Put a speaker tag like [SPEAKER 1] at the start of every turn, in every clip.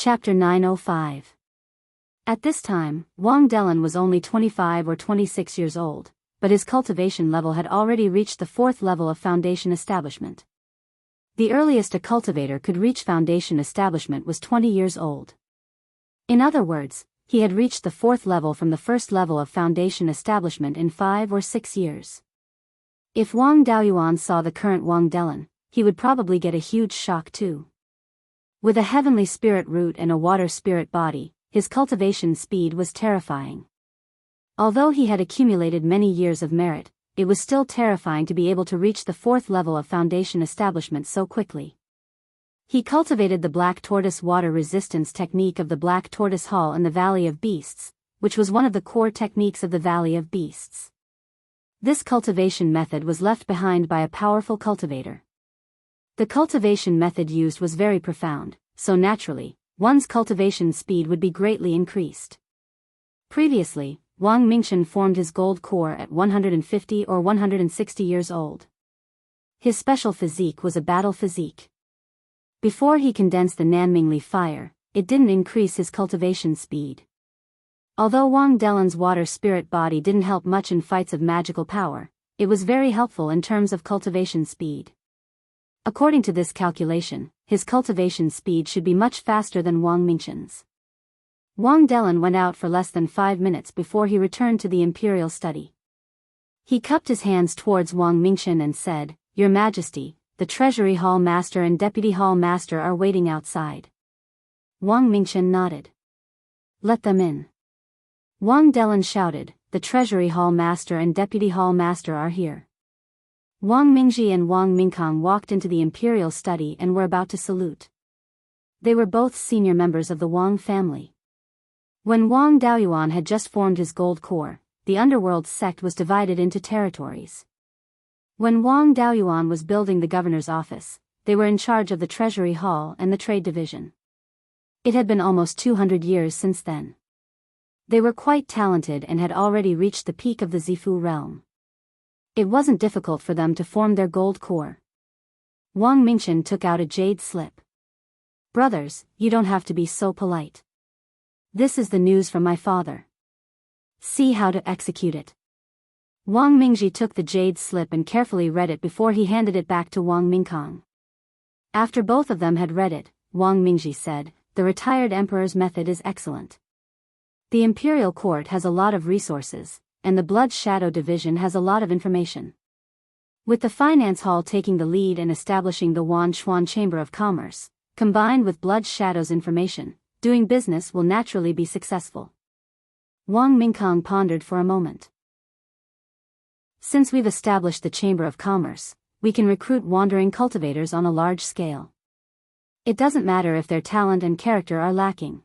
[SPEAKER 1] Chapter 905. At this time, Wang Delan was only 25 or 26 years old, but his cultivation level had already reached the 4th level of foundation establishment. The earliest a cultivator could reach foundation establishment was 20 years old. In other words, he had reached the 4th level from the 1st level of foundation establishment in 5 or 6 years. If Wang Daoyuan saw the current Wang Delan, he would probably get a huge shock too. With a heavenly spirit root and a water spirit body, his cultivation speed was terrifying. Although he had accumulated many years of merit, it was still terrifying to be able to reach the 4th level of foundation establishment so quickly. He cultivated the black tortoise water resistance technique of the black tortoise hall in the Valley of Beasts, which was one of the core techniques of the Valley of Beasts. This cultivation method was left behind by a powerful cultivator. The cultivation method used was very profound, so naturally, one's cultivation speed would be greatly increased. Previously, Wang Mingchen formed his gold core at 150 or 160 years old. His special physique was a battle physique. Before he condensed the Nanmingli fire, it didn't increase his cultivation speed. Although Wang Delan's water spirit body didn't help much in fights of magical power, it was very helpful in terms of cultivation speed. According to this calculation, his cultivation speed should be much faster than Wang Mingchen's. Wang Delan went out for less than 5 minutes before he returned to the imperial study. He cupped his hands towards Wang Mingchen and said, "Your Majesty, the Treasury Hall Master and Deputy Hall Master are waiting outside." Wang Mingchen nodded. "Let them in." Wang Delan shouted, "The Treasury Hall Master and Deputy Hall Master are here." Wang Mingji and Wang Mingkang walked into the imperial study and were about to salute. They were both senior members of the Wang family. When Wang Daoyuan had just formed his gold core, the underworld sect was divided into territories. When Wang Daoyuan was building the governor's office, they were in charge of the treasury hall and the trade division. It had been almost 200 years since then. They were quite talented and had already reached the peak of the Zifu realm. It wasn't difficult for them to form their gold core. Wang Mingchen took out a jade slip. "Brothers, you don't have to be so polite. This is the news from my father. See how to execute it." Wang Mingji took the jade slip and carefully read it before he handed it back to Wang Mingkang. After both of them had read it, Wang Mingji said, "The retired emperor's method is excellent. The imperial court has a lot of resources, and the Blood Shadow Division has a lot of information. With the finance hall taking the lead and establishing the Wan Chuan Chamber of Commerce, combined with Blood Shadow's information, doing business will naturally be successful." Wang Mingkang pondered for a moment. "Since we've established the Chamber of Commerce, we can recruit wandering cultivators on a large scale. It doesn't matter if their talent and character are lacking.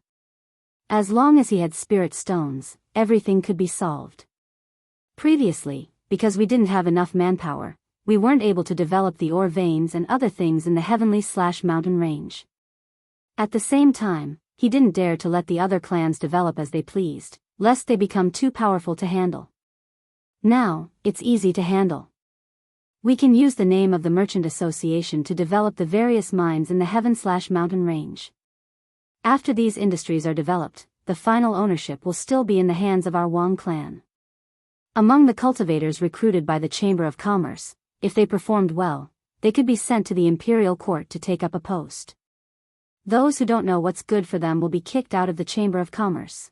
[SPEAKER 1] As long as he had spirit stones, everything could be solved. Previously, because we didn't have enough manpower, we weren't able to develop the ore veins and other things in the heavenly/mountain range. At the same time, he didn't dare to let the other clans develop as they pleased, lest they become too powerful to handle. Now, it's easy to handle. We can use the name of the Merchant Association to develop the various mines in the heaven/mountain range. After these industries are developed, the final ownership will still be in the hands of our Wang clan. Among the cultivators recruited by the Chamber of Commerce, if they performed well, they could be sent to the imperial court to take up a post. Those who don't know what's good for them will be kicked out of the Chamber of Commerce."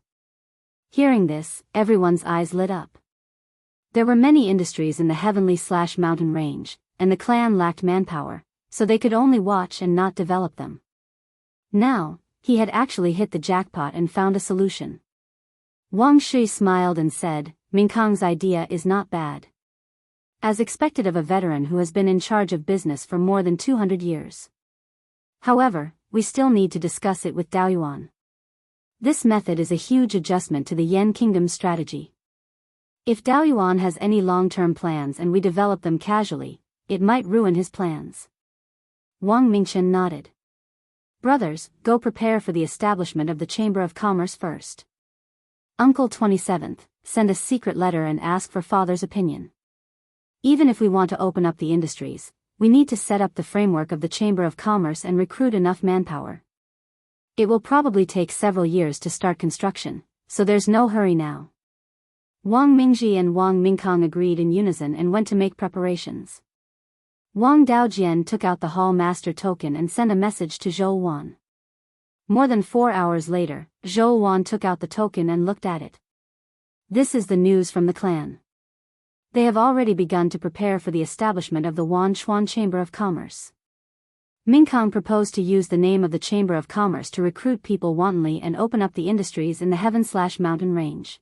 [SPEAKER 1] Hearing this, everyone's eyes lit up. There were many industries in the heavenly/mountain range, and the clan lacked manpower, so they could only watch and not develop them. Now, he had actually hit the jackpot and found a solution. Wang Shi smiled and said, "Mingkang's idea is not bad. As expected of a veteran who has been in charge of business for more than 200 years. However, we still need to discuss it with Daoyuan. This method is a huge adjustment to the Yen Kingdom's strategy. If Daoyuan has any long-term plans and we develop them casually, it might ruin his plans." Wang Mingchen nodded. "Brothers, go prepare for the establishment of the Chamber of Commerce first. Uncle 27th, send a secret letter and ask for father's opinion. Even if we want to open up the industries, we need to set up the framework of the Chamber of Commerce and recruit enough manpower. It will probably take several years to start construction, so there's no hurry now. Wang Mingji and Wang Mingkong agreed in unison and went to make preparations. Wang Daojian took out the Hall Master token and sent a message to Zhou Wan. More than 4 hours later, Zhou Wan took out the token and looked at it. This is the news from the clan. They have already begun to prepare for the establishment of the Wanchuan Chamber of Commerce. Mingkong proposed to use the name of the Chamber of Commerce to recruit people wantonly and open up the industries in the heaven/mountain range.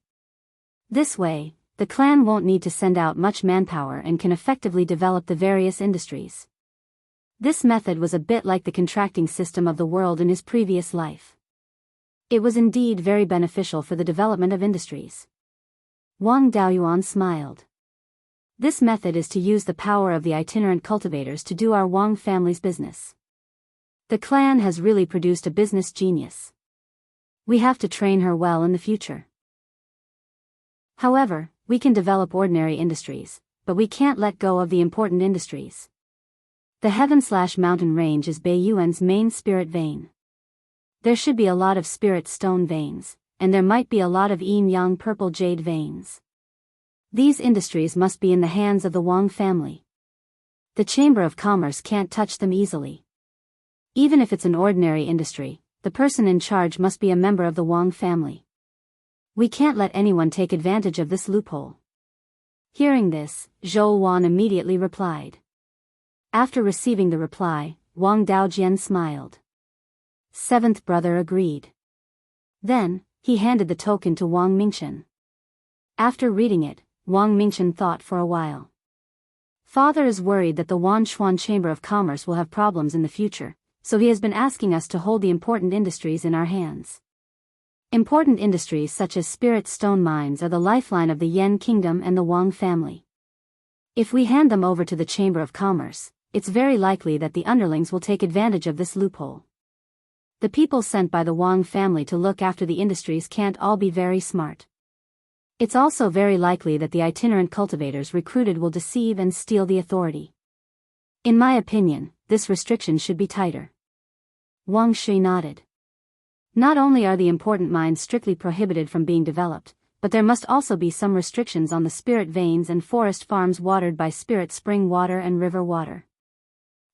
[SPEAKER 1] This way, the clan won't need to send out much manpower and can effectively develop the various industries. This method was a bit like the contracting system of the world in his previous life. It was indeed very beneficial for the development of industries. Wang Daoyuan smiled. This method is to use the power of the itinerant cultivators to do our Wang family's business. The clan has really produced a business genius. We have to train her well in the future. However, we can develop ordinary industries, but we can't let go of the important industries. The heaven/mountain range is Beiyuan's main spirit vein. There should be a lot of spirit stone veins, and there might be a lot of yin-yang purple jade veins. These industries must be in the hands of the Wang family. The Chamber of Commerce can't touch them easily. Even if it's an ordinary industry, the person in charge must be a member of the Wang family. We can't let anyone take advantage of this loophole. Hearing this, Zhou Wan immediately replied. After receiving the reply, Wang Daojian smiled. Seventh brother agreed. Then, he handed the token to Wang Mingchen. After reading it, Wang Mingchen thought for a while. Father is worried that the Wanchuan Chamber of Commerce will have problems in the future, so he has been asking us to hold the important industries in our hands. Important industries such as spirit stone mines are the lifeline of the Yan Kingdom and the Wang family. If we hand them over to the Chamber of Commerce, it's very likely that the underlings will take advantage of this loophole. The people sent by the Wang family to look after the industries can't all be very smart. It's also very likely that the itinerant cultivators recruited will deceive and steal the authority. In my opinion, this restriction should be tighter. Wang Shi nodded. Not only are the important mines strictly prohibited from being developed, but there must also be some restrictions on the spirit veins and forest farms watered by spirit spring water and river water.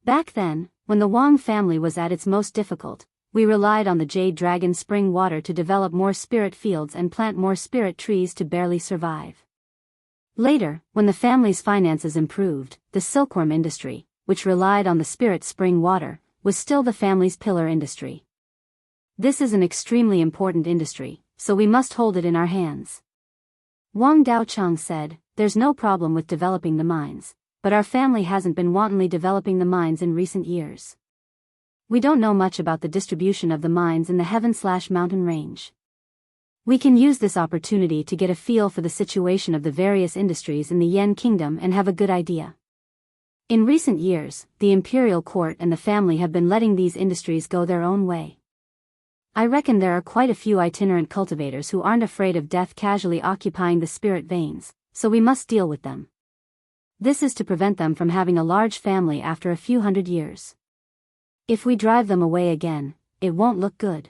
[SPEAKER 1] Back then, when the Wang family was at its most difficult, we relied on the Jade Dragon spring water to develop more spirit fields and plant more spirit trees to barely survive. Later, when the family's finances improved, the silkworm industry, which relied on the spirit spring water, was still the family's pillar industry. This is an extremely important industry, so we must hold it in our hands. Wang Daocheng said, there's no problem with developing the mines, but our family hasn't been wantonly developing the mines in recent years. We don't know much about the distribution of the mines in the heaven/mountain range. We can use this opportunity to get a feel for the situation of the various industries in the Yan Kingdom and have a good idea. In recent years, the imperial court and the family have been letting these industries go their own way. I reckon there are quite a few itinerant cultivators who aren't afraid of death casually occupying the spirit veins, so we must deal with them. This is to prevent them from having a large family after a few hundred years. If we drive them away again, it won't look good.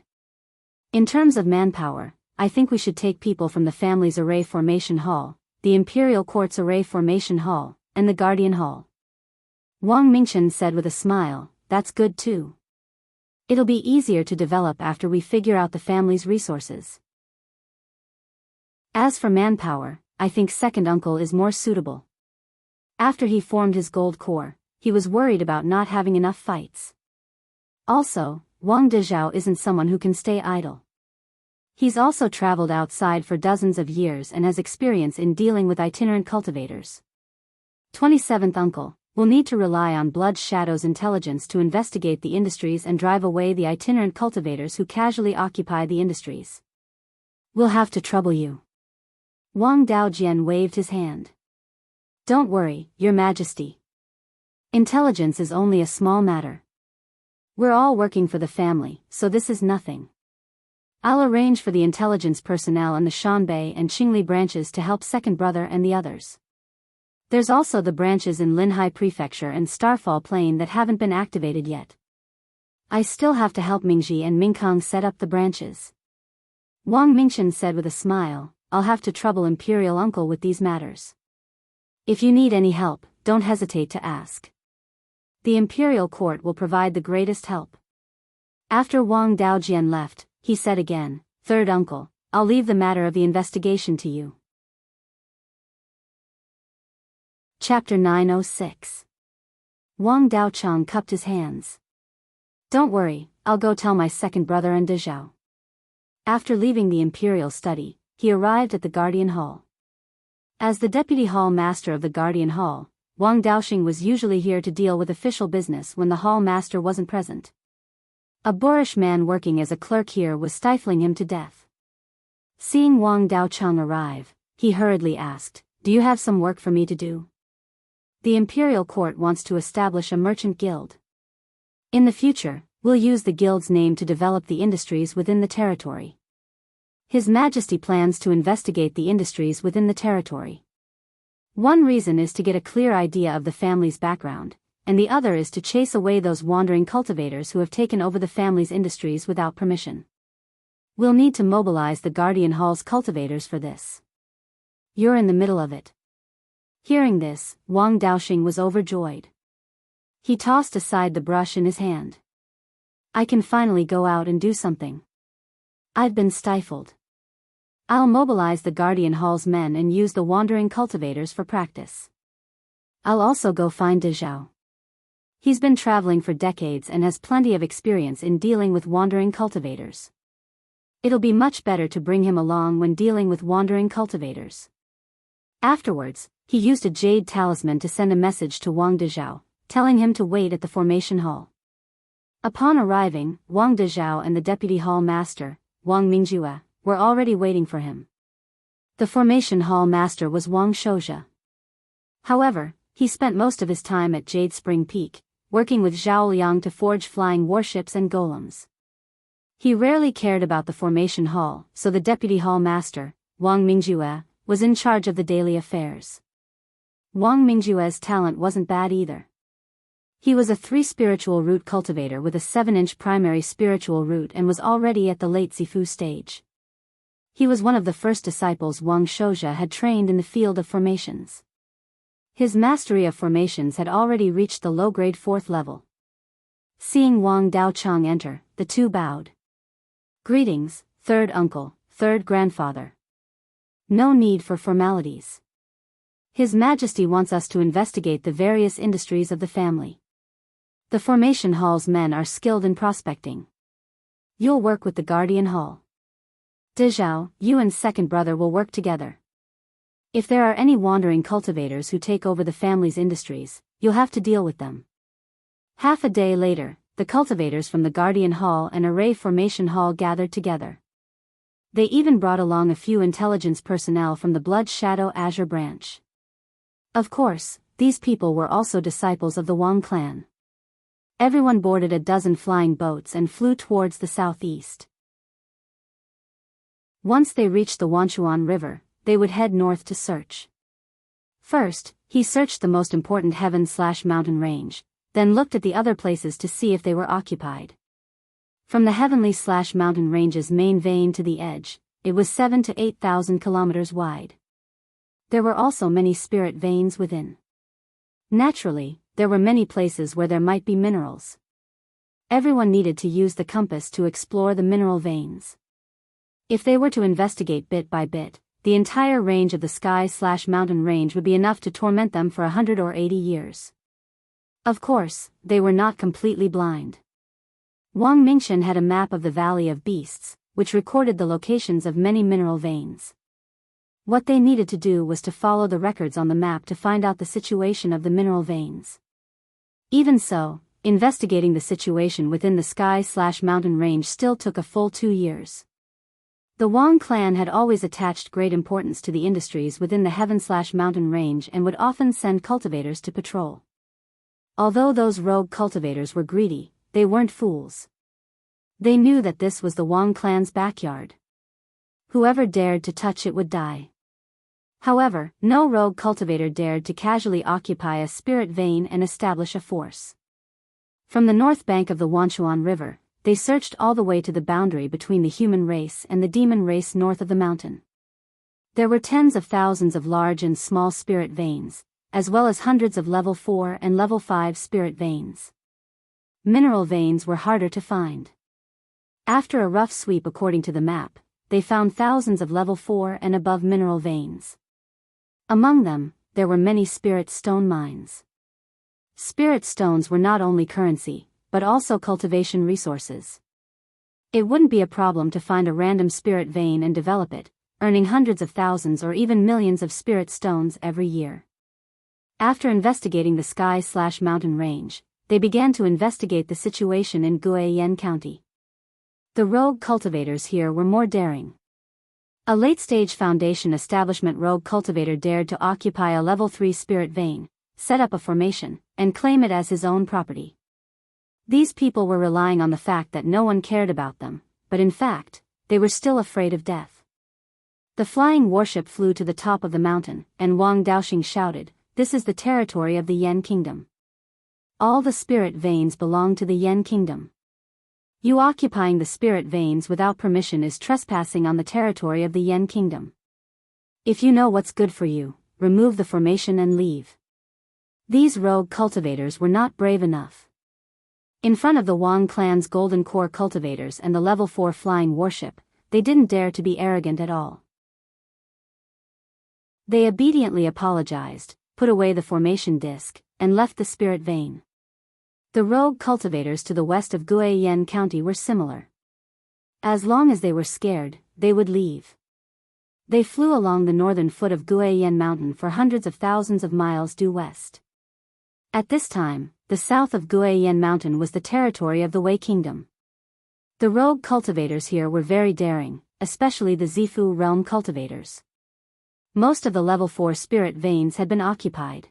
[SPEAKER 1] In terms of manpower, I think we should take people from the family's array formation hall, the imperial court's array formation hall, and the guardian hall. Wang Mingchen said with a smile, that's good too. It'll be easier to develop after we figure out the family's resources. As for manpower, I think second uncle is more suitable. After he formed his gold core, he was worried about not having enough fights. Also, Wang Dezhao isn't someone who can stay idle. He's also traveled outside for dozens of years and has experience in dealing with itinerant cultivators. 27th uncle will need to rely on Blood Shadow's intelligence to investigate the industries and drive away the itinerant cultivators who casually occupy the industries. We'll have to trouble you. Wang Daojian waved his hand. Don't worry, Your Majesty. Intelligence is only a small matter. We're all working for the family, so this is nothing. I'll arrange for the intelligence personnel in the Shanbei and Qingli branches to help second brother and the others. There's also the branches in Linhai Prefecture and Starfall Plain that haven't been activated yet. I still have to help Mingji and Mingkong set up the branches. Wang Mingchen said with a smile, I'll have to trouble Imperial Uncle with these matters. If you need any help, don't hesitate to ask. The Imperial Court will provide the greatest help. After Wang Daojian left, he said again, Third Uncle, I'll leave the matter of the investigation to you. Chapter 906. Wang Daochang cupped his hands. Don't worry, I'll go tell my second brother and Dezhao. After leaving the Imperial study, he arrived at the Guardian Hall. As the Deputy Hall Master of the Guardian Hall, Wang Daoxing was usually here to deal with official business when the Hall Master wasn't present. A boorish man working as a clerk here was stifling him to death. Seeing Wang Daochang arrive, he hurriedly asked, Do you have some work for me to do? The Imperial Court wants to establish a merchant guild. In the future, we'll use the guild's name to develop the industries within the territory. His Majesty plans to investigate the industries within the territory. One reason is to get a clear idea of the family's background, and the other is to chase away those wandering cultivators who have taken over the family's industries without permission. We'll need to mobilize the Guardian Hall's cultivators for this. You're in the middle of it. Hearing this, Wang Daoxing was overjoyed. He tossed aside the brush in his hand. I can finally go out and do something. I've been stifled. I'll mobilize the Guardian Hall's men and use the wandering cultivators for practice. I'll also go find Dezhao. He's been traveling for decades and has plenty of experience in dealing with wandering cultivators. It'll be much better to bring him along when dealing with wandering cultivators. Afterwards, he used a jade talisman to send a message to Wang Dezhao, telling him to wait at the formation hall. Upon arriving, Wang Dezhao and the Deputy Hall Master, Wang Mingjue, were already waiting for him. The formation hall master was Wang Shouzhe. However, he spent most of his time at Jade Spring Peak, working with Zhao Liang to forge flying warships and golems. He rarely cared about the formation hall, so the Deputy Hall Master, Wang Mingjue, was in charge of the daily affairs. Wang Mingjue's talent wasn't bad either. He was a 3 spiritual root cultivator with a 7-inch primary spiritual root and was already at the late Zifu stage. He was one of the first disciples Wang Shouzhe had trained in the field of formations. His mastery of formations had already reached the low-grade 4th level. Seeing Wang Daochang enter, the two bowed. Greetings, third uncle, third grandfather. No need for formalities. His Majesty wants us to investigate the various industries of the family. The formation hall's men are skilled in prospecting. You'll work with the Guardian Hall. Dezhao, you and second brother will work together. If there are any wandering cultivators who take over the family's industries, you'll have to deal with them. Half a day later, the cultivators from the Guardian Hall and Array Formation Hall gathered together. They even brought along a few intelligence personnel from the Blood Shadow Azure branch. Of course, these people were also disciples of the Wang clan. Everyone boarded a dozen flying boats and flew towards the southeast. Once they reached the Wanchuan River, they would head north to search. First, he searched the most important heaven/mountain range, then looked at the other places to see if they were occupied. From the heavenly/mountain range's main vein to the edge, it was 7,000 to 8,000 kilometers wide. There were also many spirit veins within. Naturally, there were many places where there might be minerals. Everyone needed to use the compass to explore the mineral veins. If they were to investigate bit by bit, the entire range of the sky/mountain range would be enough to torment them for 100 or 80 years. Of course, they were not completely blind. Wang Mingchen had a map of the Valley of Beasts, which recorded the locations of many mineral veins. What they needed to do was to follow the records on the map to find out the situation of the mineral veins. Even so, investigating the situation within the sky/mountain range still took a full 2 years. The Wang clan had always attached great importance to the industries within the heaven/mountain range and would often send cultivators to patrol. Although those rogue cultivators were greedy, they weren't fools. They knew that this was the Wang clan's backyard. Whoever dared to touch it would die. However, no rogue cultivator dared to casually occupy a spirit vein and establish a force. From the north bank of the Wanchuan River, they searched all the way to the boundary between the human race and the demon race north of the mountain. There were tens of thousands of large and small spirit veins, as well as hundreds of level 4 and level 5 spirit veins. Mineral veins were harder to find. After a rough sweep according to the map, they found thousands of level 4 and above mineral veins. Among them, there were many spirit stone mines. Spirit stones were not only currency, but also cultivation resources. It wouldn't be a problem to find a random spirit vein and develop it, earning hundreds of thousands or even millions of spirit stones every year. After investigating the sky/mountain range, they began to investigate the situation in Guiyuan County. The rogue cultivators here were more daring. A late-stage Foundation establishment rogue cultivator dared to occupy a level 3 spirit vein, set up a formation, and claim it as his own property. These people were relying on the fact that no one cared about them, but in fact, they were still afraid of death. The flying warship flew to the top of the mountain, and Wang Daoxing shouted, "This is the territory of the Yan Kingdom. All the spirit veins belong to the Yan Kingdom. You occupying the spirit veins without permission is trespassing on the territory of the Yan Kingdom. If you know what's good for you, remove the formation and leave." These rogue cultivators were not brave enough. In front of the Wang clan's golden core cultivators and the level 4 flying warship, they didn't dare to be arrogant at all. They obediently apologized, put away the formation disc, and left the spirit vein. The rogue cultivators to the west of Guiyuan County were similar. As long as they were scared, they would leave. They flew along the northern foot of Guiyuan Mountain for hundreds of thousands of miles due west. At this time, the south of Guiyuan Mountain was the territory of the Wei Kingdom. The rogue cultivators here were very daring, especially the Zifu realm cultivators. Most of the level 4 spirit veins had been occupied.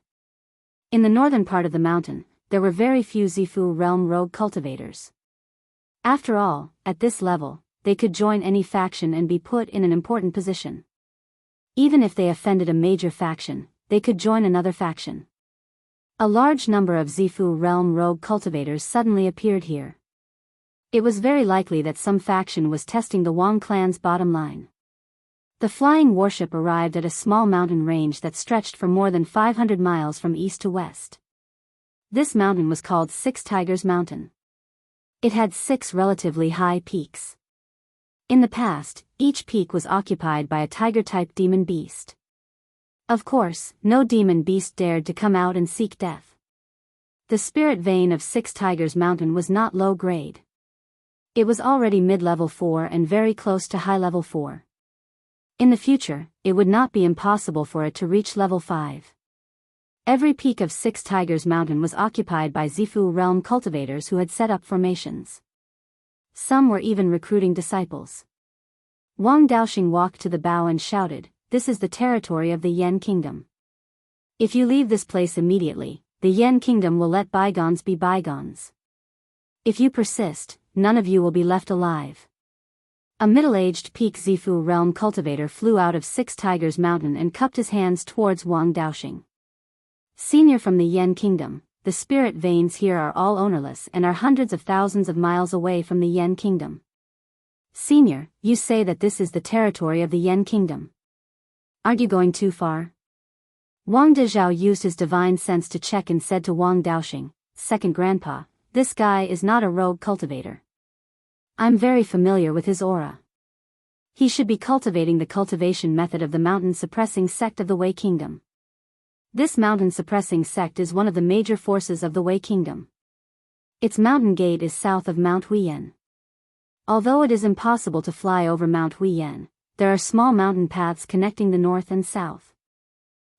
[SPEAKER 1] In the northern part of the mountain, there were very few Zifu realm rogue cultivators. After all, at this level, they could join any faction and be put in an important position. Even if they offended a major faction, they could join another faction. A large number of Zifu realm rogue cultivators suddenly appeared here. It was very likely that some faction was testing the Wang clan's bottom line. The flying warship arrived at a small mountain range that stretched for more than 500 miles from east to west. This mountain was called Six Tigers Mountain. It had 6 relatively high peaks. In the past, each peak was occupied by a tiger-type demon beast. Of course, no demon beast dared to come out and seek death. The spirit vein of Six Tigers Mountain was not low grade. It was already mid-level 4 and very close to high-level 4. In the future, it would not be impossible for it to reach level 5. Every peak of Six Tigers Mountain was occupied by Zifu realm cultivators who had set up formations. Some were even recruiting disciples. Wang Daoxing walked to the bow and shouted, "This is the territory of the Yan Kingdom. If you leave this place immediately, the Yan Kingdom will let bygones be bygones. If you persist, none of you will be left alive." A middle-aged peak Zifu realm cultivator flew out of Six Tigers Mountain and cupped his hands towards Wang Daoxing. "Senior from the Yan Kingdom, the spirit veins here are all ownerless and are hundreds of thousands of miles away from the Yan Kingdom. Senior, you say that this is the territory of the Yan Kingdom. Aren't you going too far?" Wang Dezhao used his divine sense to check and said to Wang Daoxing, "Second grandpa, this guy is not a rogue cultivator. I'm very familiar with his aura. He should be cultivating the cultivation method of the mountain-suppressing sect of the Wei Kingdom. This mountain-suppressing sect is one of the major forces of the Wei Kingdom. Its mountain gate is south of Mount Huiyan. Although it is impossible to fly over Mount Huiyan, there are small mountain paths connecting the north and south.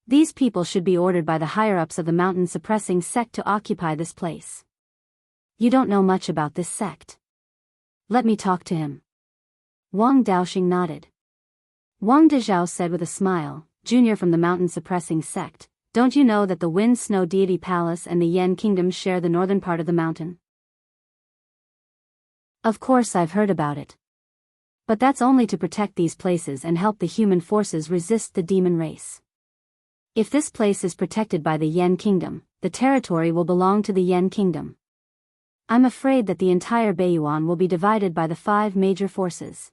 [SPEAKER 1] These people should be ordered by the higher-ups of the mountain-suppressing sect to occupy this place. You don't know much about this sect. Let me talk to him." Wang Daoxing nodded. Wang Dezhao said with a smile, "Junior from the mountain-suppressing sect, don't you know that the Wind Snow Deity Palace and the Yan Kingdom share the northern part of the mountain?" "Of course I've heard about it. But that's only to protect these places and help the human forces resist the demon race. If this place is protected by the Yan Kingdom, the territory will belong to the Yan Kingdom. I'm afraid that the entire Beiyuan will be divided by the 5 major forces.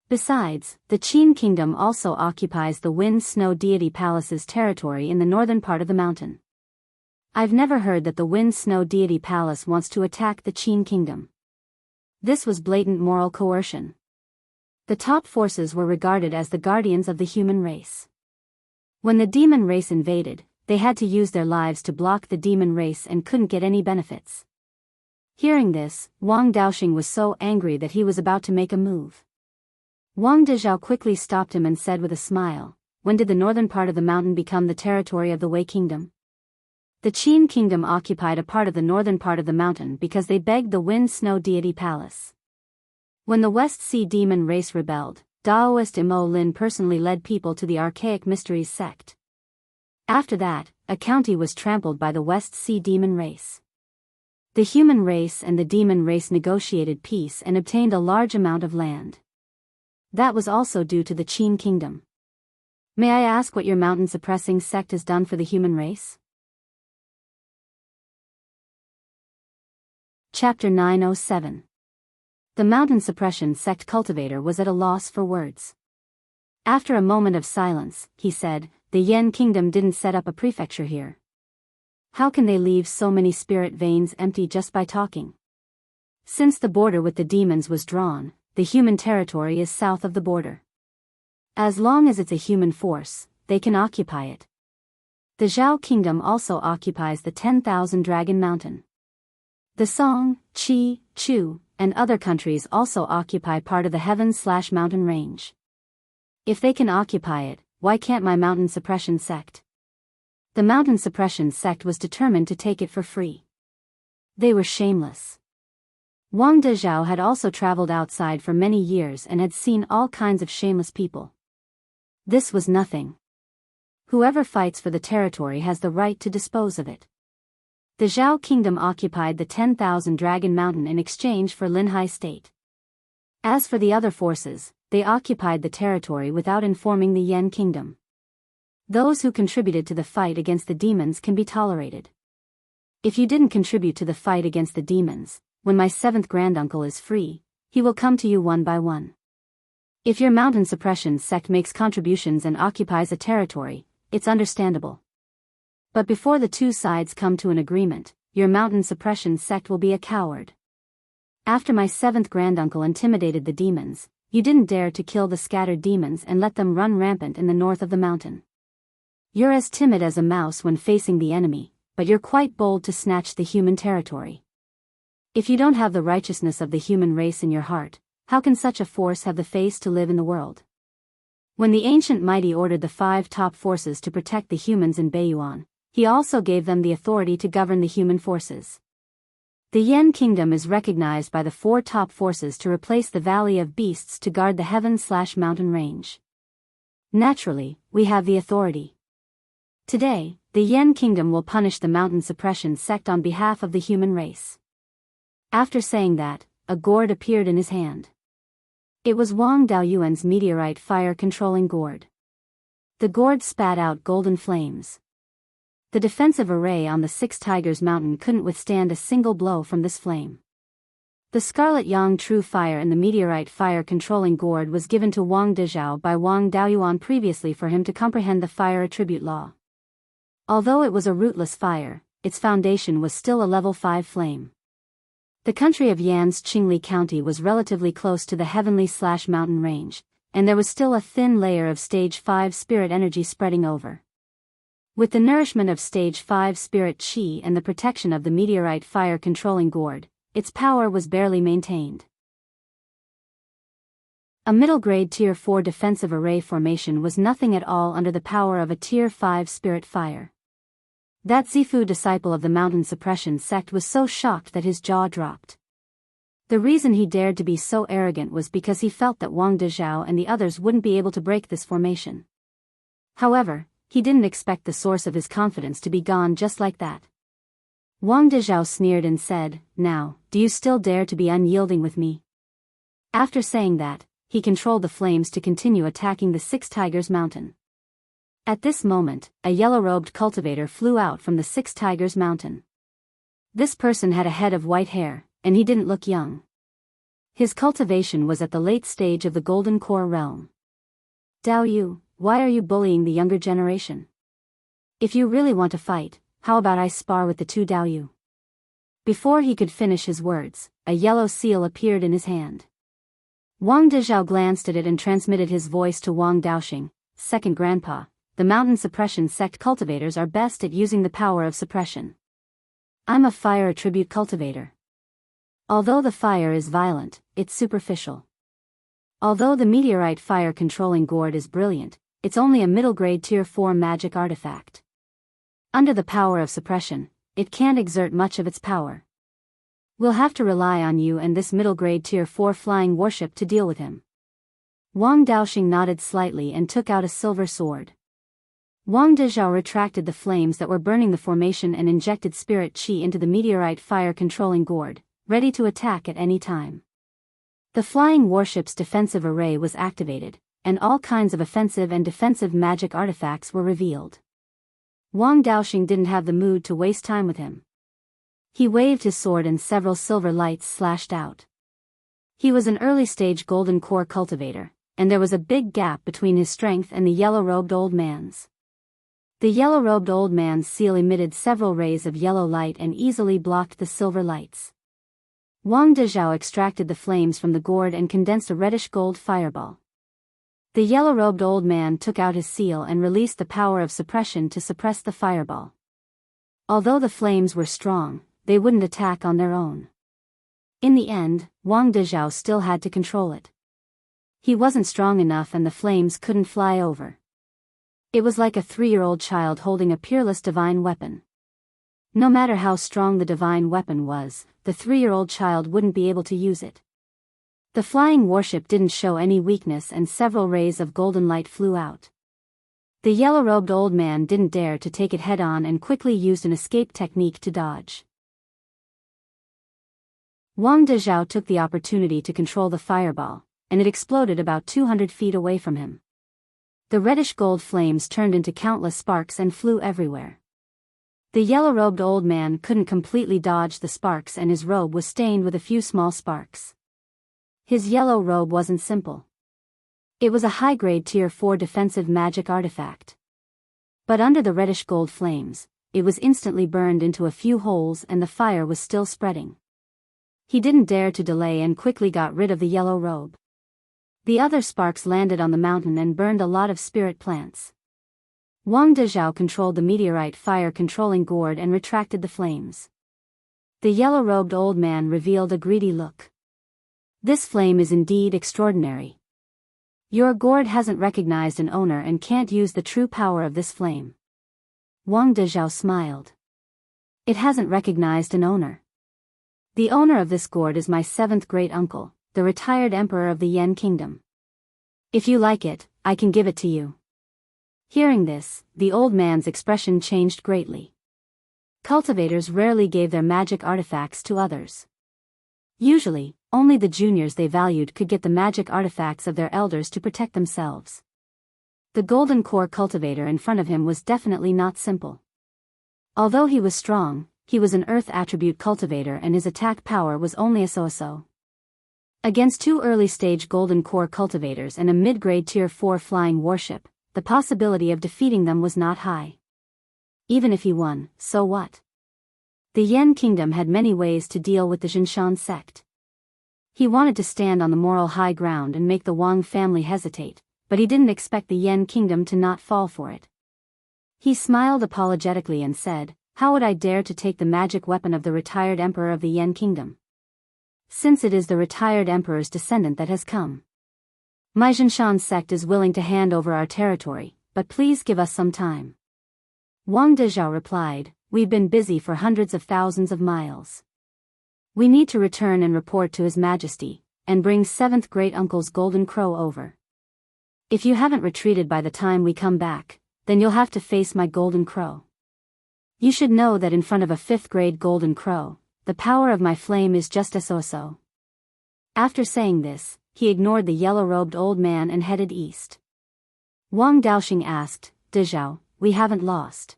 [SPEAKER 1] Besides, the Qin kingdom also occupies the Wind Snow Deity Palace's territory in the northern part of the mountain. I've never heard that the Wind Snow Deity Palace wants to attack the Qin kingdom. This was blatant moral coercion. The top forces were regarded as the guardians of the human race. When the demon race invaded, they had to use their lives to block the demon race and couldn't get any benefits. Hearing this, Wang Daoxing was so angry that he was about to make a move. Wang Dezhao quickly stopped him and said with a smile, "When did the northern part of the mountain become the territory of the Wei kingdom?" The Qin kingdom occupied a part of the northern part of the mountain because they begged the Wind Snow Deity Palace. When the West Sea demon race rebelled, Daoist Imo Lin personally led people to the Archaic Mysteries sect. After that, a county was trampled by the West Sea demon race. The human race and the demon race negotiated peace and obtained a large amount of land. That was also due to the Qin kingdom. May I ask what your mountain-suppressing sect has done for the human race? Chapter 907. The mountain suppression sect cultivator was at a loss for words. After a moment of silence, he said, "The Yan kingdom didn't set up a prefecture here. How can they leave so many spirit veins empty just by talking? Since the border with the demons was drawn, the human territory is south of the border. As long as it's a human force, they can occupy it. The Zhao kingdom also occupies the 10,000 Dragon Mountain. The Song, Qi, Chu, and other countries also occupy part of the heaven/mountain range. If they can occupy it, why can't my mountain suppression sect?" The mountain suppression sect was determined to take it for free. They were shameless. Wang Dezhao had also traveled outside for many years and had seen all kinds of shameless people. This was nothing. Whoever fights for the territory has the right to dispose of it. The Zhao kingdom occupied the 10,000 Dragon Mountain in exchange for Linhai state. As for the other forces, they occupied the territory without informing the Yan kingdom. Those who contributed to the fight against the demons can be tolerated. If you didn't contribute to the fight against the demons, when my 7th granduncle is free, he will come to you one by one. If your mountain suppression sect makes contributions and occupies a territory, it's understandable. But before the two sides come to an agreement, your mountain suppression sect will be a coward. After my 7th granduncle intimidated the demons, you didn't dare to kill the scattered demons and let them run rampant in the north of the mountain. You're as timid as a mouse when facing the enemy, but you're quite bold to snatch the human territory. If you don't have the righteousness of the human race in your heart, how can such a force have the face to live in the world? When the ancient mighty ordered the 5 top forces to protect the humans in Beiyuan, he also gave them the authority to govern the human forces. The Yan kingdom is recognized by the 4 top forces to replace the Valley of Beasts to guard the heaven/mountain range. Naturally, we have the authority. Today, the Yan kingdom will punish the mountain suppression sect on behalf of the human race. After saying that, a gourd appeared in his hand. It was Wang Daoyuan's meteorite fire-controlling gourd. The gourd spat out golden flames. The defensive array on the 6 Tigers Mountain couldn't withstand a single blow from this flame. The Scarlet Yang True Fire in the meteorite fire-controlling gourd was given to Wang Dezhao by Wang Daoyuan previously for him to comprehend the fire attribute law. Although it was a rootless fire, its foundation was still a level 5 flame. The country of Yan's Qingli County was relatively close to the heavenly/mountain range, and there was still a thin layer of stage 5 spirit energy spreading over. With the nourishment of stage 5 spirit qi and the protection of the meteorite fire-controlling gourd, its power was barely maintained. A middle-grade Tier 4 defensive array formation was nothing at all under the power of a Tier 5 spirit fire. That Zifu disciple of the mountain suppression sect was so shocked that his jaw dropped. The reason he dared to be so arrogant was because he felt that Wang Dezhao and the others wouldn't be able to break this formation. However, he didn't expect the source of his confidence to be gone just like that. Wang Dezhao sneered and said, "Now, do you still dare to be unyielding with me?" After saying that, he controlled the flames to continue attacking the 6 Tigers Mountain. At this moment, a yellow-robed cultivator flew out from the 6 Tigers Mountain. This person had a head of white hair, and he didn't look young. His cultivation was at the late stage of the Golden Core realm. Dao Yu, why are you bullying the younger generation? If you really want to fight, how about I spar with the two Dao Yu? Before he could finish his words, a yellow seal appeared in his hand. Wang Dezhao glanced at it and transmitted his voice to Wang Daoxing, second grandpa. The mountain suppression sect cultivators are best at using the power of suppression. I'm a fire attribute cultivator. Although the fire is violent, it's superficial. Although the meteorite fire controlling gourd is brilliant, it's only a middle grade tier 4 magic artifact. Under the power of suppression, it can't exert much of its power. We'll have to rely on you and this middle grade tier 4 flying warship to deal with him. Wang Daoxing nodded slightly and took out a silver sword. Wang Dezhao retracted the flames that were burning the formation and injected spirit qi into the meteorite fire-controlling gourd, ready to attack at any time. The flying warship's defensive array was activated, and all kinds of offensive and defensive magic artifacts were revealed. Wang Daoxing didn't have the mood to waste time with him. He waved his sword and several silver lights slashed out. He was an early-stage golden core cultivator, and there was a big gap between his strength and the yellow-robed old man's. The yellow-robed old man's seal emitted several rays of yellow light and easily blocked the silver lights. Wang Dezhao extracted the flames from the gourd and condensed a reddish-gold fireball. The yellow-robed old man took out his seal and released the power of suppression to suppress the fireball. Although the flames were strong, they wouldn't attack on their own. In the end, Wang Dezhao still had to control it. He wasn't strong enough and the flames couldn't fly over. It was like a 3-year-old child holding a peerless divine weapon. No matter how strong the divine weapon was, the 3-year-old child wouldn't be able to use it. The flying warship didn't show any weakness and several rays of golden light flew out. The yellow-robed old man didn't dare to take it head-on and quickly used an escape technique to dodge. Wang Dezhao took the opportunity to control the fireball, and it exploded about 200 feet away from him. The reddish-gold flames turned into countless sparks and flew everywhere. The yellow-robed old man couldn't completely dodge the sparks and his robe was stained with a few small sparks. His yellow robe wasn't simple. It was a high-grade tier 4 defensive magic artifact. But under the reddish-gold flames, it was instantly burned into a few holes and the fire was still spreading. He didn't dare to delay and quickly got rid of the yellow robe. The other sparks landed on the mountain and burned a lot of spirit plants. Wang Dezhao controlled the meteorite fire-controlling gourd and retracted the flames. The yellow-robed old man revealed a greedy look. This flame is indeed extraordinary. Your gourd hasn't recognized an owner and can't use the true power of this flame. Wang Dezhao smiled. It hasn't recognized an owner. The owner of this gourd is my 7th great-uncle, the retired emperor of the Yan Kingdom. If you like it, I can give it to you. Hearing this, the old man's expression changed greatly. Cultivators rarely gave their magic artifacts to others. Usually, only the juniors they valued could get the magic artifacts of their elders to protect themselves. The golden core cultivator in front of him was definitely not simple. Although he was strong, he was an earth attribute cultivator and his attack power was only a so-so. Against 2 early-stage golden core cultivators and a mid-grade tier 4 flying warship, the possibility of defeating them was not high. Even if he won, so what? The Yan Kingdom had many ways to deal with the Jinshan sect. He wanted to stand on the moral high ground and make the Wang family hesitate, but he didn't expect the Yan Kingdom to not fall for it. He smiled apologetically and said, "How would I dare to take the magic weapon of the retired emperor of the Yan Kingdom? Since it is the retired emperor's descendant that has come. My Jinshan sect is willing to hand over our territory, but please give us some time." Wang Dezhao replied, "We've been busy for hundreds of thousands of miles. We need to return and report to His Majesty, and bring 7th great-uncle's golden crow over. If you haven't retreated by the time we come back, then you'll have to face my golden crow. You should know that in front of a 5th-grade golden crow, the power of my flame is just a so-so." After saying this, he ignored the yellow-robed old man and headed east. Wang Daoxing asked, "Dezhao, we haven't lost.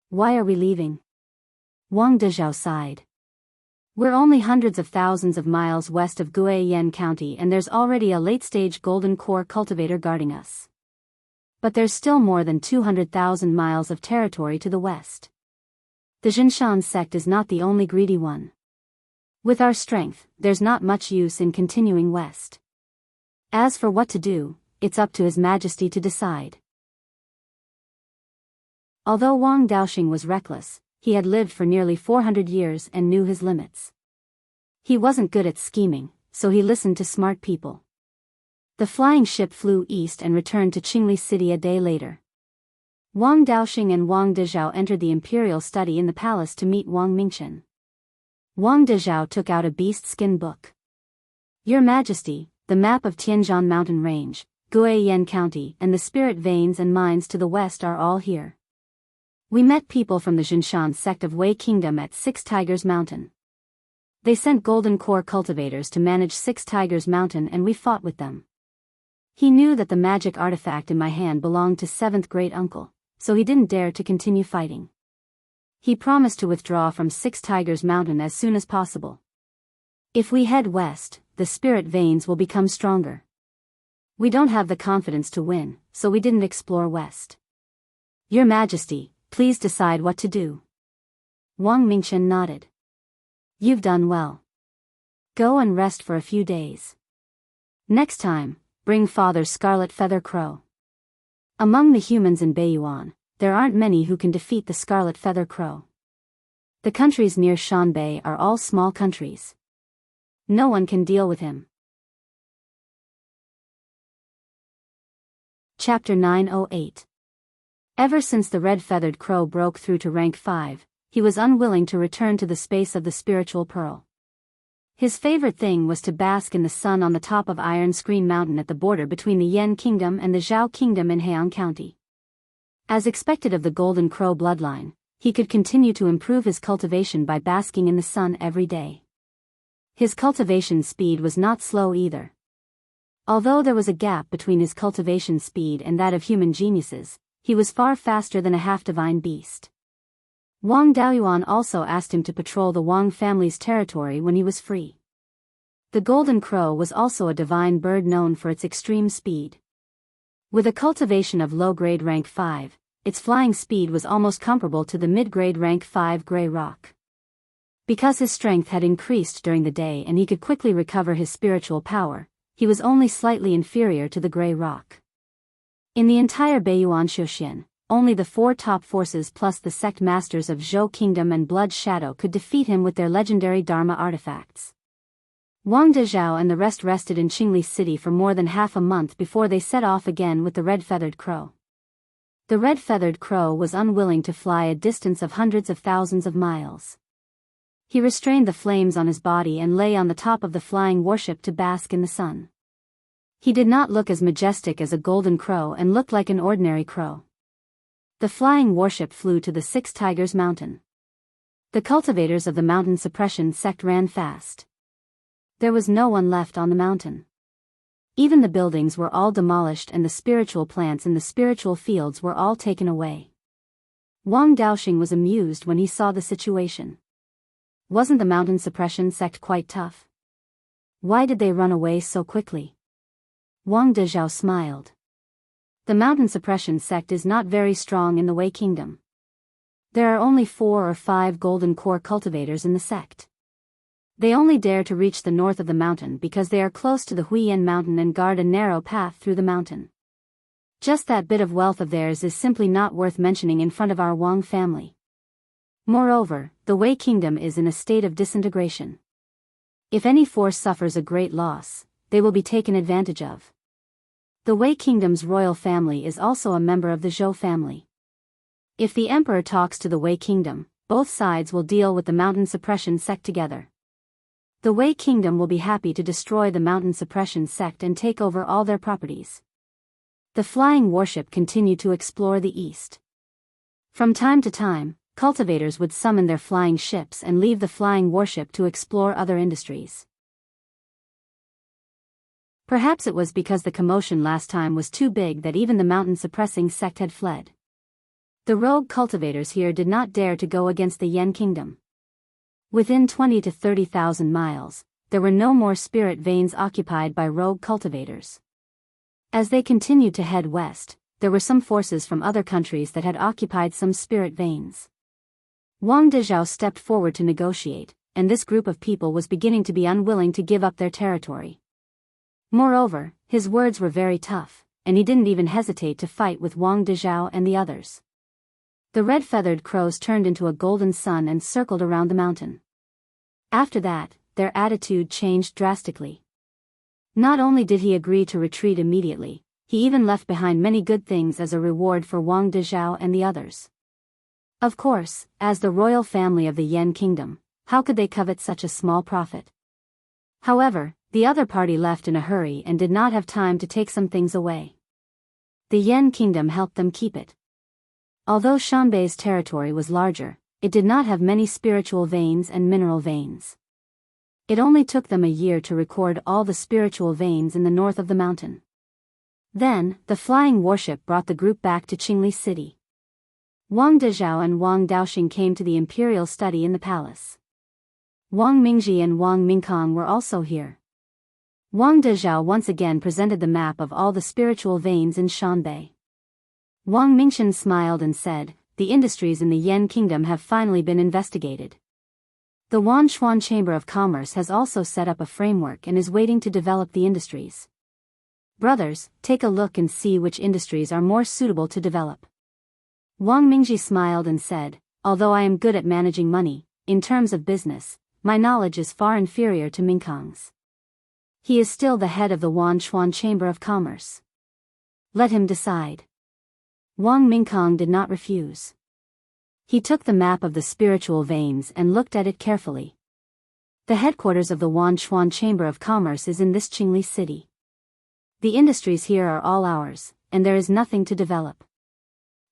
[SPEAKER 1] Why are we leaving?" Wang Dezhao sighed. We're only hundreds of thousands of miles west of Guiyan County and there's already a late-stage golden core cultivator guarding us. But there's still more than 200,000 miles of territory to the west. The Jinshan sect is not the only greedy one. With our strength, there's not much use in continuing west. As for what to do, it's up to His Majesty to decide. Although Wang Daoxing was reckless, he had lived for nearly 400 years and knew his limits. He wasn't good at scheming, so he listened to smart people. The flying ship flew east and returned to Qingli City a day later. Wang Daoxing and Wang Dezhao entered the imperial study in the palace to meet Wang Mingchen. Wang Dezhao took out a beast skin book. Your Majesty, the map of Tianzhan Mountain Range, Guiyan County and the spirit veins and mines to the west are all here. We met people from the Jinshan sect of Wei Kingdom at Six Tigers Mountain. They sent golden core cultivators to manage Six Tigers Mountain and we fought with them. He knew that the magic artifact in my hand belonged to 7th great uncle, so he didn't dare to continue fighting. He promised to withdraw from Six Tigers Mountain as soon as possible. If we head west, the spirit veins will become stronger. We don't have the confidence to win, so we didn't explore west. Your Majesty, please decide what to do. Wang Mingchen nodded. You've done well. Go and rest for a few days. Next time, bring Father Scarlet Feather Crow. Among the humans in Beiyuan, there aren't many who can defeat the Scarlet Feather Crow. The countries near Shanbei are all small countries. No one can deal with him. Chapter 908. Ever since the red-feathered crow broke through to rank 5, he was unwilling to return to the space of the spiritual pearl. His favorite thing was to bask in the sun on the top of Iron Screen Mountain at the border between the Yan Kingdom and the Zhao Kingdom in Heian County. As expected of the Golden Crow bloodline, he could continue to improve his cultivation by basking in the sun every day. His cultivation speed was not slow either. Although there was a gap between his cultivation speed and that of human geniuses, he was far faster than a half-divine beast. Wang Daoyuan also asked him to patrol the Wang family's territory when he was free. The golden crow was also a divine bird known for its extreme speed. With a cultivation of low-grade rank 5, its flying speed was almost comparable to the mid-grade rank 5 gray rock. Because his strength had increased during the day and he could quickly recover his spiritual power, he was only slightly inferior to the gray rock. In the entire Beiyuan Shouxian, only the 4 top forces plus the sect masters of Zhou Kingdom and Blood Shadow could defeat him with their legendary Dharma artifacts. Wang Dezhao and the rest rested in Qingli City for more than half a month before they set off again with the red-feathered crow. The red-feathered crow was unwilling to fly a distance of hundreds of thousands of miles. He restrained the flames on his body and lay on the top of the flying warship to bask in the sun. He did not look as majestic as a golden crow and looked like an ordinary crow. The flying warship flew to the Six Tigers Mountain. The cultivators of the mountain suppression sect ran fast. There was no one left on the mountain. Even the buildings were all demolished and the spiritual plants in the spiritual fields were all taken away. Wang Daoxing was amused when he saw the situation. Wasn't the mountain suppression sect quite tough? Why did they run away so quickly? Wang Dezhao smiled. The mountain suppression sect is not very strong in the Wei Kingdom. There are only 4 or 5 golden core cultivators in the sect. They only dare to reach the north of the mountain because they are close to the Huiyan Mountain and guard a narrow path through the mountain. Just that bit of wealth of theirs is simply not worth mentioning in front of our Wang family. Moreover, the Wei Kingdom is in a state of disintegration. If any force suffers a great loss, they will be taken advantage of. The Wei Kingdom's royal family is also a member of the Zhou family. If the emperor talks to the Wei Kingdom, both sides will deal with the mountain suppression sect together. The Wei Kingdom will be happy to destroy the mountain suppression sect and take over all their properties. The flying warship continued to explore the east. From time to time, cultivators would summon their flying ships and leave the flying warship to explore other industries. Perhaps it was because the commotion last time was too big that even the mountain-suppressing sect had fled. The rogue cultivators here did not dare to go against the Yan kingdom. Within 20 to 30,000 miles, there were no more spirit veins occupied by rogue cultivators. As they continued to head west, there were some forces from other countries that had occupied some spirit veins. Wang Dezhao stepped forward to negotiate, and this group of people was beginning to be unwilling to give up their territory. Moreover, his words were very tough, and he didn't even hesitate to fight with Wang Dezhao and the others. The red-feathered crows turned into a golden sun and circled around the mountain. After that, their attitude changed drastically. Not only did he agree to retreat immediately, he even left behind many good things as a reward for Wang Dezhao and the others. Of course, as the royal family of the Yan kingdom, how could they covet such a small profit? However, the other party left in a hurry and did not have time to take some things away. The Yan kingdom helped them keep it. Although Shanbei's territory was larger, it did not have many spiritual veins and mineral veins. It only took them a year to record all the spiritual veins in the north of the mountain. Then, the flying warship brought the group back to Qingli City. Wang Dezhao and Wang Daoxing came to the imperial study in the palace. Wang Mingji and Wang Mingkong were also here. Wang Dezhao once again presented the map of all the spiritual veins in Shanbei. Wang Mingchen smiled and said, "The industries in the Yan kingdom have finally been investigated. The Wanchuan Chamber of Commerce has also set up a framework and is waiting to develop the industries. Brothers, take a look and see which industries are more suitable to develop." Wang Mingji smiled and said, "Although I am good at managing money, in terms of business, my knowledge is far inferior to Mingkong's. He is still the head of the Wanchuan Chamber of Commerce. Let him decide." Wang Mingkong did not refuse. He took the map of the spiritual veins and looked at it carefully. The headquarters of the Wanchuan Chamber of Commerce is in this Qingli city. The industries here are all ours, and there is nothing to develop.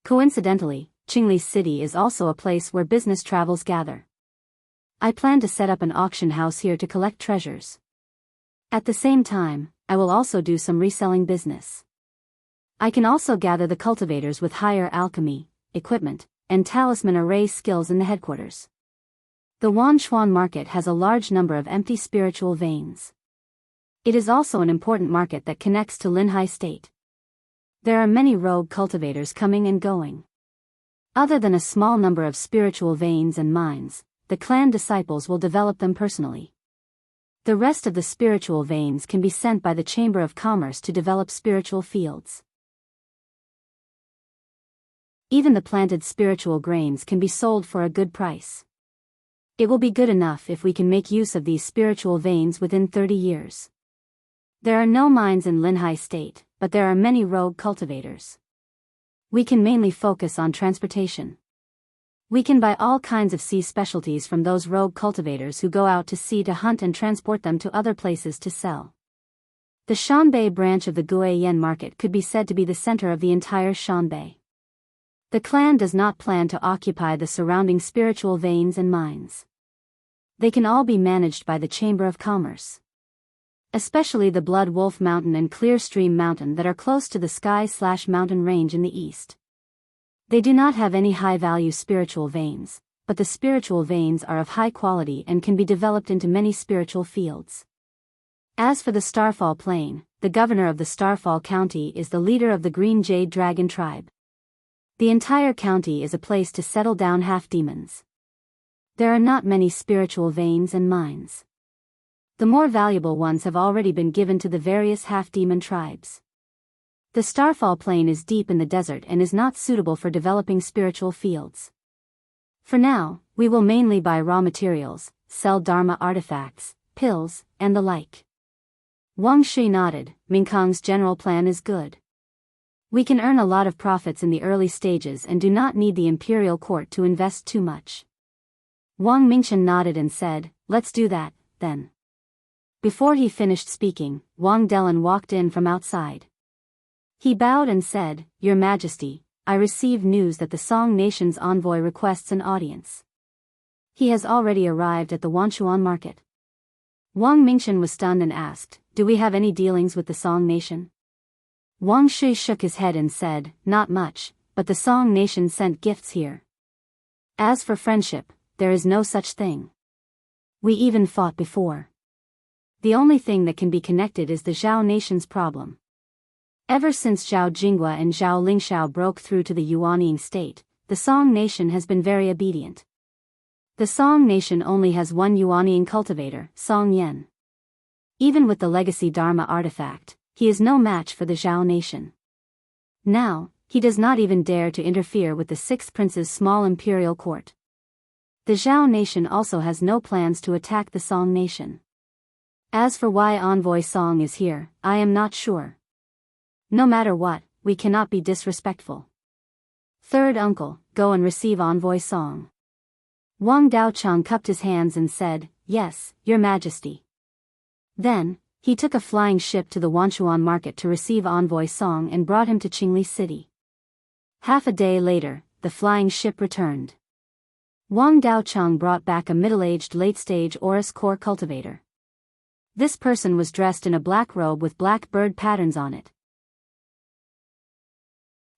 [SPEAKER 1] Coincidentally, Qingli city is also a place where business travels gather. I plan to set up an auction house here to collect treasures. At the same time, I will also do some reselling business. I can also gather the cultivators with higher alchemy, equipment, and talisman array skills in the headquarters. The Wanchuan market has a large number of empty spiritual veins. It is also an important market that connects to Linhai State. There are many rogue cultivators coming and going. Other than a small number of spiritual veins and mines, the clan disciples will develop them personally. The rest of the spiritual veins can be sent by the Chamber of Commerce to develop spiritual fields. Even the planted spiritual grains can be sold for a good price. It will be good enough if we can make use of these spiritual veins within 30 years. There are no mines in Linhai State, but there are many rogue cultivators. We can mainly focus on transportation. We can buy all kinds of sea specialties from those rogue cultivators who go out to sea to hunt and transport them to other places to sell. The Shanbei branch of the Guiyan market could be said to be the center of the entire Shanbei. The clan does not plan to occupy the surrounding spiritual veins and mines. They can all be managed by the Chamber of Commerce. Especially the Blood Wolf Mountain and Clear Stream Mountain that are close to the Sky/Mountain Range in the east. They do not have any high-value spiritual veins, but the spiritual veins are of high quality and can be developed into many spiritual fields. As for the Starfall Plain, the governor of the Starfall County is the leader of the Green Jade Dragon tribe. The entire county is a place to settle down half-demons. There are not many spiritual veins and mines. The more valuable ones have already been given to the various half-demon tribes. The Starfall Plain is deep in the desert and is not suitable for developing spiritual fields. For now, we will mainly buy raw materials, sell Dharma artifacts, pills, and the like. Wang Shi nodded. Mingkong's general plan is good. We can earn a lot of profits in the early stages and do not need the imperial court to invest too much. Wang Mingchen nodded and said, "Let's do that, then." Before he finished speaking, Wang Delan walked in from outside. He bowed and said, "Your Majesty, I received news that the Song Nation's envoy requests an audience. He has already arrived at the Wanchuan market." Wang Mingchen was stunned and asked, "Do we have any dealings with the Song Nation?" Wang Shi shook his head and said, "Not much, but the Song nation sent gifts here. As for friendship, there is no such thing. We even fought before. The only thing that can be connected is the Zhao nation's problem. Ever since Zhao Jinghua and Zhao Lingxiao broke through to the Yuanying state, the Song nation has been very obedient. The Song nation only has one Yuanying cultivator, Song Yan. Even with the legacy Dharma artifact, he is no match for the Zhao nation. Now, he does not even dare to interfere with the sixth prince's small imperial court. The Zhao nation also has no plans to attack the Song nation. As for why Envoy Song is here, I am not sure. No matter what, we cannot be disrespectful. Third uncle, go and receive Envoy Song. Wang Daocheng cupped his hands and said, "Yes, Your Majesty." Then, he took a flying ship to the Wanchuan market to receive Envoy Song and brought him to Qingli City. Half a day later, the flying ship returned. Wang Daocheng brought back a middle-aged late-stage Oris core cultivator. This person was dressed in a black robe with black bird patterns on it.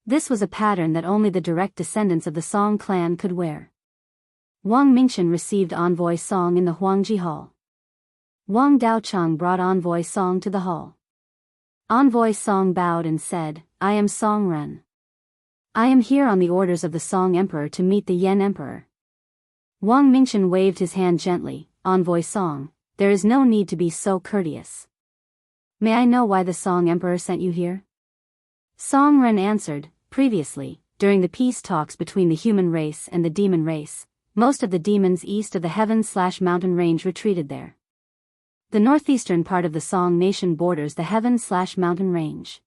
[SPEAKER 1] This was a pattern that only the direct descendants of the Song clan could wear. Wang Mingchen received Envoy Song in the Huangji Hall. Wang Daocheng brought Envoy Song to the hall. Envoy Song bowed and said, "I am Song Ren. I am here on the orders of the Song Emperor to meet the Yan Emperor." Wang Mingchen waved his hand gently. "Envoy Song, there is no need to be so courteous. May I know why the Song Emperor sent you here?" Song Ren answered, "Previously, during the peace talks between the human race and the demon race, most of the demons east of the Heaven/Mountain Range retreated there. The northeastern part of the Song nation borders the Heaven/Mountain Range.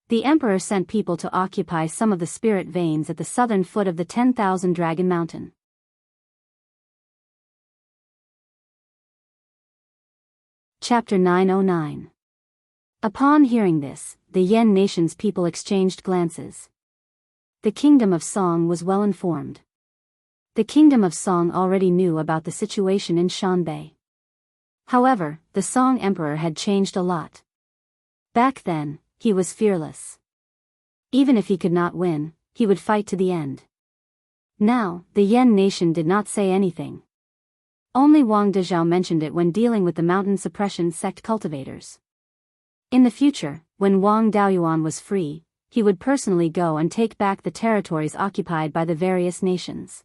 [SPEAKER 1] The Emperor sent people to occupy some of the spirit veins at the southern foot of the 10,000 Dragon Mountain." Chapter 909. Upon hearing this, the Yan nation's people exchanged glances. The kingdom of Song was well informed. The kingdom of Song already knew about the situation in Shanbei. However, the Song emperor had changed a lot. Back then, he was fearless. Even if he could not win, he would fight to the end. Now, the Yan nation did not say anything. Only Wang Dezhao mentioned it when dealing with the mountain suppression sect cultivators. In the future, when Wang Daoyuan was free, he would personally go and take back the territories occupied by the various nations.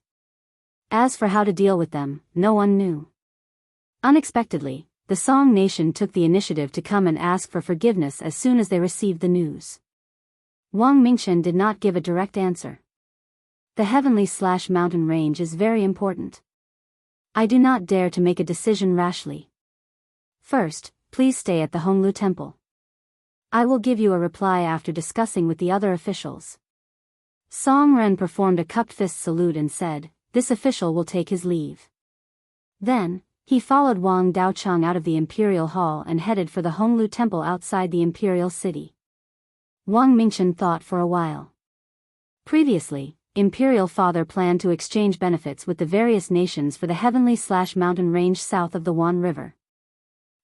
[SPEAKER 1] As for how to deal with them, no one knew. Unexpectedly, the Song nation took the initiative to come and ask for forgiveness as soon as they received the news. Wang Mingchen did not give a direct answer. The Heavenly/Mountain Range is very important. I do not dare to make a decision rashly. First, please stay at the Honglu Temple. I will give you a reply after discussing with the other officials. Song Ren performed a cupped fist salute and said, "This official will take his leave." Then, he followed Wang Daocheng out of the Imperial Hall and headed for the Honglu Temple outside the Imperial City. Wang Mingchen thought for a while. Previously, Imperial Father planned to exchange benefits with the various nations for the Heavenly/Mountain Range south of the Wan River.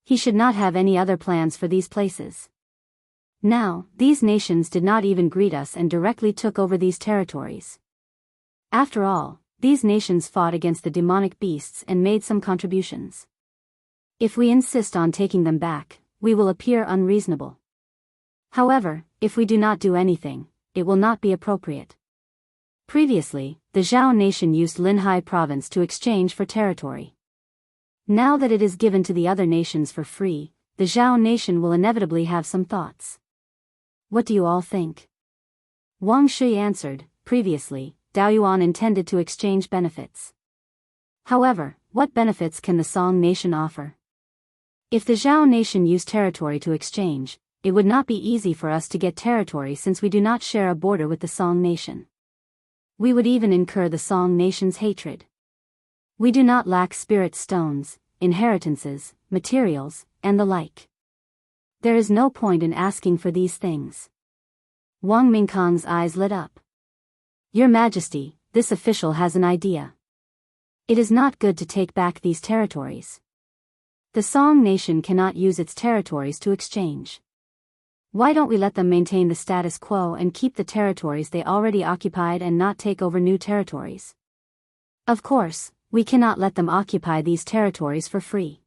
[SPEAKER 1] He should not have any other plans for these places. Now, these nations did not even greet us and directly took over these territories. After all, these nations fought against the demonic beasts and made some contributions. If we insist on taking them back, we will appear unreasonable. However, if we do not do anything, it will not be appropriate. Previously, the Zhao nation used Linhai province to exchange for territory. Now that it is given to the other nations for free, the Zhao nation will inevitably have some thoughts. What do you all think? Wang Shui answered, "Previously, Daoyuan intended to exchange benefits. However, what benefits can the Song nation offer? If the Zhao nation used territory to exchange, it would not be easy for us to get territory since we do not share a border with the Song nation. We would even incur the Song nation's hatred. We do not lack spirit stones, inheritances, materials, and the like. There is no point in asking for these things." Wang Mingkang's eyes lit up. "Your Majesty, this official has an idea. It is not good to take back these territories. The Song nation cannot use its territories to exchange. Why don't we let them maintain the status quo and keep the territories they already occupied and not take over new territories? Of course, we cannot let them occupy these territories for free.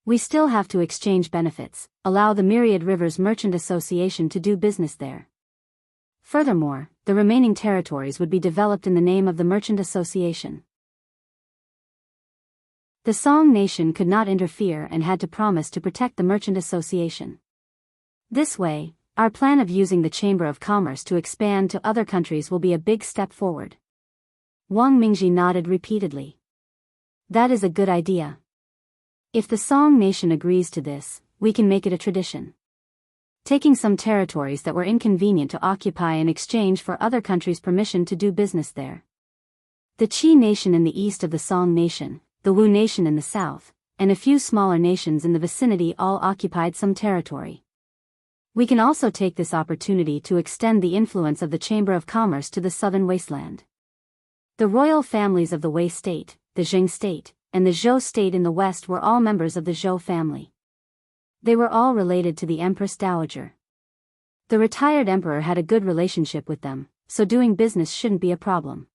[SPEAKER 1] We still have to exchange benefits, allow the Myriad Rivers Merchant Association to do business there. Furthermore, the remaining territories would be developed in the name of the Merchant Association. The Song nation could not interfere and had to promise to protect the Merchant Association. This way, our plan of using the Chamber of Commerce to expand to other countries will be a big step forward. Wang Mingji nodded repeatedly. That is a good idea. If the Song nation agrees to this, we can make it a tradition. Taking some territories that were inconvenient to occupy in exchange for other countries' permission to do business there. The Qi nation in the east of the Song nation, the Wu nation in the south, and a few smaller nations in the vicinity all occupied some territory. We can also take this opportunity to extend the influence of the Chamber of Commerce to the southern wasteland. The royal families of the Wei state, the Jing state, and the Zhou state in the west were all members of the Zhou family. They were all related to the Empress Dowager. The retired emperor had a good relationship with them, so doing business shouldn't be a problem.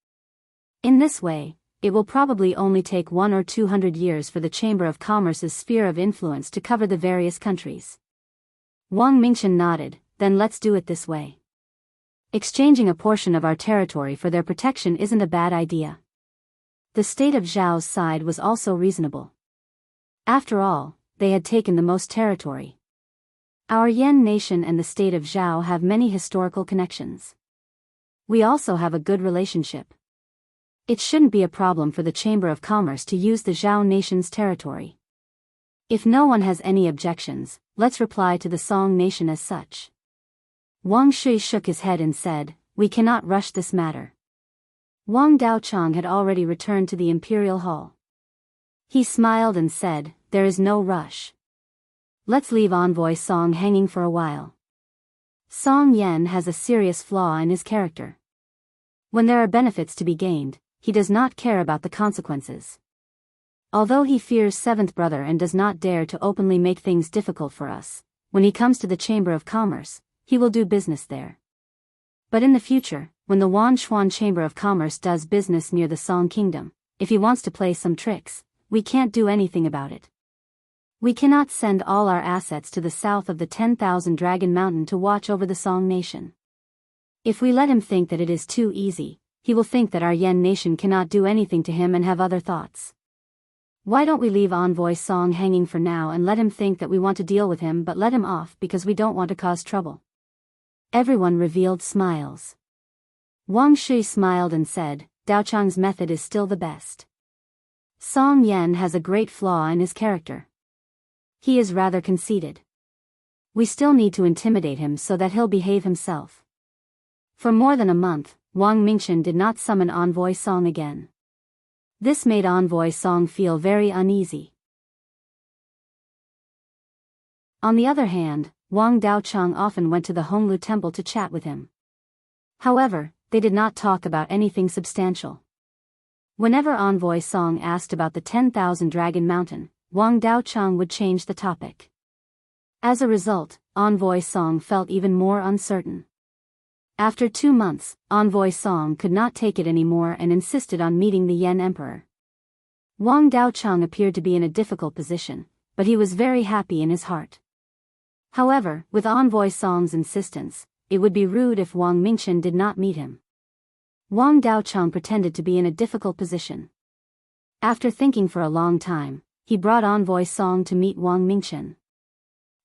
[SPEAKER 1] In this way, it will probably only take 100 or 200 years for the Chamber of Commerce's sphere of influence to cover the various countries. Wang Mingchen nodded, then let's do it this way. Exchanging a portion of our territory for their protection isn't a bad idea. The state of Zhao's side was also reasonable. After all, they had taken the most territory. Our Yan nation and the state of Zhao have many historical connections. We also have a good relationship. It shouldn't be a problem for the Chamber of Commerce to use the Zhao nation's territory. If no one has any objections, let's reply to the Song nation as such. Wang Shui shook his head and said, we cannot rush this matter. Wang Daochang had already returned to the imperial hall. He smiled and said, there is no rush. Let's leave Envoy Song hanging for a while. Song Yan has a serious flaw in his character. When there are benefits to be gained, he does not care about the consequences. Although he fears Seventh Brother and does not dare to openly make things difficult for us, when he comes to the Chamber of Commerce, he will do business there. But in the future, when the Wanshuan Chamber of Commerce does business near the Song Kingdom, if he wants to play some tricks, we can't do anything about it. We cannot send all our assets to the south of the 10,000 Dragon Mountain to watch over the Song nation. If we let him think that it is too easy, he will think that our Yan nation cannot do anything to him and have other thoughts. Why don't we leave Envoy Song hanging for now and let him think that we want to deal with him but let him off because we don't want to cause trouble? Everyone revealed smiles. Wang Shui smiled and said, Daochang's method is still the best. Song Yan has a great flaw in his character. He is rather conceited. We still need to intimidate him so that he'll behave himself. For more than a month, Wang Mingchen did not summon Envoy Song again. This made Envoy Song feel very uneasy. On the other hand, Wang Daochang often went to the Honglu temple to chat with him. However, they did not talk about anything substantial. Whenever Envoy Song asked about the 10,000 Dragon Mountain, Wang Daochang would change the topic. As a result, Envoy Song felt even more uncertain. After 2 months, Envoy Song could not take it anymore and insisted on meeting the Yan Emperor. Wang Daochang appeared to be in a difficult position, but he was very happy in his heart. However, with Envoy Song's insistence, it would be rude if Wang Mingchen did not meet him. Wang Daochang pretended to be in a difficult position. After thinking for a long time, he brought Envoy Song to meet Wang Mingchen.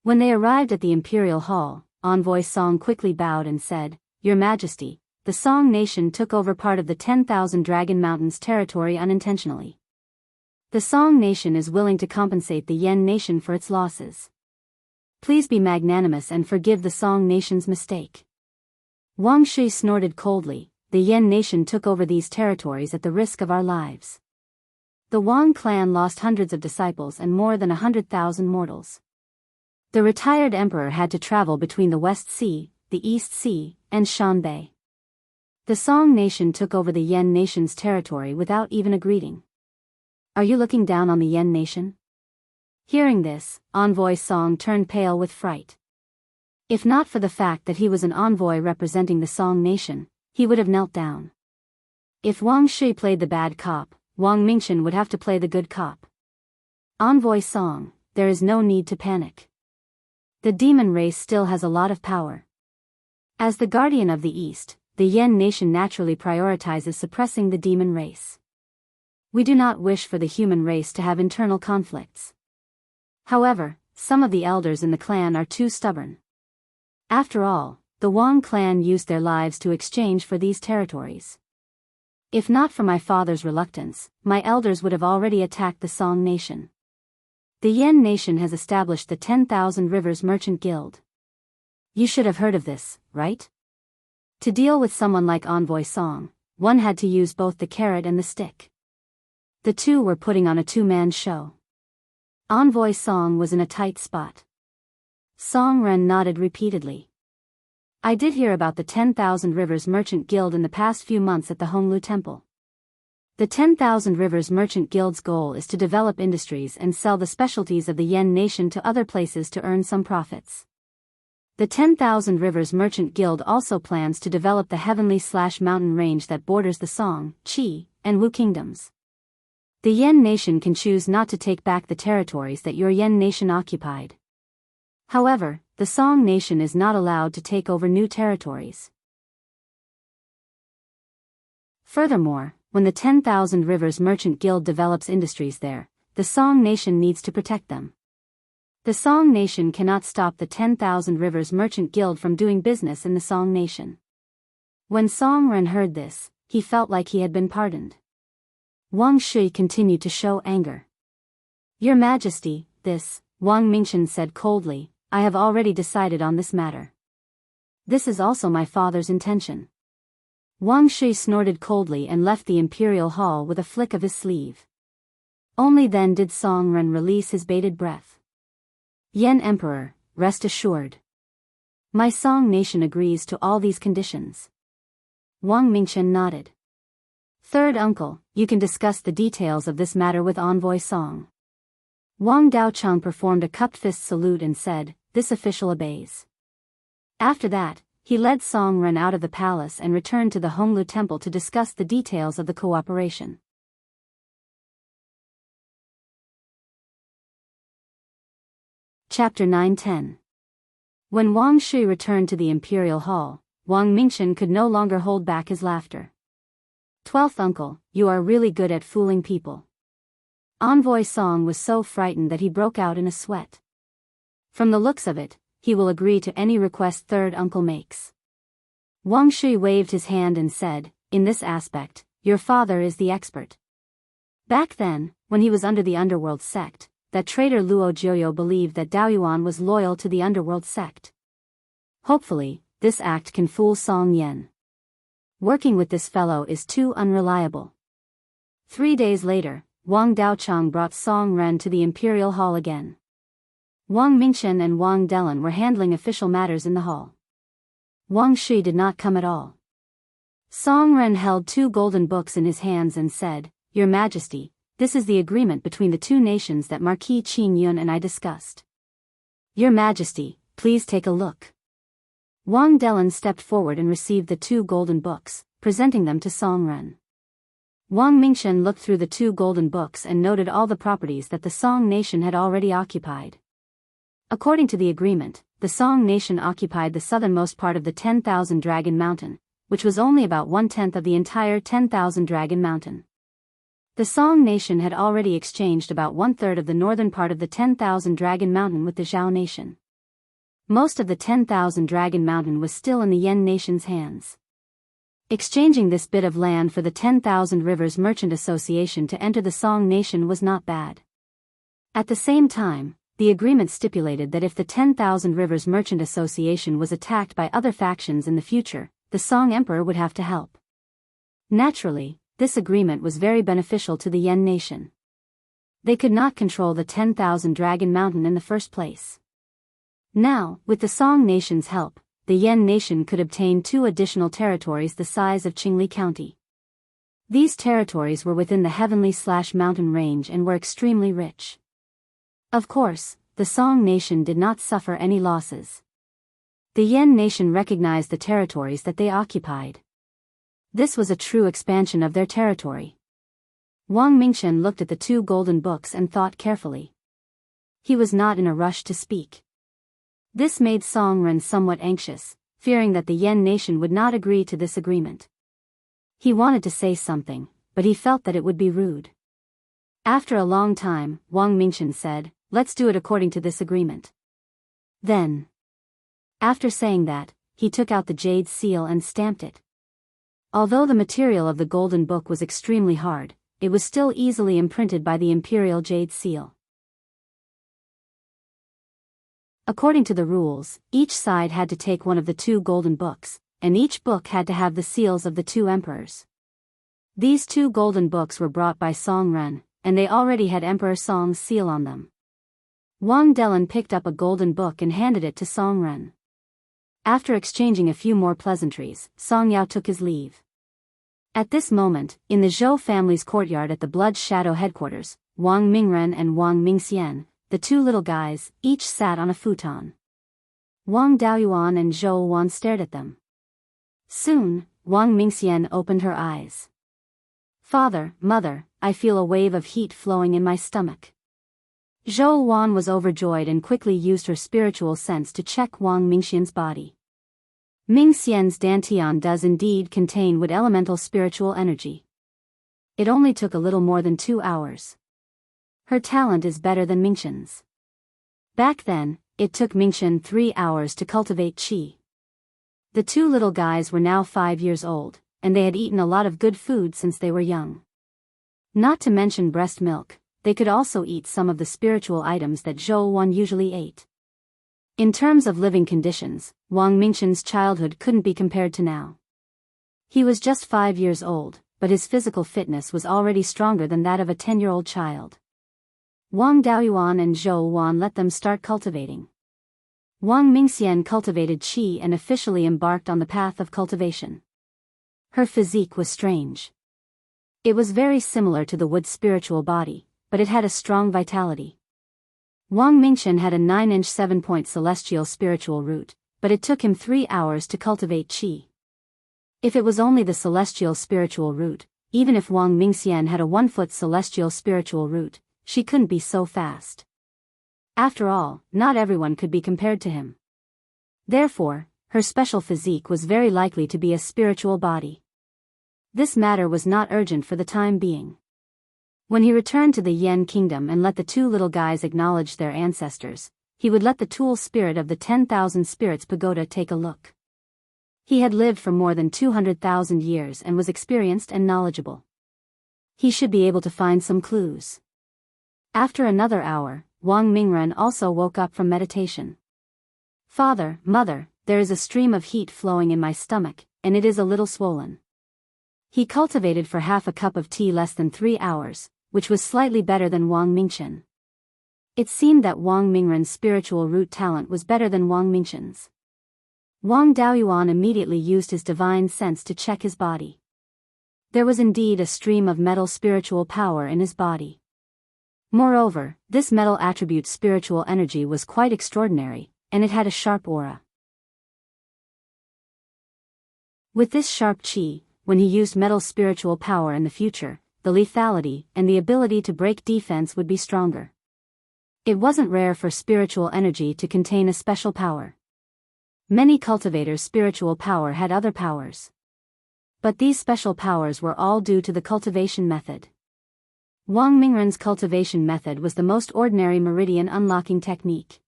[SPEAKER 1] When they arrived at the Imperial Hall, Envoy Song quickly bowed and said, Your Majesty, the Song nation took over part of the 10,000 Dragon Mountains territory unintentionally. The Song nation is willing to compensate the Yan nation for its losses. Please be magnanimous and forgive the Song nation's mistake. Wang Shui snorted coldly, the Yan nation took over these territories at the risk of our lives. The Wang clan lost hundreds of disciples and more than 100,000 mortals. The retired emperor had to travel between the West Sea, the East Sea, and Shanbei. The Song nation took over the Yan nation's territory without even a greeting. Are you looking down on the Yan nation? Hearing this, Envoy Song turned pale with fright. If not for the fact that he was an envoy representing the Song nation, he would have knelt down. If Wang Shi played the bad cop, Wang Mingchen would have to play the good cop. Envoy Song, there is no need to panic. The demon race still has a lot of power. As the guardian of the East, the Yan nation naturally prioritizes suppressing the demon race. We do not wish for the human race to have internal conflicts. However, some of the elders in the clan are too stubborn. After all, the Wang clan used their lives to exchange for these territories. If not for my father's reluctance, my elders would have already attacked the Song nation. The Yan nation has established the 10,000 Rivers Merchant Guild. You should have heard of this, right? To deal with someone like Envoy Song, one had to use both the carrot and the stick. The two were putting on a two-man show. Envoy Song was in a tight spot. Song Ren nodded repeatedly. I did hear about the 10,000 Rivers Merchant Guild in the past few months at the Honglu Temple. The 10,000 Rivers Merchant Guild's goal is to develop industries and sell the specialties of the Yan nation to other places to earn some profits. The 10,000 Rivers Merchant Guild also plans to develop the heavenly/mountain range that borders the Song, Qi, and Wu kingdoms. The Yan nation can choose not to take back the territories that your Yan nation occupied. However, the Song nation is not allowed to take over new territories. Furthermore, when the 10,000 Rivers Merchant Guild develops industries there, the Song nation needs to protect them. The Song nation cannot stop the 10,000 Rivers Merchant Guild from doing business in the Song nation. When Song Ren heard this, he felt like he had been pardoned. Wang Shi continued to show anger. Your Majesty, this, Wang Mingchen said coldly, I have already decided on this matter. This is also my father's intention. Wang Shi snorted coldly and left the imperial hall with a flick of his sleeve. Only then did Song Ren release his bated breath. Yan Emperor, rest assured. My Song nation agrees to all these conditions. Wang Mingchen nodded. Third uncle, you can discuss the details of this matter with Envoy Song. Wang Daocheng performed a cupped fist salute and said, this official obeys. After that, he led Song Ren out of the palace and returned to the Honglu temple to discuss the details of the cooperation. Chapter 9-10. When Wang Shi returned to the imperial hall, Wang Mingchen could no longer hold back his laughter. 12th uncle, you are really good at fooling people. Envoy Song was so frightened that he broke out in a sweat. From the looks of it, he will agree to any request third uncle makes. Wang Shi waved his hand and said, in this aspect, your father is the expert. Back then, when he was under the underworld sect, that traitor Luo Jiuyo believed that Daoyuan was loyal to the underworld sect. Hopefully, this act can fool Song Yan. Working with this fellow is too unreliable. 3 days later, Wang Daocheng brought Song Ren to the imperial hall again. Wang Mingchen and Wang Delan were handling official matters in the hall. Wang Shi did not come at all. Song Ren held 2 golden books in his hands and said, Your Majesty, this is the agreement between the 2 nations that Marquis Qin Yun and I discussed. Your Majesty, please take a look. Wang Delan stepped forward and received the 2 golden books, presenting them to Song Ren. Wang Mingchen looked through the 2 golden books and noted all the properties that the Song nation had already occupied. According to the agreement, the Song nation occupied the southernmost part of the 10,000 Dragon Mountain, which was only about 1/10 of the entire 10,000 Dragon Mountain. The Song nation had already exchanged about 1/3 of the northern part of the 10,000 Dragon Mountain with the Zhao nation. Most of the 10,000 Dragon Mountain was still in the Yan nation's hands. Exchanging this bit of land for the 10,000 Rivers Merchant Association to enter the Song nation was not bad. At the same time, the agreement stipulated that if the 10,000 Rivers Merchant Association was attacked by other factions in the future, the Song Emperor would have to help. Naturally, this agreement was very beneficial to the Yan nation. They could not control the 10,000 Dragon Mountain in the first place. Now, with the Song nation's help, the Yan nation could obtain 2 additional territories the size of Qingli County. These territories were within the heavenly/mountain range and were extremely rich. Of course, the Song nation did not suffer any losses. The Yan nation recognized the territories that they occupied. This was a true expansion of their territory. Wang Mingchen looked at the 2 golden books and thought carefully. He was not in a rush to speak. This made Song Ren somewhat anxious, fearing that the Yan nation would not agree to this agreement. He wanted to say something, but he felt that it would be rude. After a long time, Wang Mingchen said, "Let's do it according to this agreement." Then, after saying that, he took out the jade seal and stamped it. Although the material of the golden book was extremely hard, it was still easily imprinted by the imperial jade seal. According to the rules, each side had to take one of the 2 golden books, and each book had to have the seals of the 2 emperors. These 2 golden books were brought by Song Ren, and they already had Emperor Song's seal on them. Wang Delan picked up a golden book and handed it to Song Ren. After exchanging a few more pleasantries, Song Yao took his leave. At this moment, in the Zhou family's courtyard at the Blood Shadow headquarters, Wang Mingren and Wang Mingxian, the 2 little guys, each sat on a futon. Wang Daoyuan and Zhou Wan stared at them. Soon, Wang Mingxian opened her eyes. "Father, mother, I feel a wave of heat flowing in my stomach." Zhou Wan was overjoyed and quickly used her spiritual sense to check Wang Mingxian's body. Mingxian's dantian does indeed contain wood elemental spiritual energy. It only took a little more than 2 hours. Her talent is better than Mingxian's. Back then, it took Mingxian 3 hours to cultivate qi. The 2 little guys were now 5 years old, and they had eaten a lot of good food since they were young. Not to mention breast milk, they could also eat some of the spiritual items that Zhou Wan usually ate. In terms of living conditions, Wang Mingxian's childhood couldn't be compared to now. He was just 5 years old, but his physical fitness was already stronger than that of a 10-year-old child. Wang Daoyuan and Zhou Wan let them start cultivating. Wang Mingxian cultivated qi and officially embarked on the path of cultivation. Her physique was strange. It was very similar to the wood's spiritual body, but it had a strong vitality. Wang Mingxian had a 9-inch 7-point celestial spiritual root, but it took him 3 hours to cultivate qi. If it was only the celestial spiritual root, even if Wang Mingxian had a 1-foot celestial spiritual root, she couldn't be so fast. After all, not everyone could be compared to him. Therefore, her special physique was very likely to be a spiritual body. This matter was not urgent for the time being. When he returned to the Yan kingdom and let the 2 little guys acknowledge their ancestors, he would let the tool spirit of the 10,000 spirits pagoda take a look. He had lived for more than 200,000 years and was experienced and knowledgeable. He should be able to find some clues. After another hour, Wang Mingren also woke up from meditation. "Father, mother, there is a stream of heat flowing in my stomach, and it is a little swollen." He cultivated for half a cup of tea less than 3 hours, which was slightly better than Wang Mingxian. It seemed that Wang Mingren's spiritual root talent was better than Wang Mingxian's. Wang Daoyuan immediately used his divine sense to check his body. There was indeed a stream of metal spiritual power in his body. Moreover, this metal attribute's spiritual energy was quite extraordinary, and it had a sharp aura. With this sharp qi, when he used metal spiritual power in the future, the lethality and the ability to break defense would be stronger. It wasn't rare for spiritual energy to contain a special power. Many cultivators' spiritual power had other powers. But these special powers were all due to the cultivation method. Wang Mingren's cultivation method was the most ordinary meridian unlocking technique.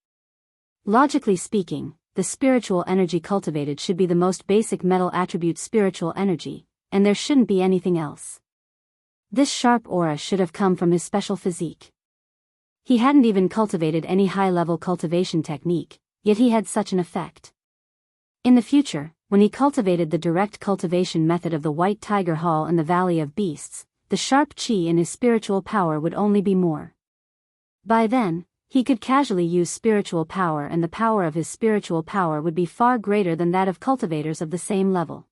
[SPEAKER 1] Logically speaking, the spiritual energy cultivated should be the most basic metal attribute spiritual energy, and there shouldn't be anything else. This sharp aura should have come from his special physique. He hadn't even cultivated any high-level cultivation technique, yet he had such an effect. In the future, when he cultivated the direct cultivation method of the White Tiger Hall in the Valley of Beasts, the sharp qi in his spiritual power would only be more. By then, he could casually use spiritual power, and the power of his spiritual power would be far greater than that of cultivators of the same level.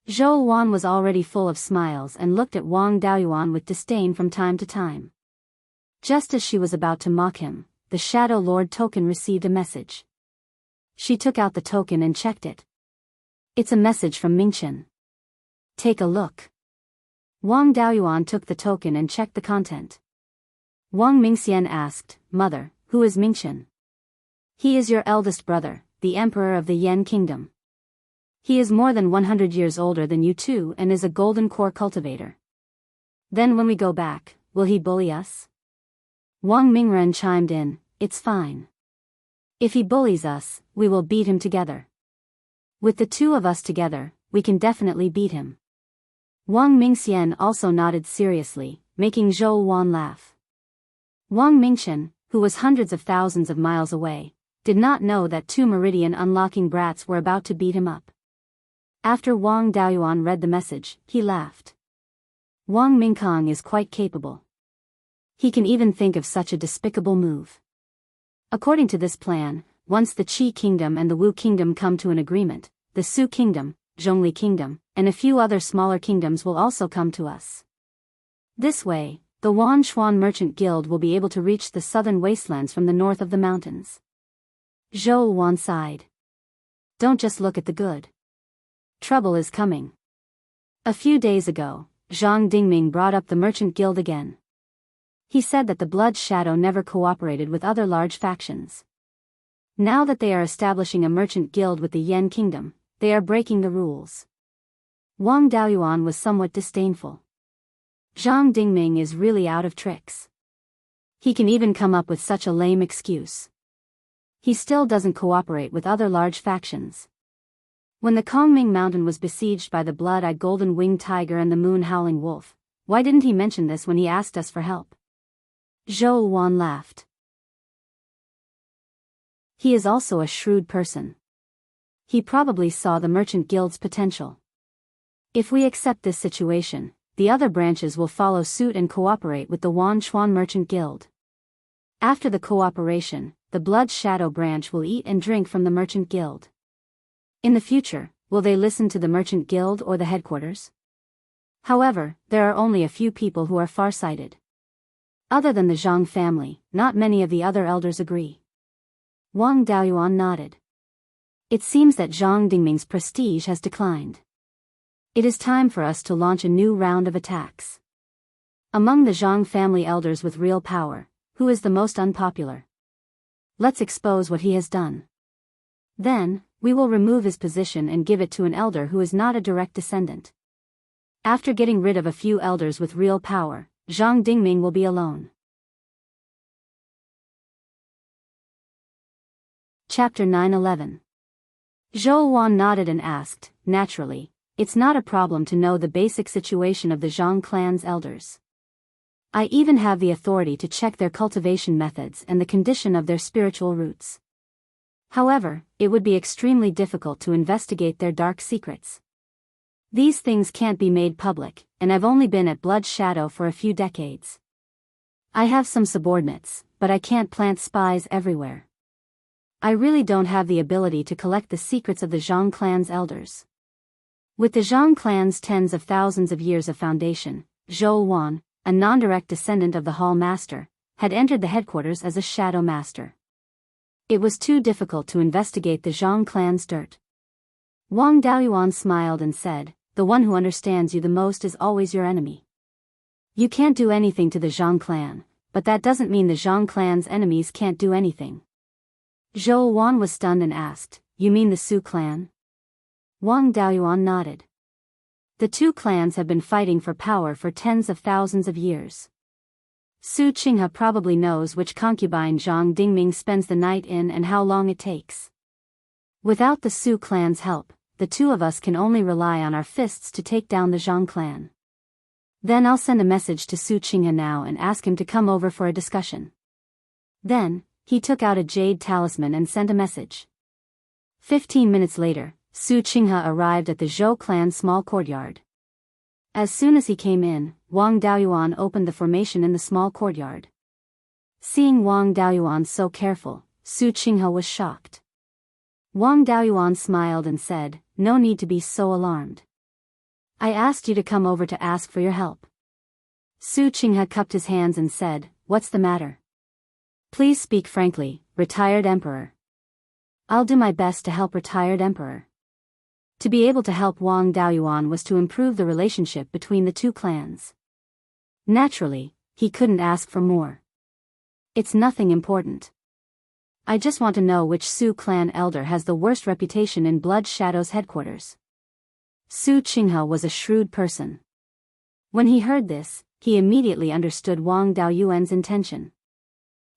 [SPEAKER 1] Zhou Wan was already full of smiles and looked at Wang Daoyuan with disdain from time to time. Just as she was about to mock him, the Shadow Lord token received a message. She took out the token and checked it. It's a message from Mingchen. Take a look. Wang Daoyuan took the token and checked the content. Wang Mingxian asked, Mother, who is Mingchen? He is your eldest brother, the emperor of the Yan kingdom. He is more than 100 years older than you two and is a golden core cultivator. Then when we go back, will he bully us? Wang Mingren chimed in, it's fine. If he bullies us, we will beat him together. With the two of us together, we can definitely beat him. Wang Mingxian also nodded seriously, making Zhou Wan laugh. Wang Mingchen, who was hundreds of thousands of miles away, did not know that two meridian unlocking brats were about to beat him up. After Wang Daoyuan read the message, he laughed. Wang Mingkong is quite capable. He can even think of such a despicable move. According to this plan, once the Qi Kingdom and the Wu Kingdom come to an agreement, the Su Kingdom, Zhongli Kingdom, and a few other smaller kingdoms will also come to us. This way, the Wan Xuan Merchant Guild will be able to reach the southern wastelands from the north of the mountains. Zhou Wan sighed. Don't just look at the good. Trouble is coming. A few days ago, Zhang Dingming brought up the Merchant Guild again. He said that the Blood Shadow never cooperated with other large factions. Now that they are establishing a merchant guild with the Yan Kingdom, they are breaking the rules. Wang Daoyuan was somewhat disdainful. Zhang Dingming is really out of tricks. He can even come up with such a lame excuse. He still doesn't cooperate with other large factions. When the Kongming Mountain was besieged by the blood-eyed golden-winged tiger and the moon-howling wolf, why didn't he mention this when he asked us for help? Zhou Wan laughed. He is also a shrewd person. He probably saw the merchant guild's potential. If we accept this situation, the other branches will follow suit and cooperate with the Wan Xuan Merchant Guild. After the cooperation, the Blood Shadow branch will eat and drink from the Merchant Guild. In the future, will they listen to the Merchant Guild or the headquarters? However, there are only a few people who are far-sighted. Other than the Zhang family, not many of the other elders agree. Wang Daoyuan nodded. It seems that Zhang Dingming's prestige has declined. It is time for us to launch a new round of attacks. Among the Zhang family elders with real power, who is the most unpopular? Let's expose what he has done. Then, we will remove his position and give it to an elder who is not a direct descendant. After getting rid of a few elders with real power, Zhang Dingming will be alone. Chapter 9-11. Zhou Wan nodded and asked, naturally, it's not a problem to know the basic situation of the Zhang clan's elders. I even have the authority to check their cultivation methods and the condition of their spiritual roots. However, it would be extremely difficult to investigate their dark secrets. These things can't be made public, and I've only been at Blood Shadow for a few decades. I have some subordinates, but I can't plant spies everywhere. I really don't have the ability to collect the secrets of the Zhang clan's elders. With the Zhang clan's tens of thousands of years of foundation, Zhou Wan, a non-direct descendant of the Hall Master, had entered the headquarters as a Shadow Master. It was too difficult to investigate the Zhang clan's dirt. Wang Daoyuan smiled and said, the one who understands you the most is always your enemy. You can't do anything to the Zhang clan, but that doesn't mean the Zhang clan's enemies can't do anything. Zhou Wan was stunned and asked, you mean the Su clan? Wang Daoyuan nodded. The two clans have been fighting for power for tens of thousands of years. Su Qinghe probably knows which concubine Zhang Dingming spends the night in and how long it takes. Without the Su clan's help, the two of us can only rely on our fists to take down the Zhang clan. Then I'll send a message to Su Qinghe now and ask him to come over for a discussion. Then, he took out a jade talisman and sent a message. 15 minutes later, Su Qinghe arrived at the Zhou clan's small courtyard. As soon as he came in, Wang Daoyuan opened the formation in the small courtyard. Seeing Wang Daoyuan so careful, Su Qinghe was shocked. Wang Daoyuan smiled and said, no need to be so alarmed. I asked you to come over to ask for your help. Su Qinghe cupped his hands and said, what's the matter? Please speak frankly, retired emperor. I'll do my best to help retired emperor. To be able to help Wang Daoyuan was to improve the relationship between the two clans. Naturally, he couldn't ask for more. It's nothing important. I just want to know which Su clan elder has the worst reputation in Blood Shadow's headquarters. Su Qinghe was a shrewd person. When he heard this, he immediately understood Wang Daoyuan's intention.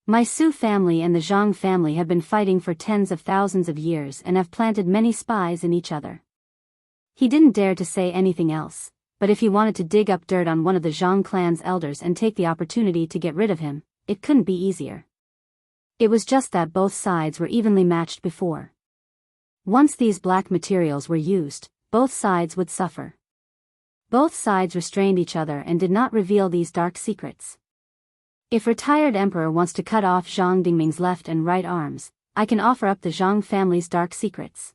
[SPEAKER 1] My Su family and the Zhang family have been fighting for tens of thousands of years and have planted many spies in each other. He didn't dare to say anything else, but if he wanted to dig up dirt on one of the Zhang clan's elders and take the opportunity to get rid of him, it couldn't be easier. It was just that both sides were evenly matched before. Once these black materials were used, both sides would suffer. Both sides restrained each other and did not reveal these dark secrets. If retired emperor wants to cut off Zhang Dingming's left and right arms, I can offer up the Zhang family's dark secrets.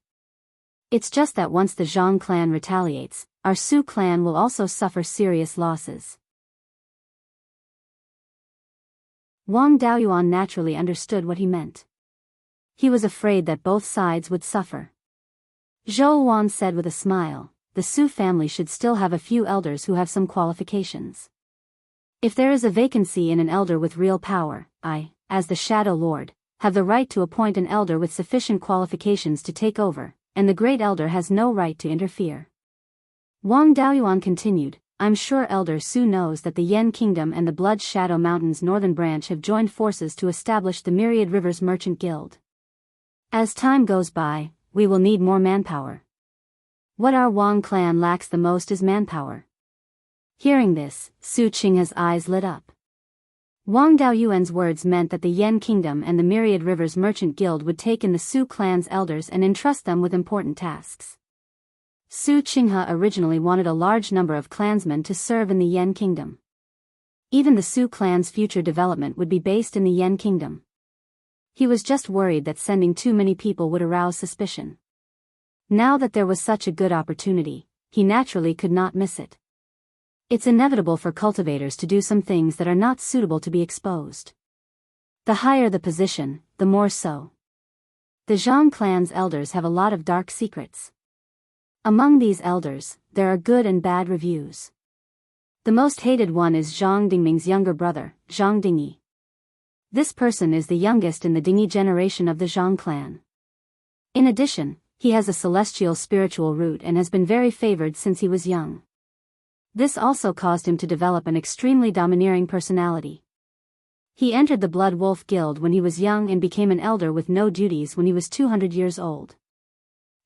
[SPEAKER 1] It's just that once the Zhang clan retaliates, our Su clan will also suffer serious losses. Wang Daoyuan naturally understood what he meant. He was afraid that both sides would suffer. Zhou Wan said with a smile, the Su family should still have a few elders who have some qualifications. If there is a vacancy in an elder with real power, I, as the Shadow Lord, have the right to appoint an elder with sufficient qualifications to take over, and the Great Elder has no right to interfere. Wang Daoyuan continued, I'm sure Elder Su knows that the Yen Kingdom and the Blood Shadow Mountain's northern branch have joined forces to establish the Myriad Rivers Merchant Guild. As time goes by, we will need more manpower. What our Wang clan lacks the most is manpower. Hearing this, Su Qinghe's eyes lit up. Wang Daoyuan's words meant that the Yen Kingdom and the Myriad Rivers Merchant Guild would take in the Su clan's elders and entrust them with important tasks. Su Qinghe originally wanted a large number of clansmen to serve in the Yen Kingdom. Even the Su clan's future development would be based in the Yen Kingdom. He was just worried that sending too many people would arouse suspicion. Now that there was such a good opportunity, he naturally could not miss it. It's inevitable for cultivators to do some things that are not suitable to be exposed. The higher the position, the more so. The Zhang clan's elders have a lot of dark secrets. Among these elders, there are good and bad reviews. The most hated one is Zhang Dingming's younger brother, Zhang Dingyi. This person is the youngest in the Dingyi generation of the Zhang clan. In addition, he has a celestial spiritual root and has been very favored since he was young. This also caused him to develop an extremely domineering personality. He entered the Blood Wolf Guild when he was young and became an elder with no duties when he was 200 years old.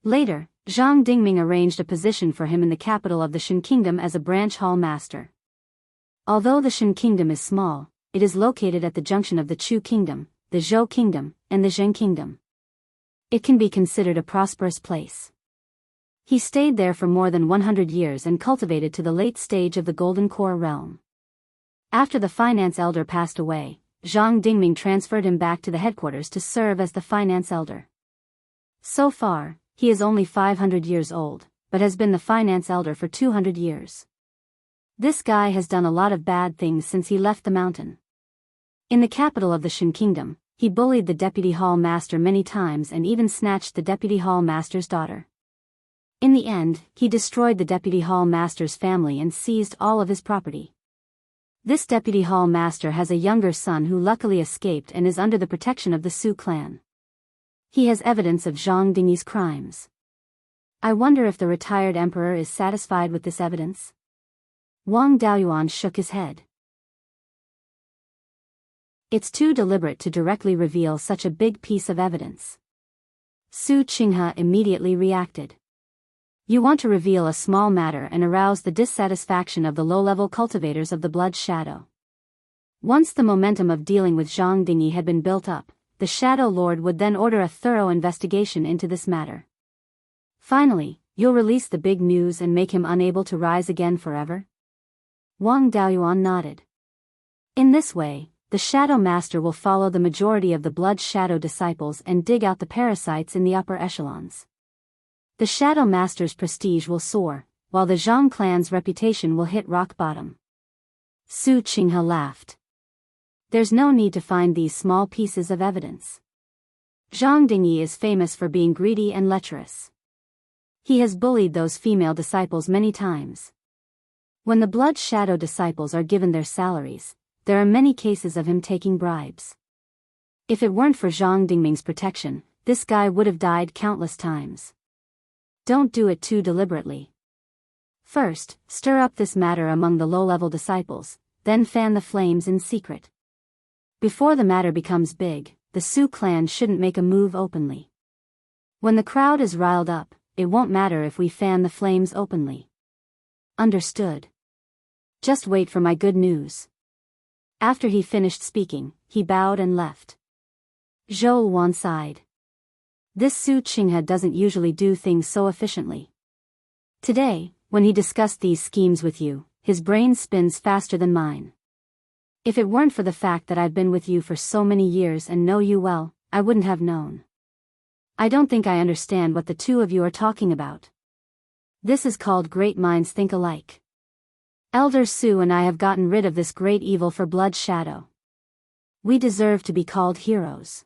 [SPEAKER 1] Later, Zhang Dingming arranged a position for him in the capital of the Shan Kingdom as a branch hall master. Although the Shan Kingdom is small, it is located at the junction of the Chu Kingdom, the Zhou Kingdom, and the Zheng Kingdom. It can be considered a prosperous place. He stayed there for more than 100 years and cultivated to the late stage of the Golden Core realm. After the finance elder passed away, Zhang Dingming transferred him back to the headquarters to serve as the finance elder. So far, he is only 500 years old, but has been the finance elder for 200 years. This guy has done a lot of bad things since he left the mountain. In the capital of the Shan Kingdom, he bullied the deputy hall master many times and even snatched the deputy hall master's daughter. In the end, he destroyed the deputy hall master's family and seized all of his property. This deputy hall master has a younger son who luckily escaped and is under the protection of the Su clan. He has evidence of Zhang Dingyi's crimes. I wonder if the retired emperor is satisfied with this evidence? Wang Daoyuan shook his head. It's too deliberate to directly reveal such a big piece of evidence. Su Qinghe immediately reacted. You want to reveal a small matter and arouse the dissatisfaction of the low-level cultivators of the Blood Shadow. Once the momentum of dealing with Zhang Dingyi had been built up, the Shadow Lord would then order a thorough investigation into this matter. Finally, you'll release the big news and make him unable to rise again forever? Wang Daoyuan nodded. In this way, the Shadow Master will follow the majority of the Blood Shadow disciples and dig out the parasites in the upper echelons. The Shadow Master's prestige will soar, while the Zhang clan's reputation will hit rock bottom. Su Qinghe laughed. There's no need to find these small pieces of evidence. Zhang Dingyi is famous for being greedy and lecherous. He has bullied those female disciples many times. When the blood shadow disciples are given their salaries, there are many cases of him taking bribes. If it weren't for Zhang Dingming's protection, this guy would have died countless times. Don't do it too deliberately. First, stir up this matter among the low-level disciples, then fan the flames in secret. Before the matter becomes big, the Su clan shouldn't make a move openly. When the crowd is riled up, it won't matter if we fan the flames openly. Understood. Just wait for my good news. After he finished speaking, he bowed and left. Zhou Wan sighed. This Su Qinghe doesn't usually do things so efficiently. Today, when he discussed these schemes with you, his brain spins faster than mine. If it weren't for the fact that I've been with you for so many years and know you well, I wouldn't have known. I don't think I understand what the two of you are talking about. This is called great minds think alike. Elder Su and I have gotten rid of this great evil for blood shadow. We deserve to be called heroes.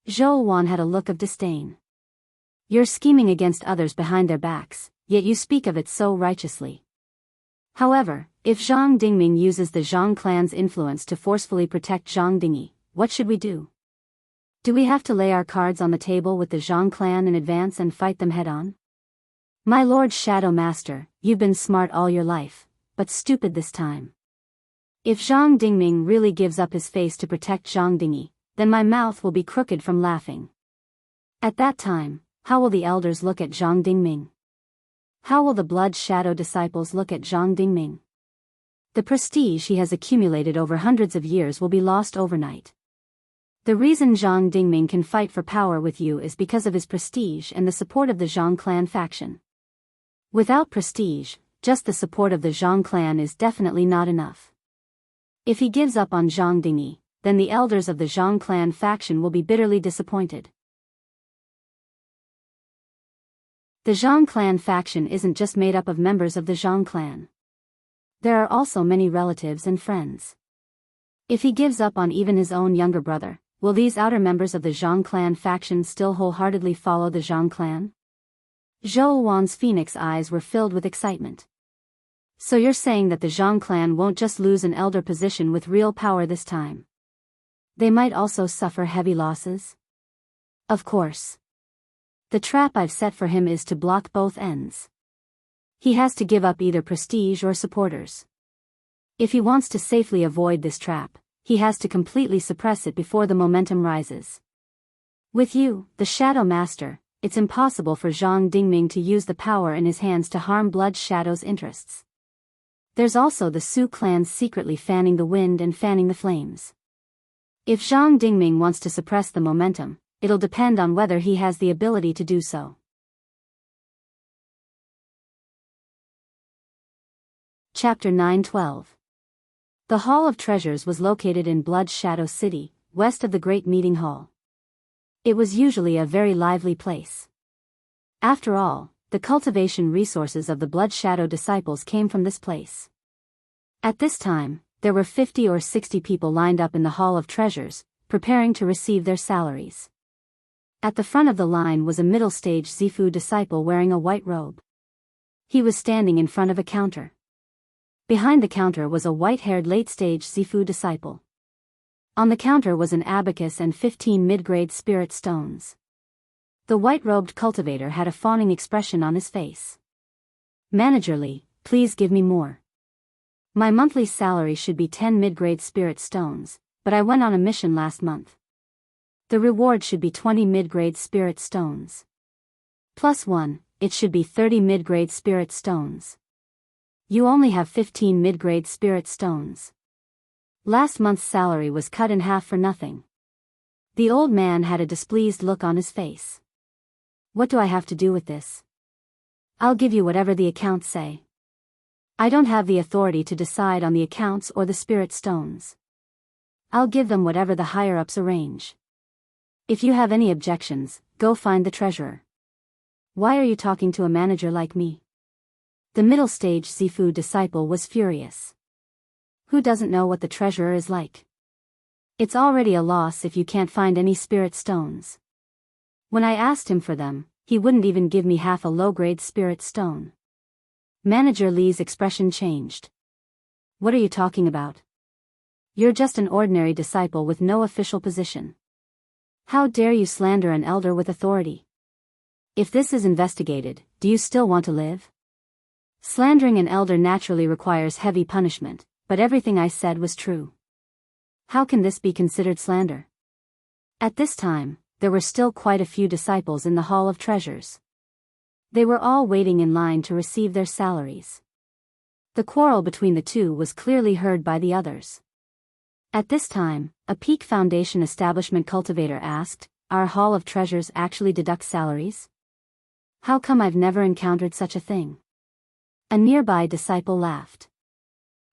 [SPEAKER 1] Zhou Wan had a look of disdain. You're scheming against others behind their backs, yet you speak of it so righteously. However, if Zhang Dingming uses the Zhang clan's influence to forcefully protect Zhang Dingyi, what should we do? Do we have to lay our cards on the table with the Zhang clan in advance and fight them head-on? My Lord Shadow Master, you've been smart all your life, but stupid this time. If Zhang Dingming really gives up his face to protect Zhang Dingyi, then my mouth will be crooked from laughing. At that time, how will the elders look at Zhang Dingming? How will the blood shadow disciples look at Zhang Dingming? The prestige he has accumulated over hundreds of years will be lost overnight. The reason Zhang Dingming can fight for power with you is because of his prestige and the support of the Zhang clan faction. Without prestige, just the support of the Zhang clan is definitely not enough. If he gives up on Zhang Dingyi, then the elders of the Zhang clan faction will be bitterly disappointed. The Zhang clan faction isn't just made up of members of the Zhang clan. There are also many relatives and friends. If he gives up on even his own younger brother, will these outer members of the Zhang clan faction still wholeheartedly follow the Zhang clan? Zhou Wan's phoenix eyes were filled with excitement. So you're saying that the Zhang clan won't just lose an elder position with real power this time? They might also suffer heavy losses? Of course. The trap I've set for him is to block both ends. He has to give up either prestige or supporters. If he wants to safely avoid this trap, he has to completely suppress it before the momentum rises. With you, the Shadow Master, it's impossible for Zhang Dingming to use the power in his hands to harm Blood Shadow's interests. There's also the Su clans secretly fanning the wind and fanning the flames. If Zhang Dingming wants to suppress the momentum, it'll depend on whether he has the ability to do so. Chapter 9:12. The Hall of Treasures was located in Blood Shadow City, west of the Great Meeting Hall. It was usually a very lively place. After all, the cultivation resources of the Blood Shadow disciples came from this place. At this time, there were 50 or 60 people lined up in the Hall of Treasures, preparing to receive their salaries. At the front of the line was a middle-stage Zifu disciple wearing a white robe. He was standing in front of a counter. Behind the counter was a white-haired late-stage Zifu disciple. On the counter was an abacus and 15 mid-grade spirit stones. The white-robed cultivator had a fawning expression on his face. Managerly, please give me more. My monthly salary should be 10 mid-grade spirit stones, but I went on a mission last month. The reward should be 20 mid-grade spirit stones. Plus 1, it should be 30 mid-grade spirit stones. You only have 15 mid-grade spirit stones. Last month's salary was cut in half for nothing. The old man had a displeased look on his face. What do I have to do with this? I'll give you whatever the accounts say. I don't have the authority to decide on the accounts or the spirit stones. I'll give them whatever the higher-ups arrange. If you have any objections, go find the treasurer. Why are you talking to a manager like me? The middle-stage Zifu disciple was furious. Who doesn't know what the treasurer is like? It's already a loss if you can't find any spirit stones. When I asked him for them, he wouldn't even give me half a low-grade spirit stone. Manager Li's expression changed. What are you talking about? You're just an ordinary disciple with no official position. How dare you slander an elder with authority? If this is investigated, do you still want to live? Slandering an elder naturally requires heavy punishment, but everything I said was true. How can this be considered slander? At this time, there were still quite a few disciples in the Hall of Treasures. They were all waiting in line to receive their salaries. The quarrel between the two was clearly heard by the others. At this time, a Peak Foundation establishment cultivator asked, "Our Hall of Treasures actually deducts salaries? How come I've never encountered such a thing?" A nearby disciple laughed.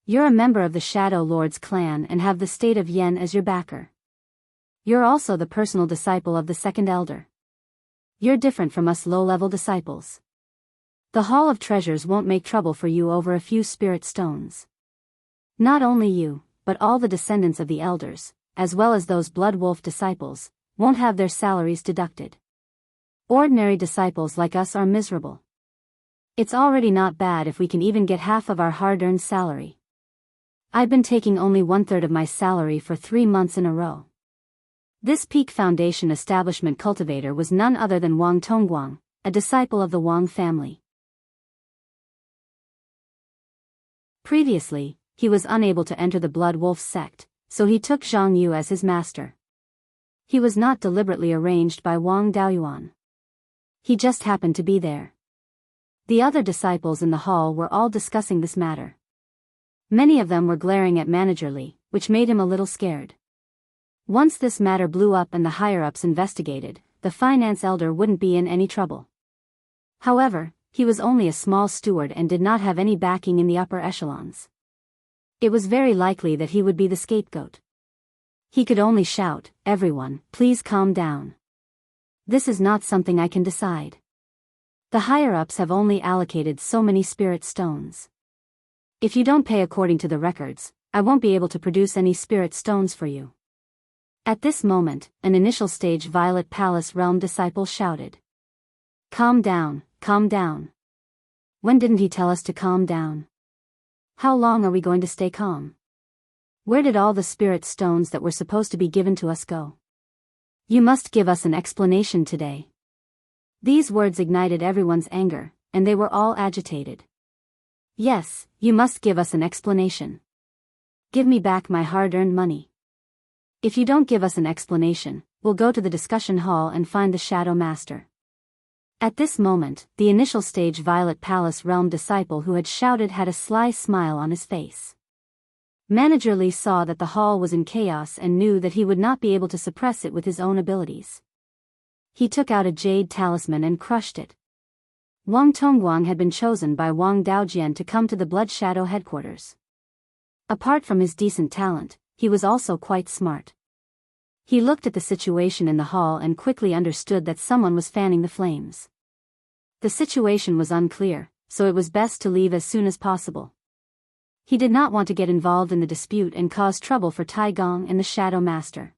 [SPEAKER 1] You're a member of the Shadow Lord's clan and have the state of Yen as your backer. You're also the personal disciple of the second elder. You're different from us low-level disciples. The Hall of Treasures won't make trouble for you over a few spirit stones. Not only you, but all the descendants of the elders, as well as those Blood Wolf disciples, won't have their salaries deducted. Ordinary disciples like us are miserable. It's already not bad if we can even get half of our hard-earned salary. I've been taking only 1/3 of my salary for 3 months in a row. This Peak Foundation establishment cultivator was none other than Wang Tongguang, a disciple of the Wang family. Previously, he was unable to enter the Blood Wolf sect, so he took Jianghu as his master. He was not deliberately arranged by Wang Daoyuan. He just happened to be there. The other disciples in the hall were all discussing this matter. Many of them were glaring at Manager Li, which made him a little scared. Once this matter blew up and the higher-ups investigated, the finance elder wouldn't be in any trouble. However, he was only a small steward and did not have any backing in the upper echelons. It was very likely that he would be the scapegoat. He could only shout, "Everyone, please calm down. This is not something I can decide. The higher-ups have only allocated so many spirit stones. If you don't pay according to the records, I won't be able to produce any spirit stones for you." At this moment, an initial stage Violet Palace Realm disciple shouted. "Calm down, calm down. When didn't he tell us to calm down? How long are we going to stay calm? Where did all the spirit stones that were supposed to be given to us go? You must give us an explanation today." These words ignited everyone's anger, and they were all agitated. "Yes, you must give us an explanation. Give me back my hard-earned money. If you don't give us an explanation, we'll go to the discussion hall and find the Shadow Master." At this moment, the initial stage Violet Palace Realm disciple who had shouted had a sly smile on his face. Manager Li saw that the hall was in chaos and knew that he would not be able to suppress it with his own abilities. He took out a jade talisman and crushed it. Wang Tongguang had been chosen by Wang Daojian to come to the Blood Shadow headquarters. Apart from his decent talent, he was also quite smart. He looked at the situation in the hall and quickly understood that someone was fanning the flames. The situation was unclear, so it was best to leave as soon as possible. He did not want to get involved in the dispute and cause trouble for Tai Gong and the Shadow Master.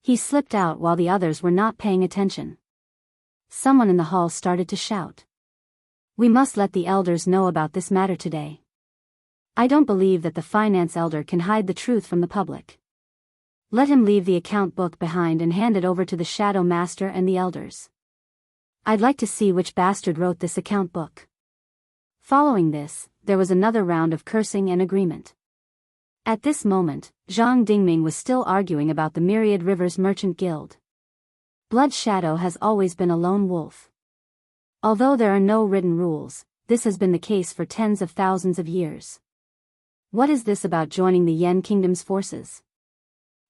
[SPEAKER 1] He slipped out while the others were not paying attention. Someone in the hall started to shout. "We must let the elders know about this matter today. I don't believe that the finance elder can hide the truth from the public. Let him leave the account book behind and hand it over to the Shadow Master and the elders. I'd like to see which bastard wrote this account book." Following this, there was another round of cursing and agreement. At this moment, Zhang Dingming was still arguing about the Myriad Rivers Merchant Guild. Blood Shadow has always been a lone wolf. Although there are no written rules, this has been the case for tens of thousands of years. What is this about joining the Yen Kingdom's forces?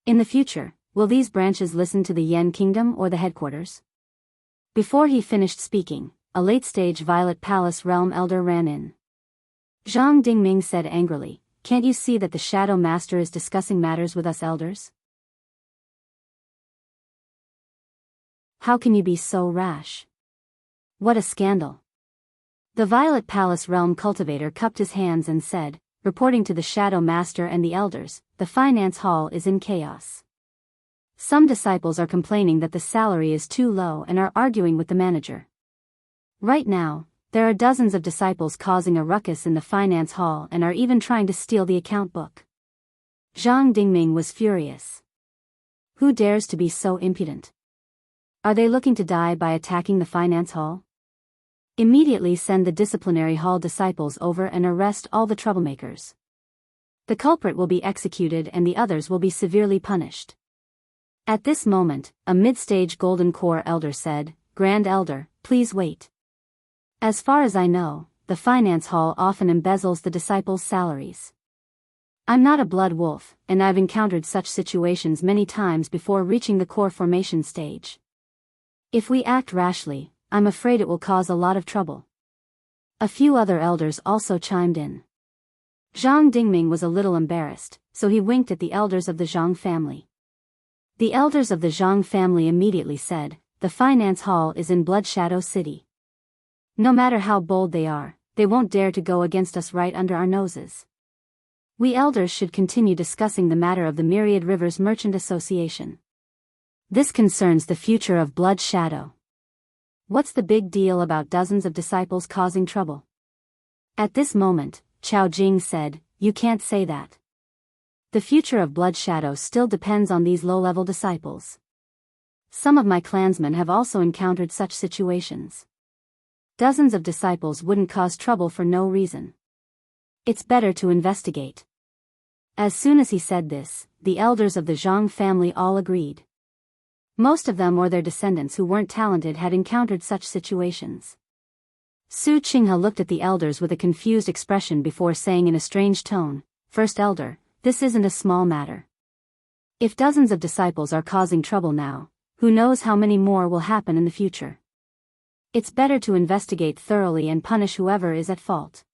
[SPEAKER 1] In the future, will these branches listen to the Yen Kingdom or the headquarters? Before he finished speaking, a late-stage Violet Palace Realm elder ran in. Zhang Dingming said angrily, "Can't you see that the Shadow Master is discussing matters with us elders? How can you be so rash? What a scandal." The Violet Palace Realm cultivator cupped his hands and said, reporting to the Shadow Master and the elders, "The finance hall is in chaos. Some disciples are complaining that the salary is too low and are arguing with the manager. Right now, there are dozens of disciples causing a ruckus in the finance hall and are even trying to steal the account book. Zhang Dingming was furious. Who dares to be so impudent? Are they looking to die by attacking the finance hall? Immediately send the disciplinary hall disciples over and arrest all the troublemakers. The culprit will be executed and the others will be severely punished. At this moment, a mid-stage Golden Core elder said, "Grand Elder, please wait. As far as I know, the finance hall often embezzles the disciples' salaries. I'm not a blood wolf, and I've encountered such situations many times before reaching the core formation stage. If we act rashly, I'm afraid it will cause a lot of trouble." A few other elders also chimed in. Zhang Dingming was a little embarrassed, so he winked at the elders of the Zhang family. The elders of the Zhang family immediately said, "The finance hall is in Blood Shadow City. No matter how bold they are, they won't dare to go against us right under our noses. We elders should continue discussing the matter of the Myriad Rivers Merchant Association. This concerns the future of Blood Shadow. What's the big deal about dozens of disciples causing trouble?" At this moment, Chao Jing said, "You can't say that. The future of Blood Shadow still depends on these low-level disciples. Some of my clansmen have also encountered such situations. Dozens of disciples wouldn't cause trouble for no reason. It's better to investigate." As soon as he said this, the elders of the Zhang family all agreed. Most of them or their descendants who weren't talented had encountered such situations. Su Qinghe looked at the elders with a confused expression before saying in a strange tone, "First elder, this isn't a small matter. If dozens of disciples are causing trouble now, who knows how many more will happen in the future. It's better to investigate thoroughly and punish whoever is at fault.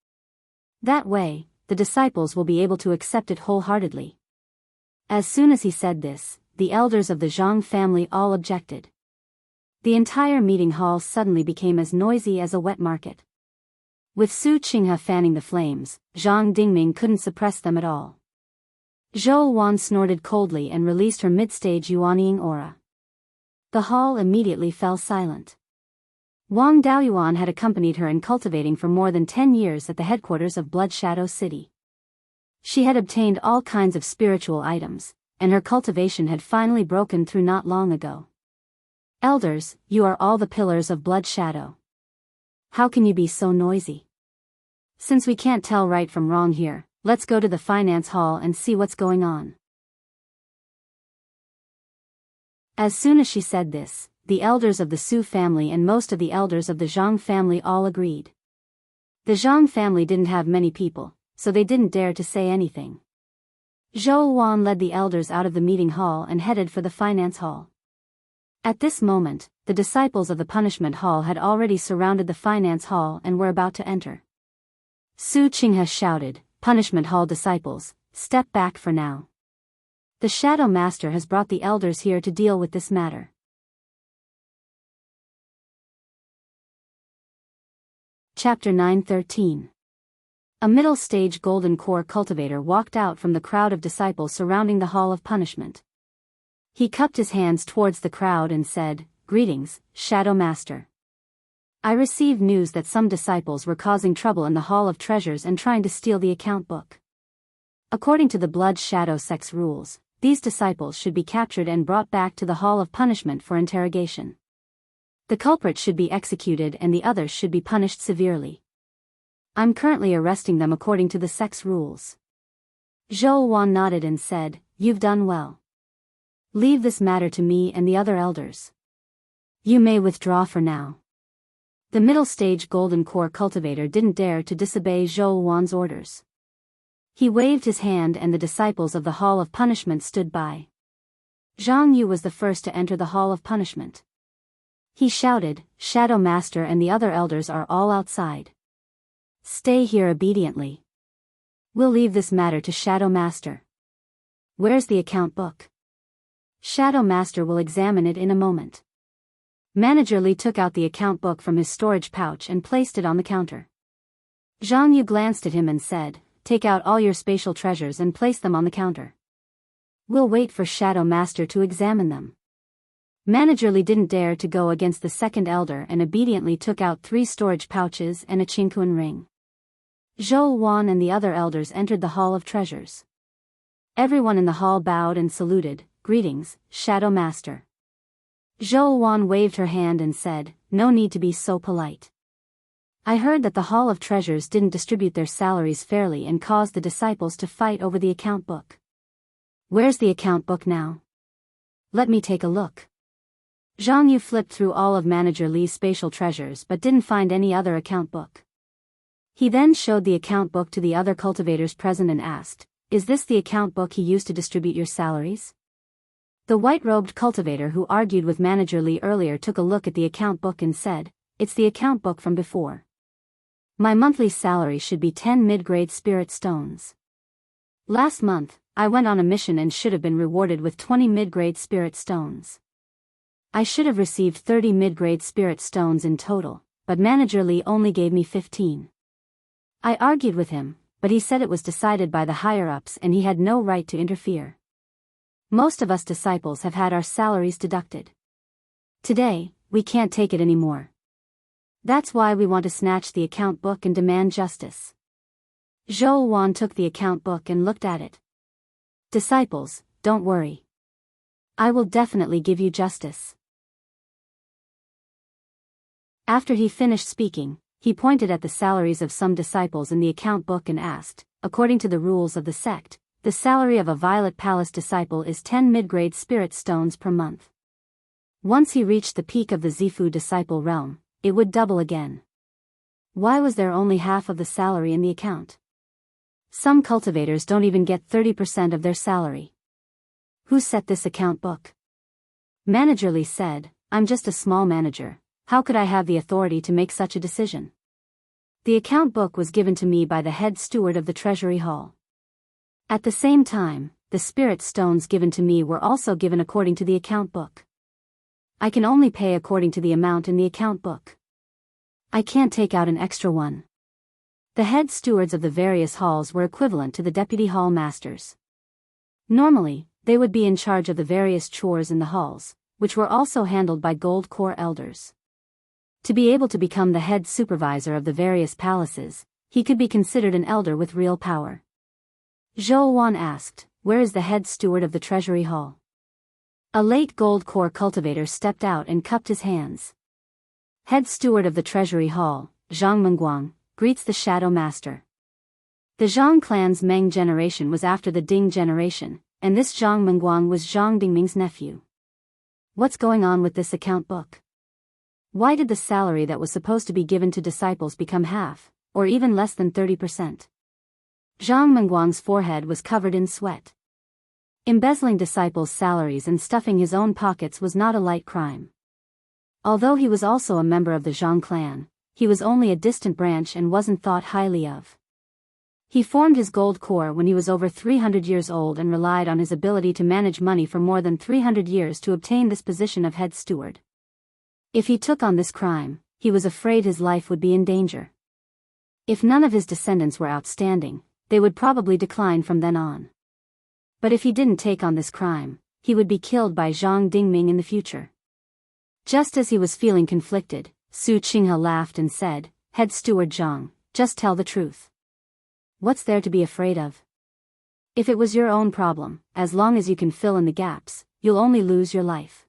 [SPEAKER 1] That way, the disciples will be able to accept it wholeheartedly." As soon as he said this, the elders of the Zhang family all objected. The entire meeting hall suddenly became as noisy as a wet market. With Su Qinghe fanning the flames, Zhang Dingming couldn't suppress them at all. Zhou Wan snorted coldly and released her mid-stage Yuanying aura. The hall immediately fell silent. Wang Daoyuan had accompanied her in cultivating for more than 10 years at the headquarters of Blood Shadow City. She had obtained all kinds of spiritual items, and her cultivation had finally broken through not long ago. "Elders, you are all the pillars of Blood Shadow. How can you be so noisy? Since we can't tell right from wrong here, let's go to the finance hall and see what's going on." As soon as she said this, the elders of the Su family and most of the elders of the Zhang family all agreed. The Zhang family didn't have many people, so they didn't dare to say anything. Zhou Wan led the elders out of the meeting hall and headed for the finance hall. At this moment, the disciples of the punishment hall had already surrounded the finance hall and were about to enter. Su Qinghe shouted, "Punishment hall disciples, step back for now. The Shadow Master has brought the elders here to deal with this matter." Chapter 9:13. A middle-stage Golden Core cultivator walked out from the crowd of disciples surrounding the Hall of Punishment. He cupped his hands towards the crowd and said, "Greetings, Shadow Master. I received news that some disciples were causing trouble in the Hall of Treasures and trying to steal the account book. According to the Blood Shadow Sect's rules, these disciples should be captured and brought back to the Hall of Punishment for interrogation. The culprit should be executed and the others should be punished severely. I'm currently arresting them according to the sect's rules." Zhou Wan nodded and said, "You've done well. Leave this matter to me and the other elders. You may withdraw for now." The middle-stage Golden Core cultivator didn't dare to disobey Zhou Wan's orders. He waved his hand and the disciples of the Hall of Punishment stood by. Zhang Yu was the first to enter the Hall of Punishment. He shouted, "Shadow Master and the other elders are all outside. Stay here obediently. We'll leave this matter to Shadow Master. Where's the account book? Shadow Master will examine it in a moment." Manager Li took out the account book from his storage pouch and placed it on the counter. Zhang Yu glanced at him and said, "Take out all your spatial treasures and place them on the counter." We'll wait for Shadow Master to examine them. Manager Li didn't dare to go against the second elder and obediently took out 3 storage pouches and a Qingquan ring. Zhou Wan and the other elders entered the Hall of Treasures. Everyone in the hall bowed and saluted. Greetings, Shadow Master. Zhou Wan waved her hand and said, no need to be so polite. I heard that the Hall of Treasures didn't distribute their salaries fairly and caused the disciples to fight over the account book. Where's the account book now? Let me take a look. Zhang Yu flipped through all of Manager Li's spatial treasures but didn't find any other account book. He then showed the account book to the other cultivators present and asked, is this the account book he used to distribute your salaries? The white-robed cultivator who argued with Manager Li earlier took a look at the account book and said, it's the account book from before. My monthly salary should be 10 mid-grade spirit stones. Last month, I went on a mission and should have been rewarded with 20 mid-grade spirit stones. I should have received 30 mid-grade spirit stones in total, but Manager Li only gave me 15. I argued with him, but he said it was decided by the higher-ups and he had no right to interfere. Most of us disciples have had our salaries deducted. Today, we can't take it anymore. That's why we want to snatch the account book and demand justice. Zhou Wan took the account book and looked at it. Disciples, don't worry. I will definitely give you justice. After he finished speaking, he pointed at the salaries of some disciples in the account book and asked, according to the rules of the sect, the salary of a Violet Palace disciple is 10 mid-grade spirit stones per month. Once he reached the peak of the Zifu disciple realm, it would double again. Why was there only half of the salary in the account? Some cultivators don't even get 30% of their salary. Who set this account book? Manager Li said, I'm just a small manager. How could I have the authority to make such a decision? The account book was given to me by the head steward of the Treasury Hall. At the same time, the spirit stones given to me were also given according to the account book. I can only pay according to the amount in the account book. I can't take out an extra one. The head stewards of the various halls were equivalent to the deputy hall masters. Normally, they would be in charge of the various chores in the halls, which were also handled by gold core elders. To be able to become the head supervisor of the various palaces, he could be considered an elder with real power. Zhou Wan asked, where is the head steward of the treasury hall? A late gold core cultivator stepped out and cupped his hands. Head steward of the treasury hall, Zhang Mengguang, greets the Shadow Master. The Zhang clan's Meng generation was after the Ding generation, and this Zhang Mengguang was Zhang Dingming's nephew. What's going on with this account book? Why did the salary that was supposed to be given to disciples become half, or even less than 30%? Zhang Mengguang's forehead was covered in sweat. Embezzling disciples' salaries and stuffing his own pockets was not a light crime. Although he was also a member of the Zhang clan, he was only a distant branch and wasn't thought highly of. He formed his gold core when he was over 300 years old and relied on his ability to manage money for more than 300 years to obtain this position of head steward. If he took on this crime, he was afraid his life would be in danger. If none of his descendants were outstanding, they would probably decline from then on. But if he didn't take on this crime, he would be killed by Zhang Dingming in the future. Just as he was feeling conflicted, Su Qinghe laughed and said, Head Steward Zhang, just tell the truth. What's there to be afraid of? If it was your own problem, as long as you can fill in the gaps, you'll only lose your life.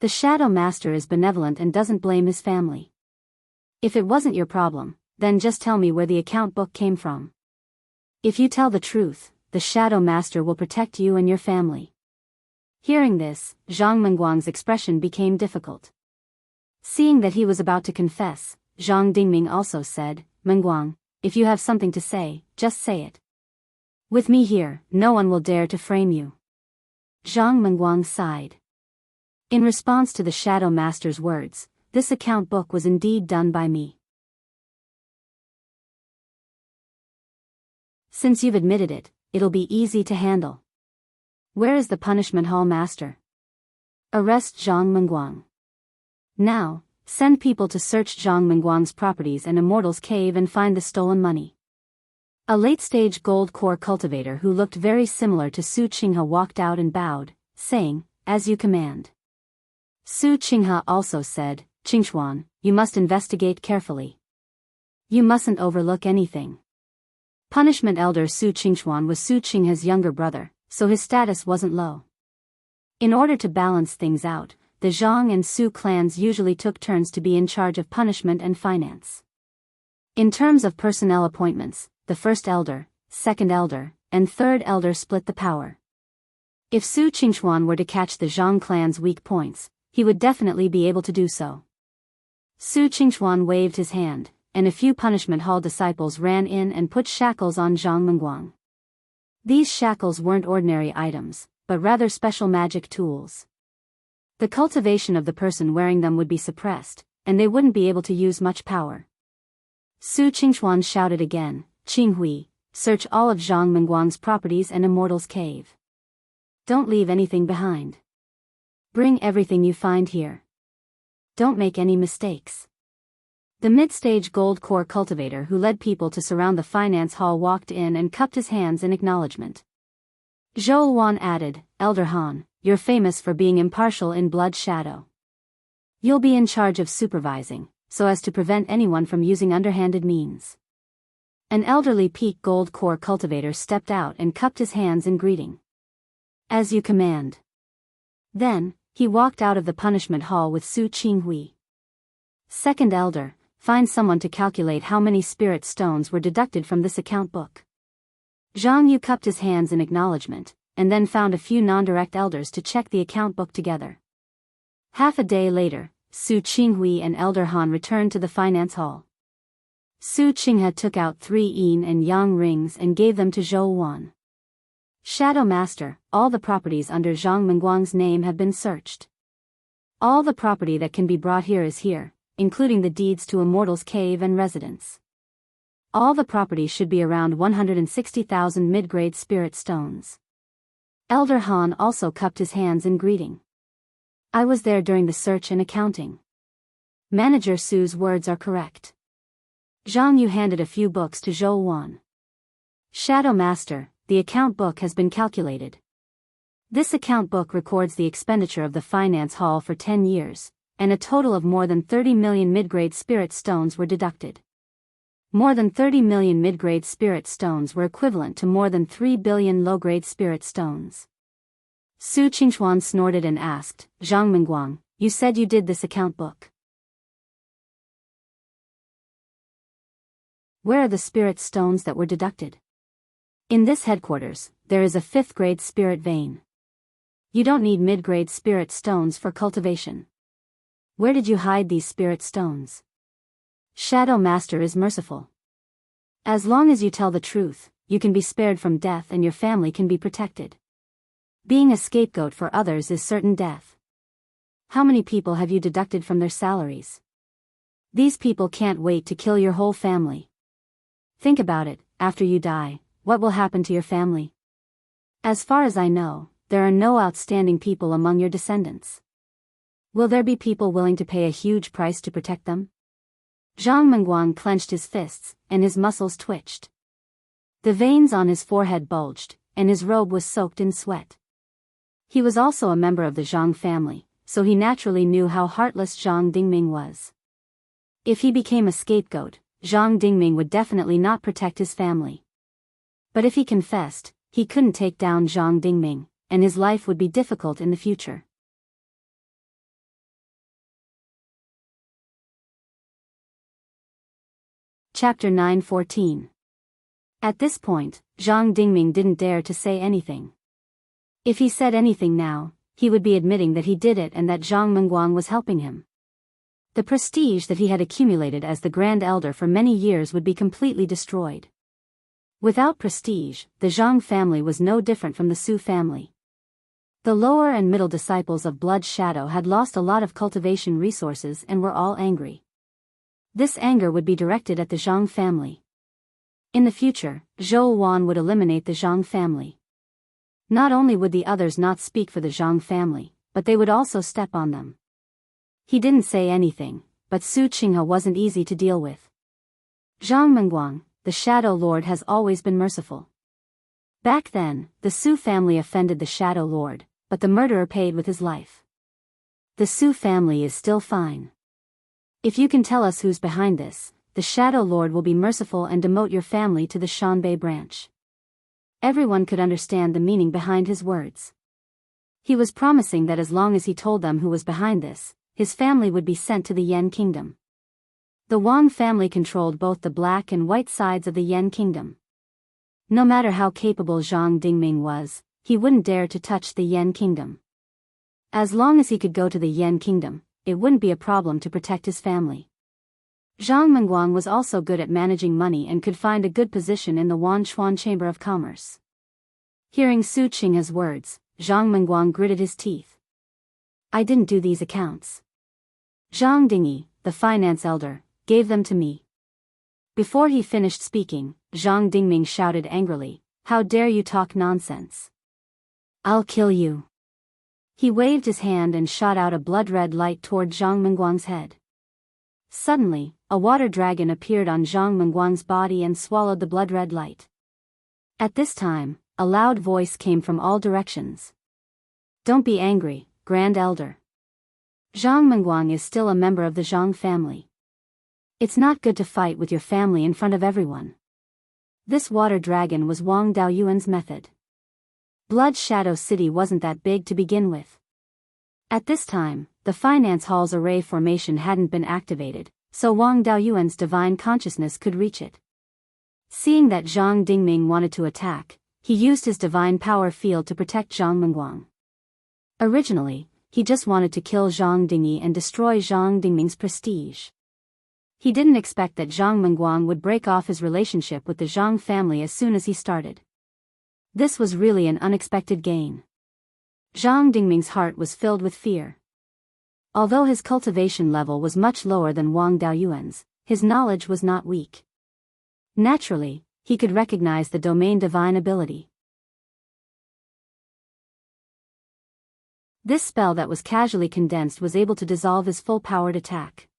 [SPEAKER 1] The Shadow Master is benevolent and doesn't blame his family. If it wasn't your problem, then just tell me where the account book came from. If you tell the truth, the Shadow Master will protect you and your family. Hearing this, Zhang Mengguang's expression became difficult. Seeing that he was about to confess, Zhang Dingming also said, Mengguang, if you have something to say, just say it. With me here, no one will dare to frame you. Zhang Mengguang sighed. In response to the Shadow Master's words, this account book was indeed done by me. Since you've admitted it, it'll be easy to handle. Where is the punishment hall master? Arrest Zhang Mengguang. Now, send people to search Zhang Mengguang's properties and Immortals' cave and find the stolen money. A late-stage gold core cultivator who looked very similar to Su Qinghe walked out and bowed, saying, "As you command." Su Qinghe also said, "Qingxuan, you must investigate carefully. You mustn't overlook anything." Punishment Elder Su Qingxuan was Su Qinghe's younger brother, so his status wasn't low. In order to balance things out, the Zhang and Su clans usually took turns to be in charge of punishment and finance. In terms of personnel appointments, the first elder, second elder, and third elder split the power. If Su Qingxuan were to catch the Zhang clan's weak points, he would definitely be able to do so. Su Qingxuan waved his hand, and a few punishment hall disciples ran in and put shackles on Zhang Mengguang. These shackles weren't ordinary items, but rather special magic tools. The cultivation of the person wearing them would be suppressed, and they wouldn't be able to use much power. Su Qingxuan shouted again, "Qinghui, search all of Zhang Mengguang's properties and Immortals' cave. Don't leave anything behind. Bring everything you find here. Don't make any mistakes." The mid-stage gold core cultivator who led people to surround the finance hall walked in and cupped his hands in acknowledgement. Zhou Wan added, "Elder Han, you're famous for being impartial in blood shadow. You'll be in charge of supervising, so as to prevent anyone from using underhanded means." An elderly peak gold core cultivator stepped out and cupped his hands in greeting. "As you command." Then, he walked out of the punishment hall with Su Qinghui. Second elder, find someone to calculate how many spirit stones were deducted from this account book. Zhang Yu cupped his hands in acknowledgement, and then found a few non-direct elders to check the account book together. Half a day later, Su Qinghui and Elder Han returned to the finance hall. Su Qinghe took out 3 yin and yang rings and gave them to Zhou Wan. "Shadow Master, all the properties under Zhang Mengguang's name have been searched. All the property that can be brought here is here, including the deeds to Immortals' cave and residence. All the property should be around 160,000 mid-grade spirit stones." Elder Han also cupped his hands in greeting. "I was there during the search and accounting. Manager Su's words are correct." Zhang Yu handed a few books to Zhou Wan. "Shadow Master, the account book has been calculated. This account book records the expenditure of the finance hall for 10 years, and a total of more than 30 million mid-grade spirit stones were deducted. More than 30 million mid-grade spirit stones were equivalent to more than 3 billion low-grade spirit stones." Su Qingxuan snorted and asked, "Zhang Mengguang, you said you did this account book. Where are the spirit stones that were deducted?" "In this headquarters, there is a 5th-grade spirit vein. You don't need mid-grade spirit stones for cultivation. Where did you hide these spirit stones?" "Shadow Master is merciful. As long as you tell the truth, you can be spared from death and your family can be protected. Being a scapegoat for others is certain death. How many people have you deducted from their salaries? These people can't wait to kill your whole family. Think about it, after you die, what will happen to your family? As far as I know, there are no outstanding people among your descendants. Will there be people willing to pay a huge price to protect them?" Zhang Mengguang clenched his fists, and his muscles twitched. The veins on his forehead bulged, and his robe was soaked in sweat. He was also a member of the Zhang family, so he naturally knew how heartless Zhang Dingming was. If he became a scapegoat, Zhang Dingming would definitely not protect his family. But if he confessed, he couldn't take down Zhang Dingming, and his life would be difficult in the future. Chapter 9:14. At this point, Zhang Dingming didn't dare to say anything. If he said anything now, he would be admitting that he did it and that Zhang Mengguang was helping him. The prestige that he had accumulated as the Grand Elder for many years would be completely destroyed. Without prestige, the Zhang family was no different from the Su family. The lower and middle disciples of Blood Shadow had lost a lot of cultivation resources and were all angry. This anger would be directed at the Zhang family. In the future, Zhou Wan would eliminate the Zhang family. Not only would the others not speak for the Zhang family, but they would also step on them. He didn't say anything, but Su Qinghe wasn't easy to deal with. "Zhang Mengguang, the Shadow Lord has always been merciful. Back then, the Su family offended the Shadow Lord, but the murderer paid with his life. The Su family is still fine. If you can tell us who's behind this, the Shadow Lord will be merciful and demote your family to the Shanbei branch. Everyone could understand the meaning behind his words. He was promising that as long as he told them who was behind this, his family would be sent to the Yan kingdom. The Wang family controlled both the black and white sides of the Yan kingdom. No matter how capable Zhang Dingming was, he wouldn't dare to touch the Yan kingdom. As long as he could go to the Yan kingdom, it wouldn't be a problem to protect his family. Zhang Mengguang was also good at managing money and could find a good position in the Wanchuan Chamber of Commerce. Hearing Su Qinghe's words, Zhang Mengguang gritted his teeth. I didn't do these accounts. Zhang Dingyi, the finance elder, gave them to me. Before he finished speaking, Zhang Dingming shouted angrily, How dare you talk nonsense? I'll kill you. He waved his hand and shot out a blood-red light toward Zhang Mengguang's head. Suddenly, a water dragon appeared on Zhang Mengguang's body and swallowed the blood-red light. At this time, a loud voice came from all directions. Don't be angry, Grand Elder. Zhang Mengguang is still a member of the Zhang family. It's not good to fight with your family in front of everyone. This water dragon was Wang Daoyuan's method. Blood Shadow City wasn't that big to begin with. At this time, the finance hall's array formation hadn't been activated, so Wang Daoyuan's divine consciousness could reach it. Seeing that Zhang Dingming wanted to attack, he used his divine power field to protect Zhang Mengguang. Originally, he just wanted to kill Zhang Dingyi and destroy Zhang Dingming's prestige. He didn't expect that Zhang Mengguang would break off his relationship with the Zhang family as soon as he started. This was really an unexpected gain. Zhang Dingming's heart was filled with fear. Although his cultivation level was much lower than Wang Daoyuan's, his knowledge was not weak. Naturally, he could recognize the domain divine ability. This spell that was casually condensed was able to dissolve his full-powered attack.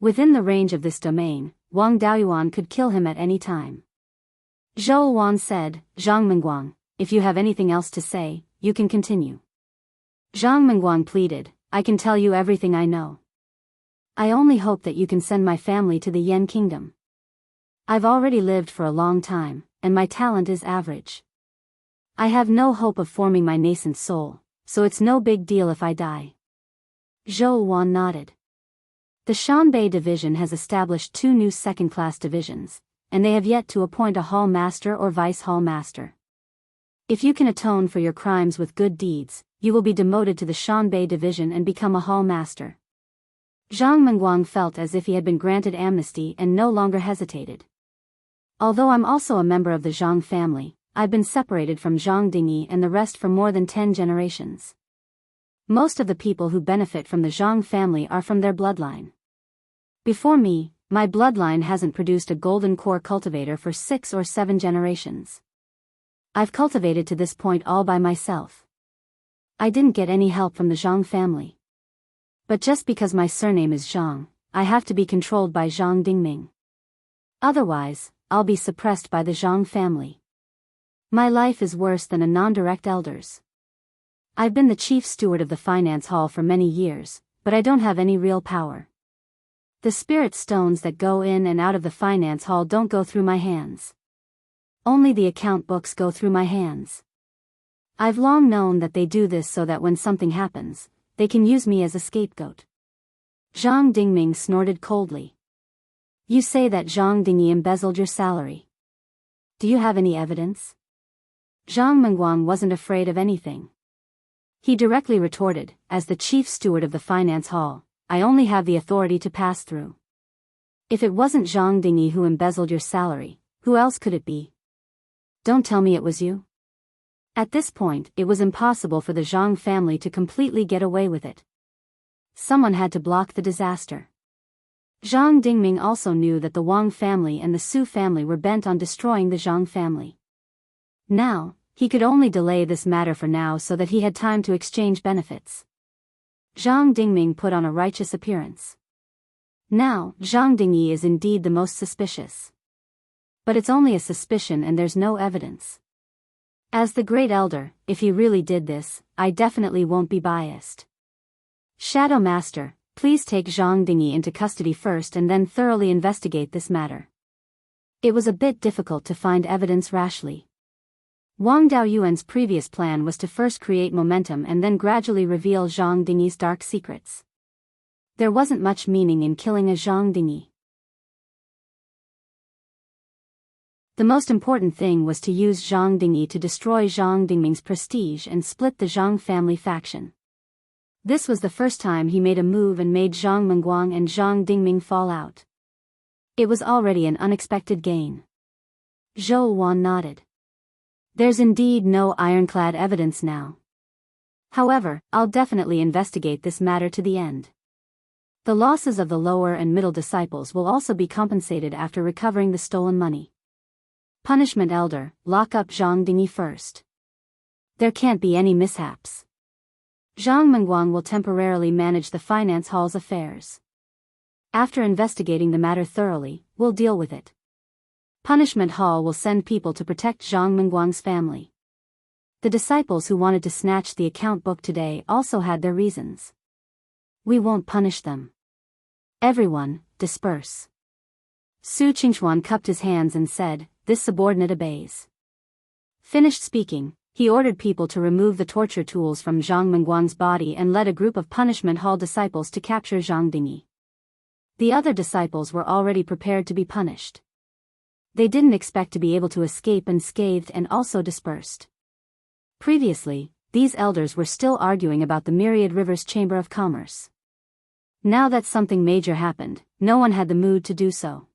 [SPEAKER 1] Within the range of this domain, Wang Daoyuan could kill him at any time. Zhou Wan said, Zhang Mengguang, if you have anything else to say, you can continue. Zhang Mengguang pleaded, I can tell you everything I know. I only hope that you can send my family to the Yan kingdom. I've already lived for a long time, and my talent is average. I have no hope of forming my nascent soul, so it's no big deal if I die. Zhou Wan nodded. The Shanbei division has established 2 new second-class divisions, and they have yet to appoint a hall master or vice hall master. If you can atone for your crimes with good deeds, you will be demoted to the Shanbei division and become a hall master. Zhang Mengguang felt as if he had been granted amnesty and no longer hesitated. Although I'm also a member of the Zhang family, I've been separated from Zhang Dingyi and the rest for more than 10 generations. Most of the people who benefit from the Zhang family are from their bloodline. Before me, my bloodline hasn't produced a golden core cultivator for 6 or 7 generations. I've cultivated to this point all by myself. I didn't get any help from the Zhang family. But just because my surname is Zhang, I have to be controlled by Zhang Dingming. Otherwise, I'll be suppressed by the Zhang family. My life is worse than a non-direct elder's. I've been the chief steward of the finance hall for many years, but I don't have any real power. The spirit stones that go in and out of the finance hall don't go through my hands. Only the account books go through my hands. I've long known that they do this so that when something happens, they can use me as a scapegoat. Zhang Dingming snorted coldly. You say that Zhang Dingyi embezzled your salary. Do you have any evidence? Zhang Mengguang wasn't afraid of anything. He directly retorted, as the chief steward of the finance hall, I only have the authority to pass through. If it wasn't Zhang Dingyi who embezzled your salary, who else could it be? Don't tell me it was you. At this point, it was impossible for the Zhang family to completely get away with it. Someone had to block the disaster. Zhang Dingming also knew that the Wang family and the Su family were bent on destroying the Zhang family. Now, he could only delay this matter for now so that he had time to exchange benefits. Zhang Dingming put on a righteous appearance. Now, Zhang Dingyi is indeed the most suspicious. But it's only a suspicion and there's no evidence. As the Great Elder, if he really did this, I definitely won't be biased. Shadow Master, please take Zhang Dingyi into custody first and then thoroughly investigate this matter. It was a bit difficult to find evidence rashly. Wang Daoyuan's previous plan was to first create momentum and then gradually reveal Zhang Dingyi's dark secrets. There wasn't much meaning in killing a Zhang Dingyi. The most important thing was to use Zhang Dingyi to destroy Zhang Dingming's prestige and split the Zhang family faction. This was the first time he made a move and made Zhang Mengguang and Zhang Dingming fall out. It was already an unexpected gain. Zhou Wan nodded. There's indeed no ironclad evidence now. However, I'll definitely investigate this matter to the end. The losses of the lower and middle disciples will also be compensated after recovering the stolen money. Punishment Elder, lock up Zhang Dingyi first. There can't be any mishaps. Zhang Mengguang will temporarily manage the finance hall's affairs. After investigating the matter thoroughly, we'll deal with it. Punishment Hall will send people to protect Zhang Mengguang's family. The disciples who wanted to snatch the account book today also had their reasons. We won't punish them. Everyone, disperse. Su Qingchuan cupped his hands and said, this subordinate obeys. Finished speaking, he ordered people to remove the torture tools from Zhang Mengguang's body and led a group of Punishment Hall disciples to capture Zhang Dingyi. The other disciples were already prepared to be punished. They didn't expect to be able to escape unscathed and also dispersed. Previously, these elders were still arguing about the Myriad Rivers Chamber of Commerce. Now that something major happened, no one had the mood to do so.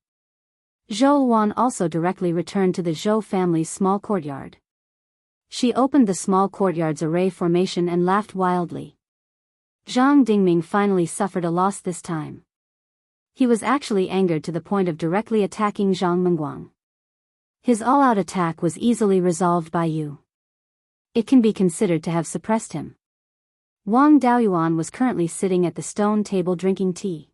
[SPEAKER 1] Zhou Wan also directly returned to the Zhou family's small courtyard. She opened the small courtyard's array formation and laughed wildly. Zhang Dingming finally suffered a loss this time. He was actually angered to the point of directly attacking Zhang Mengguang. His all-out attack was easily resolved by you. It can be considered to have suppressed him. Wang Daoyuan was currently sitting at the stone table drinking tea.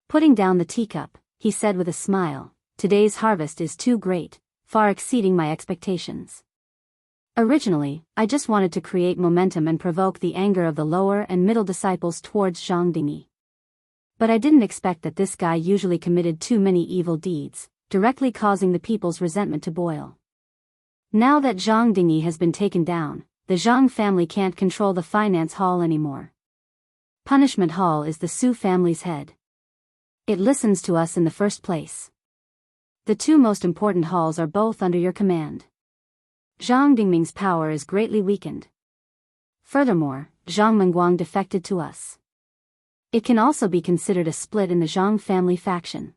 [SPEAKER 1] Putting down the teacup, he said with a smile, today's harvest is too great, far exceeding my expectations. Originally, I just wanted to create momentum and provoke the anger of the lower and middle disciples towards Zhang Dingyi. But I didn't expect that this guy usually committed too many evil deeds, directly causing the people's resentment to boil. Now that Zhang Dingyi has been taken down, the Zhang family can't control the finance hall anymore. Punishment Hall is the Su family's head. It listens to us in the first place. The two most important halls are both under your command. Zhang Dingming's power is greatly weakened. Furthermore, Zhang Mengguang defected to us. It can also be considered a split in the Zhang family faction.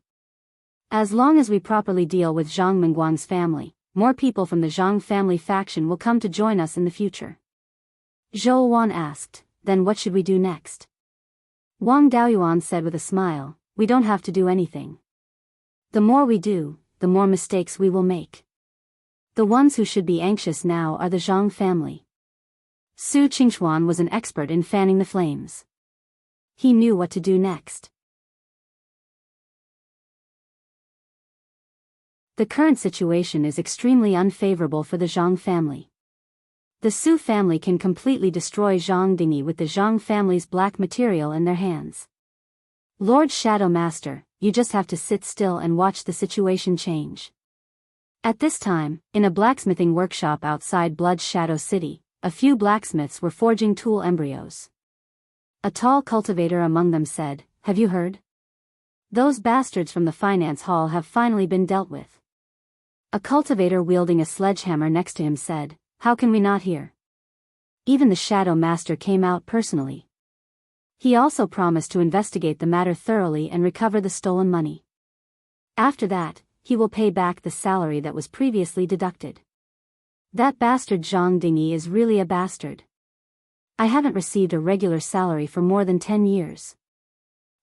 [SPEAKER 1] As long as we properly deal with Zhang Mengguang's family, more people from the Zhang family faction will come to join us in the future. Zhou Wan asked, then what should we do next? Wang Daoyuan said with a smile, we don't have to do anything. The more we do, the more mistakes we will make. The ones who should be anxious now are the Zhang family. Su Qingchuan was an expert in fanning the flames. He knew what to do next. The current situation is extremely unfavorable for the Zhang family. The Su family can completely destroy Zhang Dingyi with the Zhang family's black material in their hands. Lord Shadow Master, you just have to sit still and watch the situation change. At this time, in a blacksmithing workshop outside Blood Shadow City, a few blacksmiths were forging tool embryos. A tall cultivator among them said, have you heard? Those bastards from the finance hall have finally been dealt with. A cultivator wielding a sledgehammer next to him said, how can we not hear? Even the Shadow Master came out personally. He also promised to investigate the matter thoroughly and recover the stolen money. After that, he will pay back the salary that was previously deducted. That bastard Zhang Dingyi is really a bastard. I haven't received a regular salary for more than 10 years.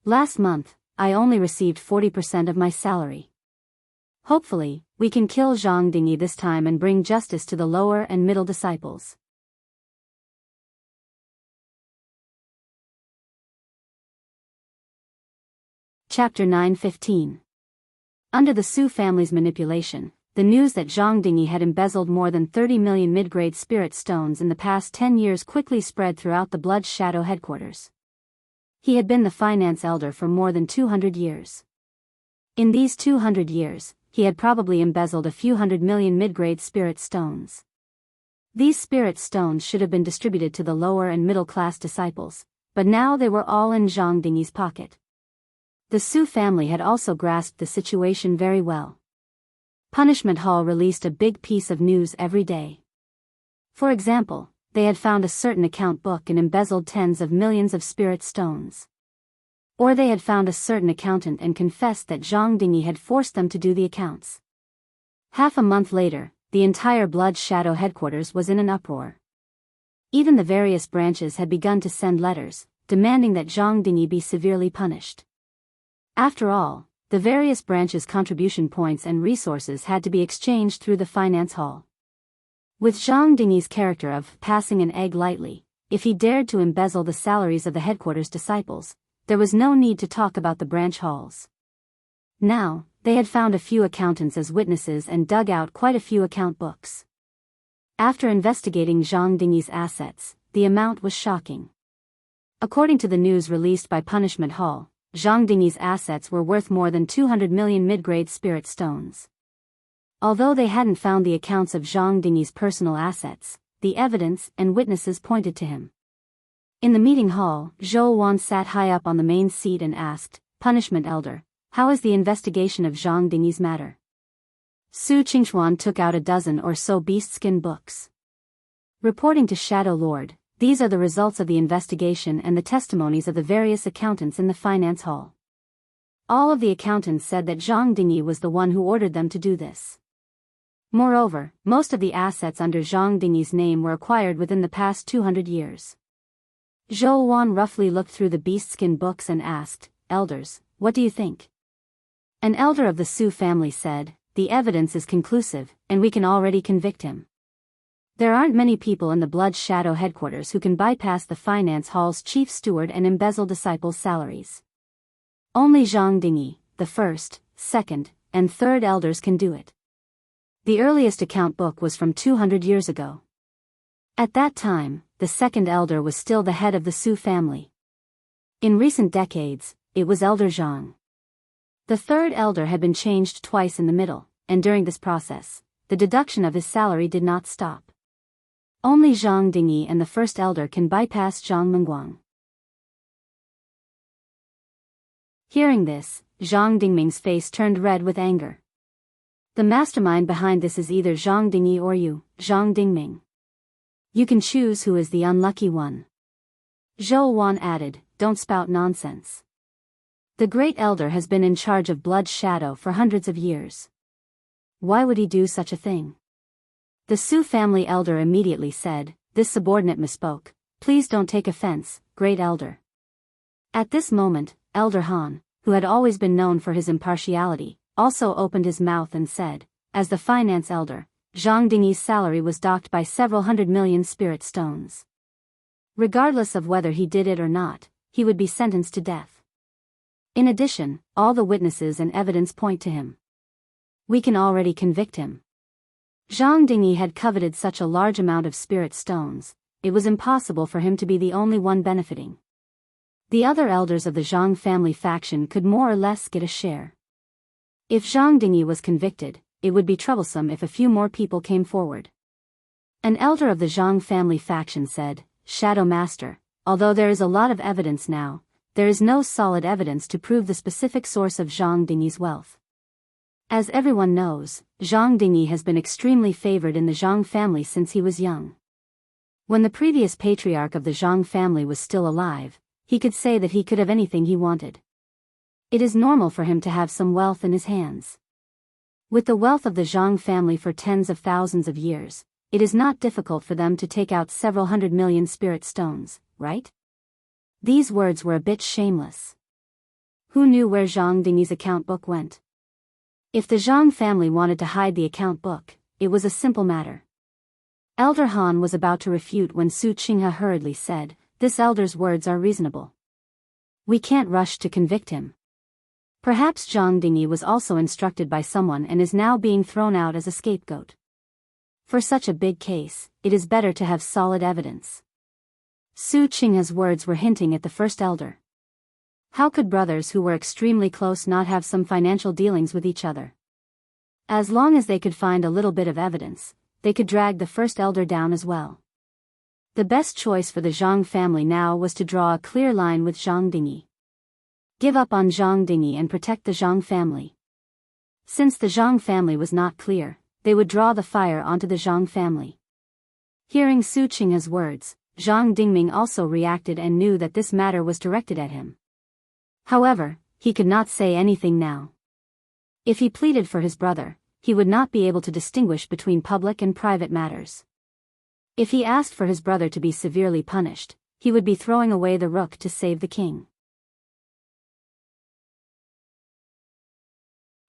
[SPEAKER 1] Last month, I only received 40% of my salary. Hopefully, we can kill Zhang Dingyi this time and bring justice to the lower and middle disciples. Chapter 9:15. Under the Su family's manipulation, the news that Zhang Dingyi had embezzled more than 30 million mid-grade spirit stones in the past 10 years quickly spread throughout the Blood Shadow headquarters. He had been the finance elder for more than 200 years. In these 200 years, he had probably embezzled a few hundred million mid-grade spirit stones. These spirit stones should have been distributed to the lower and middle-class disciples, but now they were all in Zhang Dingyi's pocket. The Su family had also grasped the situation very well. Punishment Hall released a big piece of news every day. For example, they had found a certain account book and embezzled tens of millions of spirit stones. Or they had found a certain accountant and confessed that Zhang Dingyi had forced them to do the accounts. Half a month later, the entire Blood Shadow headquarters was in an uproar. Even the various branches had begun to send letters, demanding that Zhang Dingyi be severely punished. After all, the various branches' contribution points and resources had to be exchanged through the finance hall. With Zhang Dingyi's character of passing an egg lightly, if he dared to embezzle the salaries of the headquarters disciples, there was no need to talk about the branch halls. Now, they had found a few accountants as witnesses and dug out quite a few account books. After investigating Zhang Dingyi's assets, the amount was shocking. According to the news released by Punishment Hall, Zhang Dingyi's assets were worth more than 200 million mid-grade spirit stones. Although they hadn't found the accounts of Zhang Dingyi's personal assets, the evidence and witnesses pointed to him. In the meeting hall, Zhou Wan sat high up on the main seat and asked, "Punishment Elder, how is the investigation of Zhang Dingyi's matter?" Su Qingchuan took out a dozen or so beast-skin books. Reporting to Shadow Lord, these are the results of the investigation and the testimonies of the various accountants in the finance hall. All of the accountants said that Zhang Dingyi was the one who ordered them to do this. Moreover, most of the assets under Zhang Dingyi's name were acquired within the past 200 years. Zhou Wan roughly looked through the beast-skin books and asked, "Elders, what do you think?" An elder of the Su family said, "The evidence is conclusive, and we can already convict him. There aren't many people in the Blood Shadow headquarters who can bypass the finance hall's chief steward and embezzle disciples' salaries. Only Zhang Dingyi, the first, second, and third elders can do it." The earliest account book was from 200 years ago. At that time, the second elder was still the head of the Su family. In recent decades, it was Elder Zhang. The third elder had been changed twice in the middle, and during this process, the deduction of his salary did not stop. Only Zhang Dingyi and the first elder can bypass Zhang Mengguang. Hearing this, Zhang Dingming's face turned red with anger. The mastermind behind this is either Zhang Dingyi or you, Zhang Dingming. You can choose who is the unlucky one. Zhou Wan added, "Don't spout nonsense. The great elder has been in charge of Blood Shadow for hundreds of years. Why would he do such a thing?" The Su family elder immediately said, "This subordinate misspoke. Please don't take offense, great elder." At this moment, Elder Han, who had always been known for his impartiality, also opened his mouth and said, "As the finance elder, Zhang Dingyi's salary was docked by several hundred million spirit stones. Regardless of whether he did it or not, he would be sentenced to death. In addition, all the witnesses and evidence point to him. We can already convict him. Zhang Dingyi had coveted such a large amount of spirit stones, it was impossible for him to be the only one benefiting. The other elders of the Zhang family faction could more or less get a share. If Zhang Dingyi was convicted, it would be troublesome if a few more people came forward." An elder of the Zhang family faction said, "Shadow Master, although there is a lot of evidence now, there is no solid evidence to prove the specific source of Zhang Dingyi's wealth. As everyone knows, Zhang Dingyi has been extremely favored in the Zhang family since he was young. When the previous patriarch of the Zhang family was still alive, he could say that he could have anything he wanted. It is normal for him to have some wealth in his hands. With the wealth of the Zhang family for tens of thousands of years, it is not difficult for them to take out several hundred million spirit stones, right?" These words were a bit shameless. Who knew where Zhang Dingyi's account book went? If the Zhang family wanted to hide the account book, it was a simple matter. Elder Han was about to refute when Su Qinghe hurriedly said, "This elder's words are reasonable. We can't rush to convict him. Perhaps Zhang Dingyi was also instructed by someone and is now being thrown out as a scapegoat. For such a big case, it is better to have solid evidence. Su Qinghe's words were hinting at the first elder. How could brothers who were extremely close not have some financial dealings with each other? As long as they could find a little bit of evidence, they could drag the first elder down as well. The best choice for the Zhang family now was to draw a clear line with Zhang Dingyi. Give up on Zhang Dingyi and protect the Zhang family. Since the Zhang family was not clear, they would draw the fire onto the Zhang family. Hearing Su Qinghe's words, Zhang Dingming also reacted and knew that this matter was directed at him. However, he could not say anything now. If he pleaded for his brother, he would not be able to distinguish between public and private matters. If he asked for his brother to be severely punished, he would be throwing away the rook to save the king.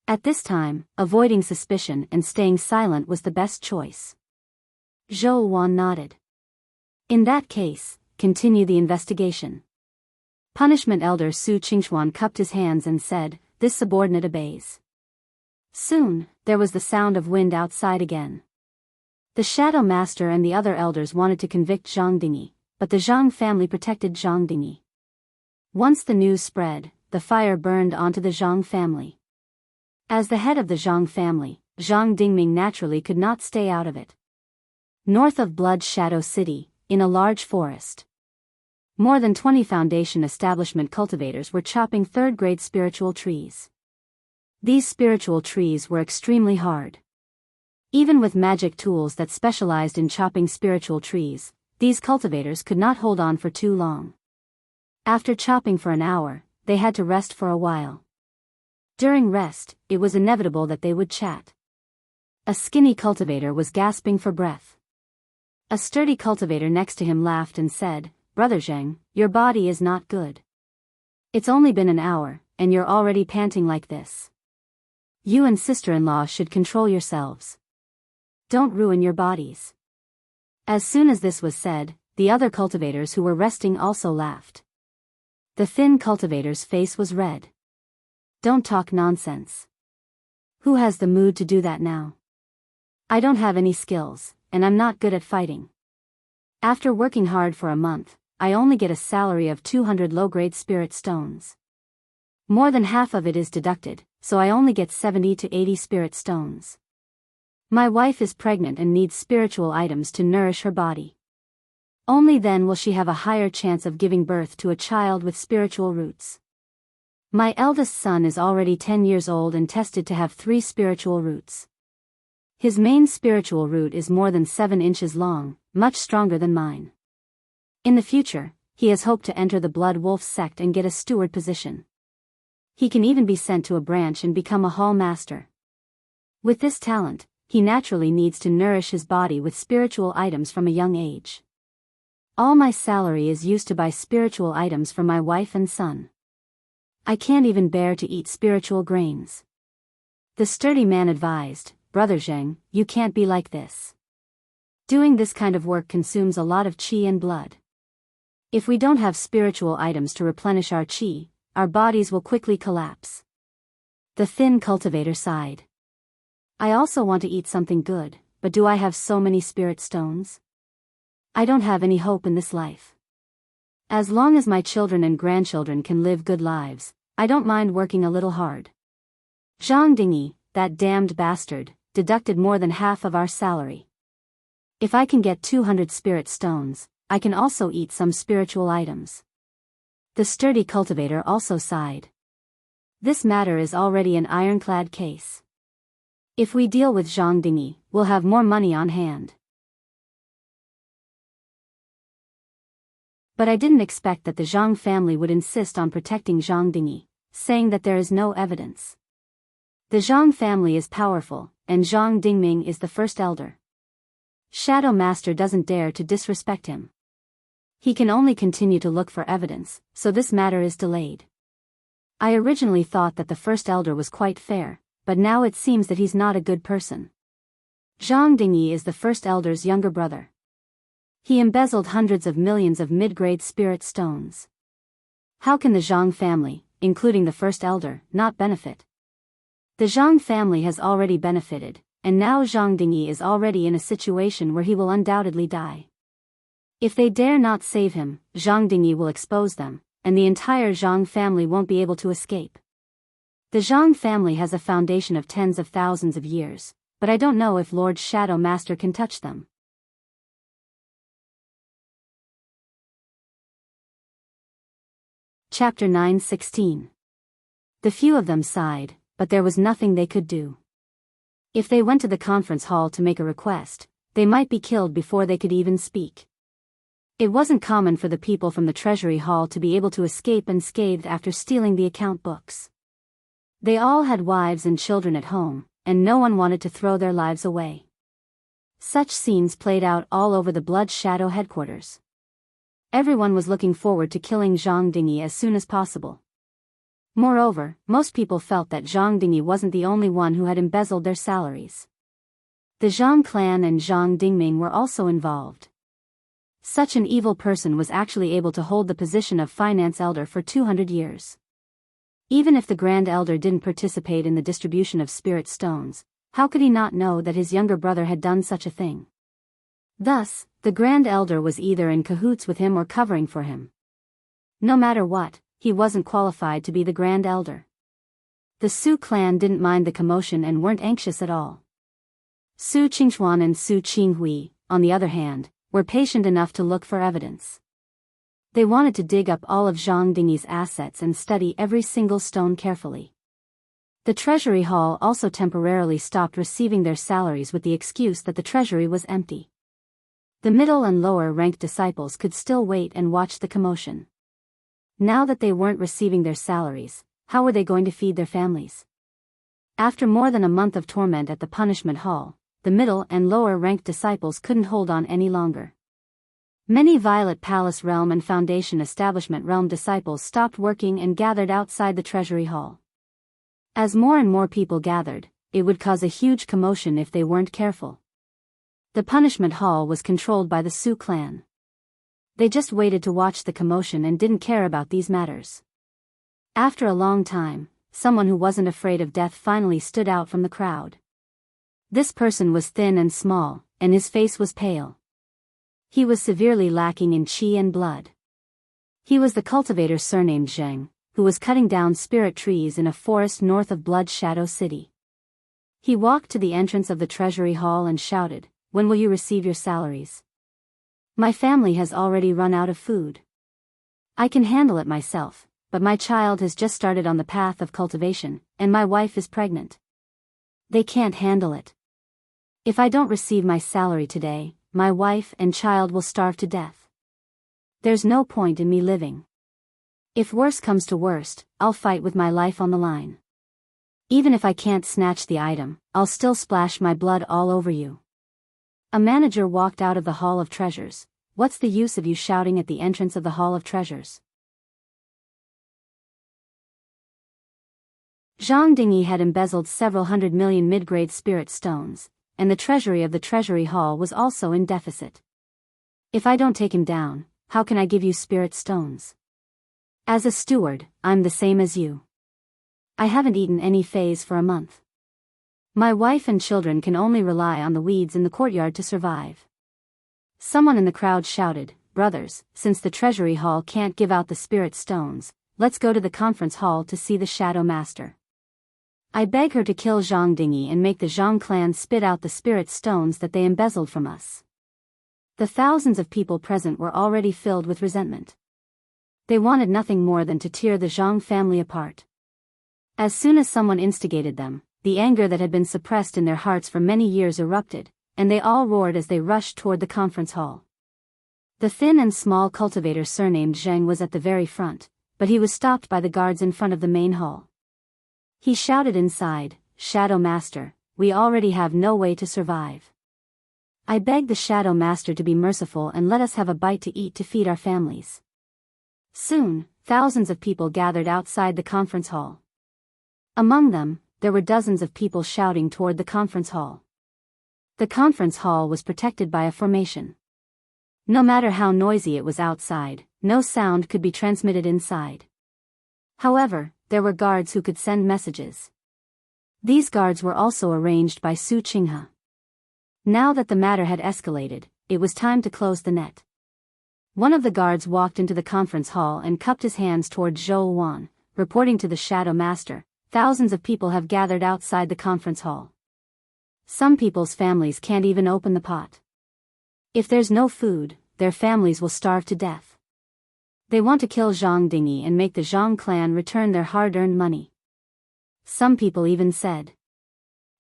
[SPEAKER 1] At this time, avoiding suspicion and staying silent was the best choice. Zhou Wan nodded. In that case, continue the investigation. Punishment Elder Su Qingxuan cupped his hands and said, "This subordinate obeys." Soon, there was the sound of wind outside again. The Shadow Master and the other elders wanted to convict Zhang Dingyi, but the Zhang family protected Zhang Dingyi. Once the news spread, the fire burned onto the Zhang family. As the head of the Zhang family, Zhang Dingming naturally could not stay out of it. North of Blood Shadow City, in a large forest, more than 20 Foundation establishment cultivators were chopping third-grade spiritual trees. These spiritual trees were extremely hard. Even with magic tools that specialized in chopping spiritual trees, these cultivators could not hold on for too long. After chopping for an hour, they had to rest for a while. During rest, it was inevitable that they would chat. A skinny cultivator was gasping for breath. A sturdy cultivator next to him laughed and said, "Brother Zheng, your body is not good. It's only been an hour, and you're already panting like this. You and sister-in-law should control yourselves. Don't ruin your bodies." As soon as this was said, the other cultivators who were resting also laughed. The thin cultivator's face was red. "Don't talk nonsense. Who has the mood to do that now? I don't have any skills, and I'm not good at fighting. After working hard for a month, I only get a salary of 200 low-grade spirit stones. More than half of it is deducted, so I only get 70 to 80 spirit stones. My wife is pregnant and needs spiritual items to nourish her body. Only then will she have a higher chance of giving birth to a child with spiritual roots. My eldest son is already 10 years old and tested to have 3 spiritual roots. His main spiritual root is more than 7 inches long, much stronger than mine. In the future, he has hoped to enter the Blood Wolf sect and get a steward position. He can even be sent to a branch and become a hall master. With this talent, he naturally needs to nourish his body with spiritual items from a young age. All my salary is used to buy spiritual items for my wife and son. I can't even bear to eat spiritual grains." The sturdy man advised, "Brother Zheng, you can't be like this. Doing this kind of work consumes a lot of qi and blood. If we don't have spiritual items to replenish our qi, our bodies will quickly collapse." The thin cultivator sighed. "I also want to eat something good, but do I have so many spirit stones? I don't have any hope in this life. As long as my children and grandchildren can live good lives, I don't mind working a little hard. Zhang Dingyi, that damned bastard, deducted more than half of our salary. If I can get 200 spirit stones, I can also eat some spiritual items." The sturdy cultivator also sighed. "This matter is already an ironclad case. If we deal with Zhang Dingyi, we'll have more money on hand. But I didn't expect that the Zhang family would insist on protecting Zhang Dingyi, saying that there is no evidence. The Zhang family is powerful, and Zhang Dingming is the first elder. Shadow Master doesn't dare to disrespect him. He can only continue to look for evidence, so this matter is delayed. I originally thought that the first elder was quite fair, but now it seems that he's not a good person. Zhang Dingyi is the first elder's younger brother. He embezzled hundreds of millions of mid-grade spirit stones. How can the Zhang family, including the first elder, not benefit. The Zhang family has already benefited, and now Zhang Dingyi is already in a situation where he will undoubtedly die. If they dare not save him, Zhang Dingyi will expose them, and the entire Zhang family won't be able to escape. The Zhang family has a foundation of tens of thousands of years, but I don't know if Lord Shadow Master can touch them. Chapter 9:16. The few of them sighed, but there was nothing they could do. If they went to the conference hall to make a request, they might be killed before they could even speak. It wasn't common for the people from the treasury hall to be able to escape unscathed after stealing the account books. They all had wives and children at home, and no one wanted to throw their lives away. Such scenes played out all over the Blood Shadow headquarters. Everyone was looking forward to killing Zhang Dingyi as soon as possible. Moreover, most people felt that Zhang Dingyi wasn't the only one who had embezzled their salaries. The Zhang clan and Zhang Dingming were also involved. Such an evil person was actually able to hold the position of finance elder for 200 years. Even if the Grand Elder didn't participate in the distribution of spirit stones, how could he not know that his younger brother had done such a thing? Thus, the Grand Elder was either in cahoots with him or covering for him. No matter what, he wasn't qualified to be the Grand Elder. The Su clan didn't mind the commotion and weren't anxious at all. Su Qingxuan and Su Qinghui, on the other hand, were patient enough to look for evidence. They wanted to dig up all of Zhang Dingyi's assets and study every single stone carefully. The treasury hall also temporarily stopped receiving their salaries with the excuse that the treasury was empty. The middle and lower ranked disciples could still wait and watch the commotion. Now that they weren't receiving their salaries, how were they going to feed their families? After more than a month of torment at the punishment hall, the middle and lower ranked disciples couldn't hold on any longer. Many Violet Palace Realm and Foundation Establishment Realm disciples stopped working and gathered outside the treasury hall. As more and more people gathered, it would cause a huge commotion if they weren't careful. The punishment hall was controlled by the Su clan. They just waited to watch the commotion and didn't care about these matters. After a long time, someone who wasn't afraid of death finally stood out from the crowd. This person was thin and small, and his face was pale. He was severely lacking in qi and blood. He was the cultivator surnamed Zheng, who was cutting down spirit trees in a forest north of Blood Shadow City. He walked to the entrance of the treasury hall and shouted, "When will you receive your salaries? My family has already run out of food. I can handle it myself, but my child has just started on the path of cultivation, and my wife is pregnant. They can't handle it. If I don't receive my salary today, my wife and child will starve to death. There's no point in me living. If worse comes to worst, I'll fight with my life on the line. Even if I can't snatch the item, I'll still splash my blood all over you." A manager walked out of the Hall of Treasures. "What's the use of you shouting at the entrance of the Hall of Treasures?" Zhang Dingyi had embezzled several 100 million mid-grade spirit stones, and the treasury of the treasury hall was also in deficit. "If I don't take him down, how can I give you spirit stones? As a steward, I'm the same as you. I haven't eaten any phase for a month. My wife and children can only rely on the weeds in the courtyard to survive." Someone in the crowd shouted, "Brothers, since the treasury hall can't give out the spirit stones, let's go to the conference hall to see the Shadow Master. I beg her to kill Zhang Dingyi and make the Zhang clan spit out the spirit stones that they embezzled from us." The thousands of people present were already filled with resentment. They wanted nothing more than to tear the Zhang family apart. As soon as someone instigated them, the anger that had been suppressed in their hearts for many years erupted, and they all roared as they rushed toward the conference hall. The thin and small cultivator surnamed Zheng was at the very front, but he was stopped by the guards in front of the main hall. He shouted inside, "Shadow Master, we already have no way to survive. I beg the Shadow Master to be merciful and let us have a bite to eat to feed our families." Soon, thousands of people gathered outside the conference hall. Among them, there were dozens of people shouting toward the conference hall. The conference hall was protected by a formation. No matter how noisy it was outside, no sound could be transmitted inside. However, there were guards who could send messages. These guards were also arranged by Su Qinghe. Now that the matter had escalated, it was time to close the net. One of the guards walked into the conference hall and cupped his hands toward Zhou Wan, reporting to the Shadow Master, "Thousands of people have gathered outside the conference hall. Some people's families can't even open the pot. If there's no food, their families will starve to death. They want to kill Zhang Dingyi and make the Zhang clan return their hard-earned money." Some people even said.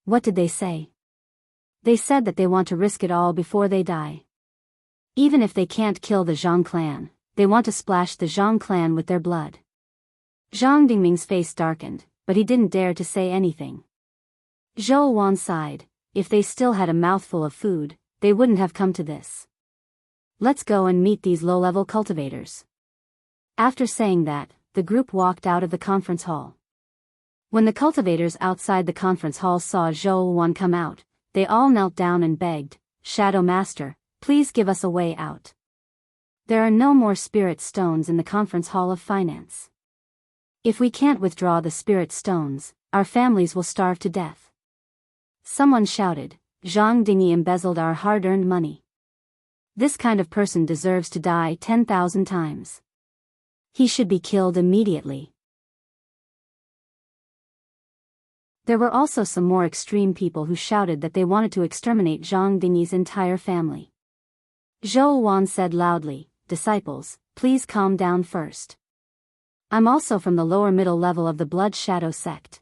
[SPEAKER 1] What did they say? They said that they want to risk it all before they die. Even if they can't kill the Zhang clan, they want to splash the Zhang clan with their blood. Zhang Dingming's face darkened, but he didn't dare to say anything. Zhou Wan sighed. If they still had a mouthful of food, they wouldn't have come to this. Let's go and meet these low-level cultivators. After saying that, the group walked out of the conference hall. When the cultivators outside the conference hall saw Zhou Wan come out, they all knelt down and begged, "Shadow Master, please give us a way out. There are no more spirit stones in the conference hall of finance. If we can't withdraw the spirit stones, our families will starve to death." Someone shouted, "Zhang Dingyi embezzled our hard-earned money. This kind of person deserves to die 10,000 times. He should be killed immediately." There were also some more extreme people who shouted that they wanted to exterminate Zhang Dingyi's entire family. Zhou Wan said loudly, "Disciples, please calm down first. I'm also from the lower middle level of the Blood Shadow sect.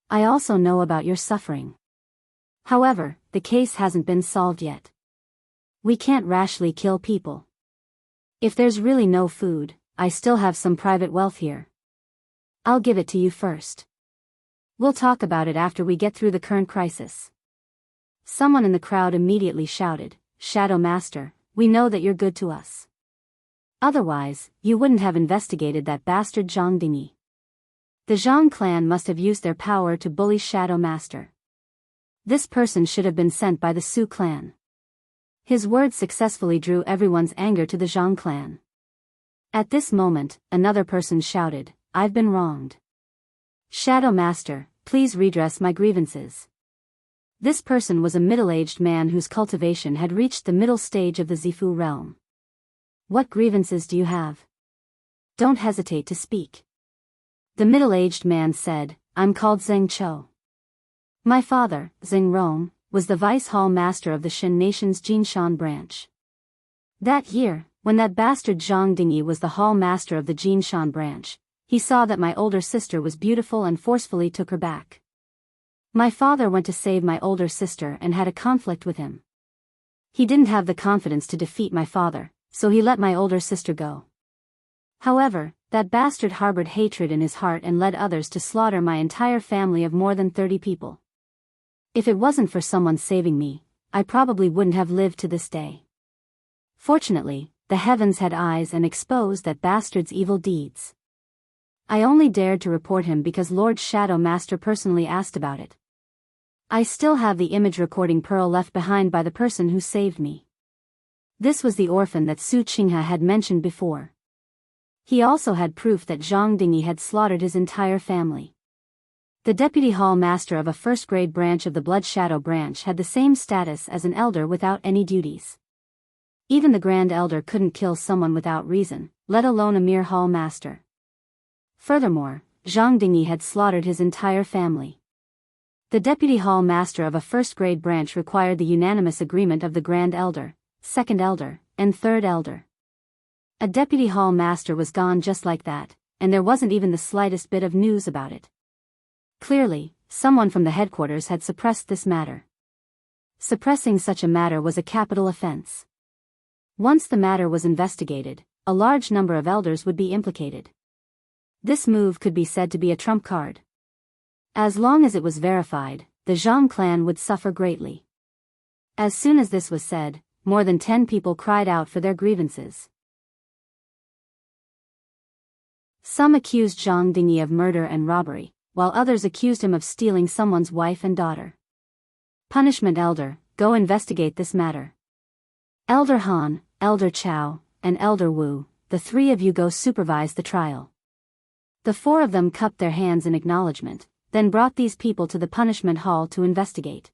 [SPEAKER 1] I also know about your suffering. However, the case hasn't been solved yet. We can't rashly kill people. If there's really no food, I still have some private wealth here. I'll give it to you first. We'll talk about it after we get through the current crisis." Someone in the crowd immediately shouted, "Shadow Master, we know that you're good to us. Otherwise, you wouldn't have investigated that bastard Zhang Dingyi. The Zhang clan must have used their power to bully Shadow Master. This person should have been sent by the Su clan." His words successfully drew everyone's anger to the Zhang clan. At this moment, another person shouted, "I've been wronged. Shadow Master, please redress my grievances." This person was a middle-aged man whose cultivation had reached the middle stage of the Zifu realm. "What grievances do you have? Don't hesitate to speak." The middle-aged man said, "I'm called Zheng Chou. My father, Zheng Rong, was the vice hall master of the Shen nation's Jinshan branch. That year, when that bastard Zhang Dingyi was the hall master of the Jinshan branch, he saw that my older sister was beautiful and forcefully took her back. My father went to save my older sister and had a conflict with him. He didn't have the confidence to defeat my father, so he let my older sister go. However, that bastard harbored hatred in his heart and led others to slaughter my entire family of more than 30 people. If it wasn't for someone saving me, I probably wouldn't have lived to this day. Fortunately, the heavens had eyes and exposed that bastard's evil deeds. I only dared to report him because Lord Shadow Master personally asked about it. I still have the image recording pearl left behind by the person who saved me. This was the orphan that Su Qinghe had mentioned before. He also had proof that Zhang Dingyi had slaughtered his entire family. The deputy hall master of a first-grade branch of the Blood Shadow branch had the same status as an elder without any duties. Even the Grand Elder couldn't kill someone without reason, let alone a mere hall master. Furthermore, Zhang Dingyi had slaughtered his entire family. The deputy hall master of a first-grade branch required the unanimous agreement of the Grand Elder, Second Elder, and Third Elder. A deputy hall master was gone just like that, and there wasn't even the slightest bit of news about it. Clearly, someone from the headquarters had suppressed this matter. Suppressing such a matter was a capital offense. Once the matter was investigated, a large number of elders would be implicated. This move could be said to be a trump card. As long as it was verified, the Zhang clan would suffer greatly. As soon as this was said, more than 10 people cried out for their grievances. Some accused Zhang Dingyi of murder and robbery, while others accused him of stealing someone's wife and daughter. Punishment Elder, go investigate this matter. Elder Han, Elder Chao, and Elder Wu, the three of you go supervise the trial. The four of them cupped their hands in acknowledgement, then brought these people to the punishment hall to investigate.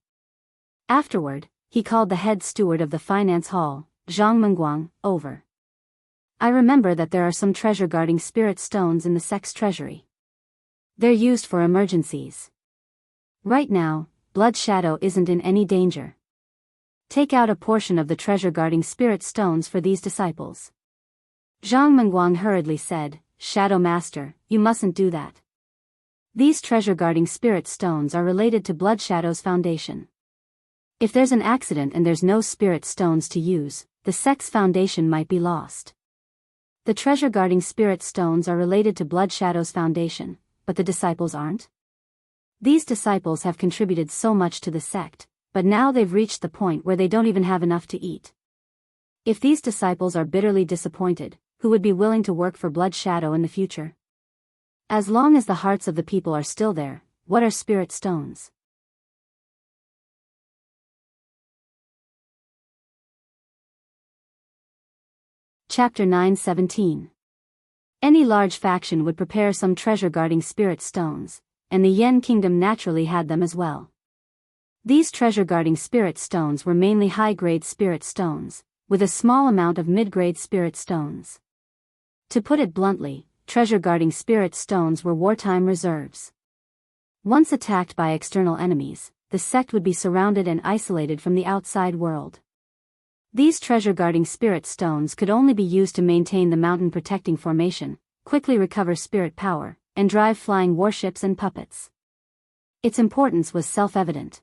[SPEAKER 1] Afterward, he called the head steward of the finance hall, Zhang Mengguang, over. I remember that there are some treasure-guarding spirit stones in the sect's treasury. They're used for emergencies. Right now, Blood Shadow isn't in any danger. Take out a portion of the treasure-guarding spirit stones for these disciples. Zhang Mengguang hurriedly said, Shadow Master, you mustn't do that. These treasure-guarding spirit stones are related to Blood Shadow's foundation. If there's an accident and there's no spirit stones to use, the sect's foundation might be lost. The treasure-guarding spirit stones are related to Blood Shadow's foundation, but the disciples aren't? These disciples have contributed so much to the sect, but now they've reached the point where they don't even have enough to eat. If these disciples are bitterly disappointed, who would be willing to work for Blood Shadow in the future? As long as the hearts of the people are still there, what are spirit stones? Chapter 9:17. Any large faction would prepare some treasure-guarding spirit stones, and the Yen Kingdom naturally had them as well. These treasure-guarding spirit stones were mainly high-grade spirit stones, with a small amount of mid-grade spirit stones. To put it bluntly, treasure-guarding spirit stones were wartime reserves. Once attacked by external enemies, the sect would be surrounded and isolated from the outside world. These treasure-guarding spirit stones could only be used to maintain the mountain-protecting formation, quickly recover spirit power, and drive flying warships and puppets. Its importance was self-evident.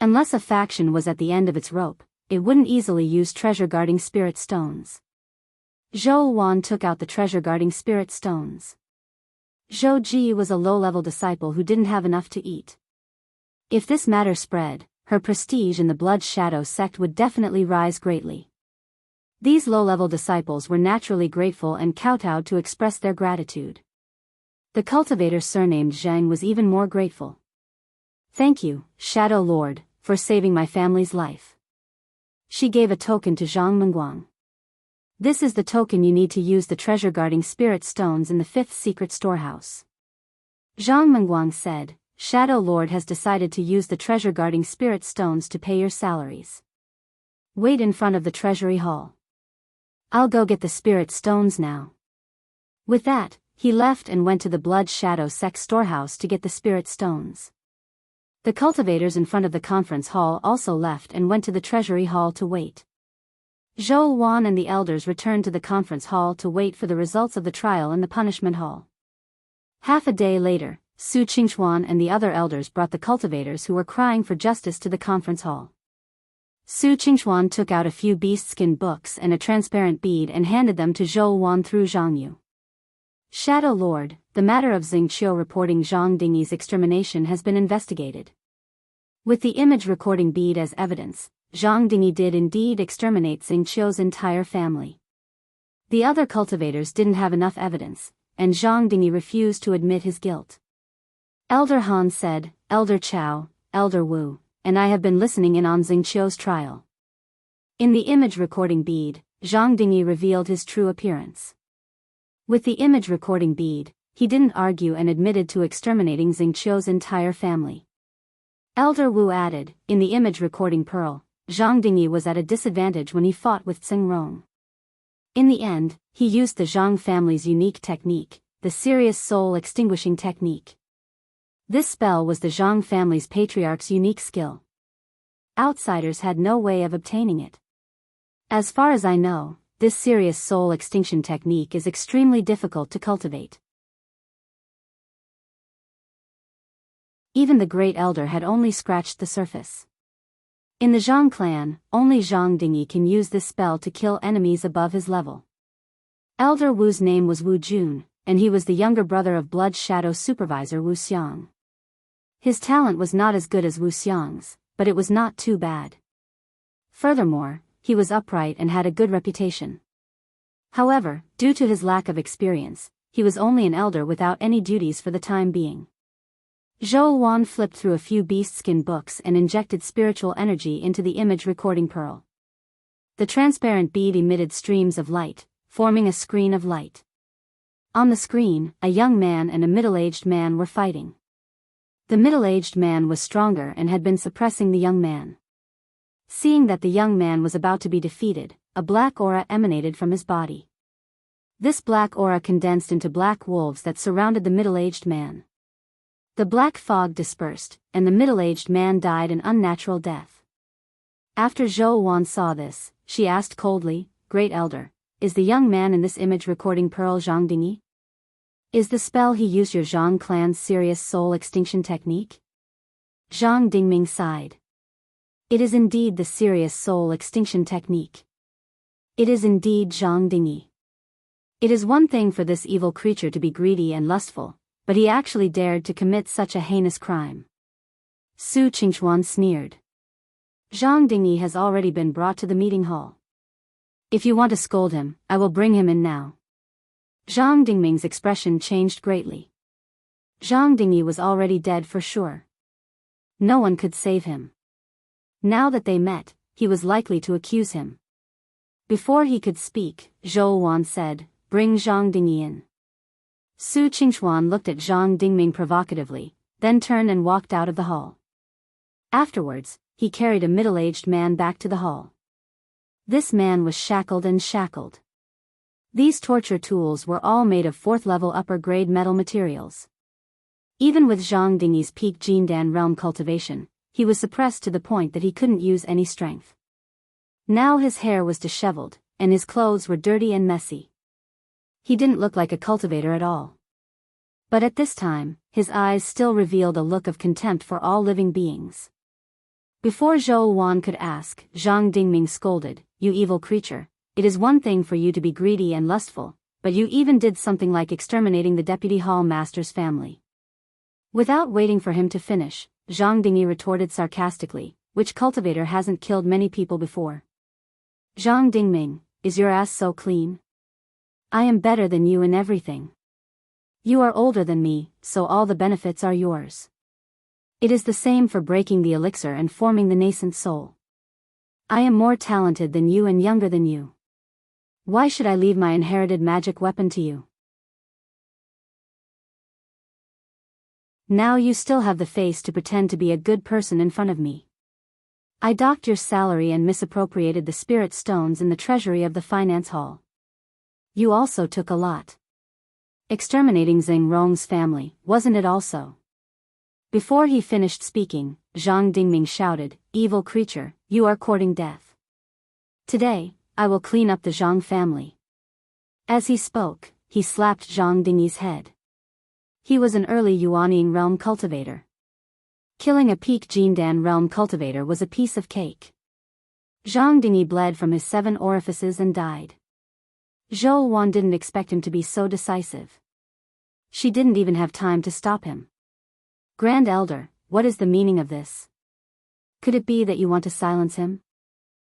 [SPEAKER 1] Unless a faction was at the end of its rope, it wouldn't easily use treasure-guarding spirit stones. Zhou Wan took out the treasure-guarding spirit stones. Zhou Ji was a low-level disciple who didn't have enough to eat. If this matter spread, her prestige in the Blood Shadow sect would definitely rise greatly. These low-level disciples were naturally grateful and kowtowed to express their gratitude. The cultivator surnamed Zhang was even more grateful. Thank you, Shadow Lord, for saving my family's life. She gave a token to Zhang Mengguang. This is the token you need to use the treasure-guarding spirit stones in the 5th secret storehouse. Zhang Mengguang said, Shadow Lord has decided to use the treasure-guarding spirit stones to pay your salaries. Wait in front of the treasury hall. I'll go get the spirit stones now. With that, he left and went to the Blood Shadow sect storehouse to get the spirit stones. The cultivators in front of the conference hall also left and went to the treasury hall to wait. Zhou Wan and the elders returned to the conference hall to wait for the results of the trial in the punishment hall. Half a day later, Su Qingchuan and the other elders brought the cultivators who were crying for justice to the conference hall. Su Qingchuan took out a few beast-skin books and a transparent bead and handed them to Zhou Wan through Jianghu. Shadow Lord, the matter of Xingqiu reporting Zhang Dingyi's extermination has been investigated. With the image recording bead as evidence, Zhang Dingyi did indeed exterminate Xingqiu's entire family. The other cultivators didn't have enough evidence, and Zhang Dingyi refused to admit his guilt. Elder Han said, Elder Chao, Elder Wu, and I have been listening in on Xingqiu's trial. In the image recording bead, Zhang Dingyi revealed his true appearance. With the image recording bead, he didn't argue and admitted to exterminating Xingqiu's entire family. Elder Wu added, in the image recording pearl, Zhang Dingyi was at a disadvantage when he fought with Tsing Rong. In the end, he used the Zhang family's unique technique, the serious soul extinguishing technique. This spell was the Zhang family's patriarch's unique skill. Outsiders had no way of obtaining it. As far as I know, this serious soul extinction technique is extremely difficult to cultivate. Even the Great Elder had only scratched the surface. In the Zhang clan, only Zhang Dingyi can use this spell to kill enemies above his level. Elder Wu's name was Wu Jun, and he was the younger brother of Blood Shadow supervisor Wu Xiang. His talent was not as good as Wu Xiang's, but it was not too bad. Furthermore, he was upright and had a good reputation. However, due to his lack of experience, he was only an elder without any duties for the time being. Zhou Wan flipped through a few beast-skin books and injected spiritual energy into the image recording pearl. The transparent bead emitted streams of light, forming a screen of light. On the screen, a young man and a middle-aged man were fighting. The middle-aged man was stronger and had been suppressing the young man. Seeing that the young man was about to be defeated, a black aura emanated from his body. This black aura condensed into black wolves that surrounded the middle-aged man. The black fog dispersed, and the middle-aged man died an unnatural death. After Zhou Wan saw this, she asked coldly, "Great Elder, is the young man in this image recording Pearl Zhangdingyi? Is the spell he used your Zhang clan's serious soul extinction technique?" Zhang Dingming sighed. "It is indeed the serious soul extinction technique. It is indeed Zhang Dingyi. It is one thing for this evil creature to be greedy and lustful, but he actually dared to commit such a heinous crime." Su Qingchuan sneered. "Zhang Dingyi has already been brought to the meeting hall. If you want to scold him, I will bring him in now." Zhang Dingming's expression changed greatly. Zhang Dingyi was already dead for sure. No one could save him. Now that they met, he was likely to accuse him. Before he could speak, Zhou Wan said, "Bring Zhang Dingyi in." Su Qingchuan looked at Zhang Dingming provocatively, then turned and walked out of the hall. Afterwards, he carried a middle-aged man back to the hall. This man was shackled and shackled. These torture tools were all made of 4th-level upper-grade metal materials. Even with Zhang Dingyi's peak Jindan realm cultivation, he was suppressed to the point that he couldn't use any strength. Now his hair was disheveled, and his clothes were dirty and messy. He didn't look like a cultivator at all. But at this time, his eyes still revealed a look of contempt for all living beings. Before Zhou Wan could ask, Zhang Dingming scolded, "You evil creature, it is one thing for you to be greedy and lustful, but you even did something like exterminating the deputy hall master's family." Without waiting for him to finish, Zhang Dingyi retorted sarcastically, "Which cultivator hasn't killed many people before? Zhang Dingming, is your ass so clean? I am better than you in everything. You are older than me, so all the benefits are yours. It is the same for breaking the elixir and forming the nascent soul. I am more talented than you and younger than you. Why should I leave my inherited magic weapon to you? Now you still have the face to pretend to be a good person in front of me. I docked your salary and misappropriated the spirit stones in the treasury of the finance hall. You also took a lot. Exterminating Xing Rong's family, wasn't it also?" Before he finished speaking, Zhang Dingming shouted, "Evil creature, you are courting death. Today, I will clean up the Zhang family." As he spoke, he slapped Zhang Dingyi's head. He was an early Yuanying realm cultivator. Killing a peak Jindan realm cultivator was a piece of cake. Zhang Dingyi bled from his 7 orifices and died. Zhou Wan didn't expect him to be so decisive. She didn't even have time to stop him. "Grand Elder, what is the meaning of this? Could it be that you want to silence him?"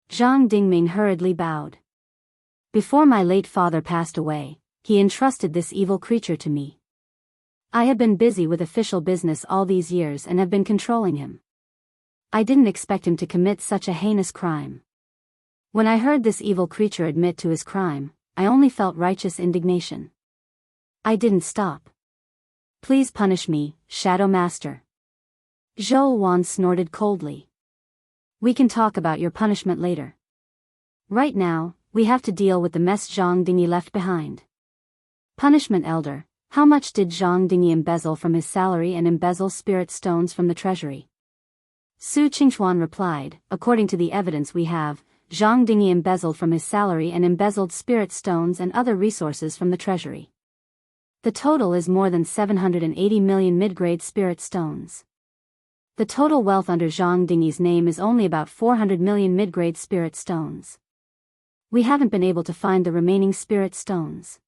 [SPEAKER 1] Zhang Dingming hurriedly bowed. "Before my late father passed away, he entrusted this evil creature to me. I have been busy with official business all these years and have been controlling him. I didn't expect him to commit such a heinous crime. When I heard this evil creature admit to his crime, I only felt righteous indignation. I didn't stop. Please punish me, Shadow Master." Zhou Wan snorted coldly. "We can talk about your punishment later. Right now, we have to deal with the mess Zhang Dingyi left behind." "Punishment, Elder, how much did Zhang Dingyi embezzle from his salary and embezzle spirit stones from the treasury?" Su Qingchuan replied, "According to the evidence we have, Zhang Dingyi embezzled from his salary and embezzled spirit stones and other resources from the treasury. The total is more than 780 million mid-grade spirit stones. The total wealth under Zhang Dingyi's name is only about 400 million mid-grade spirit stones. We haven't been able to find the remaining spirit stones."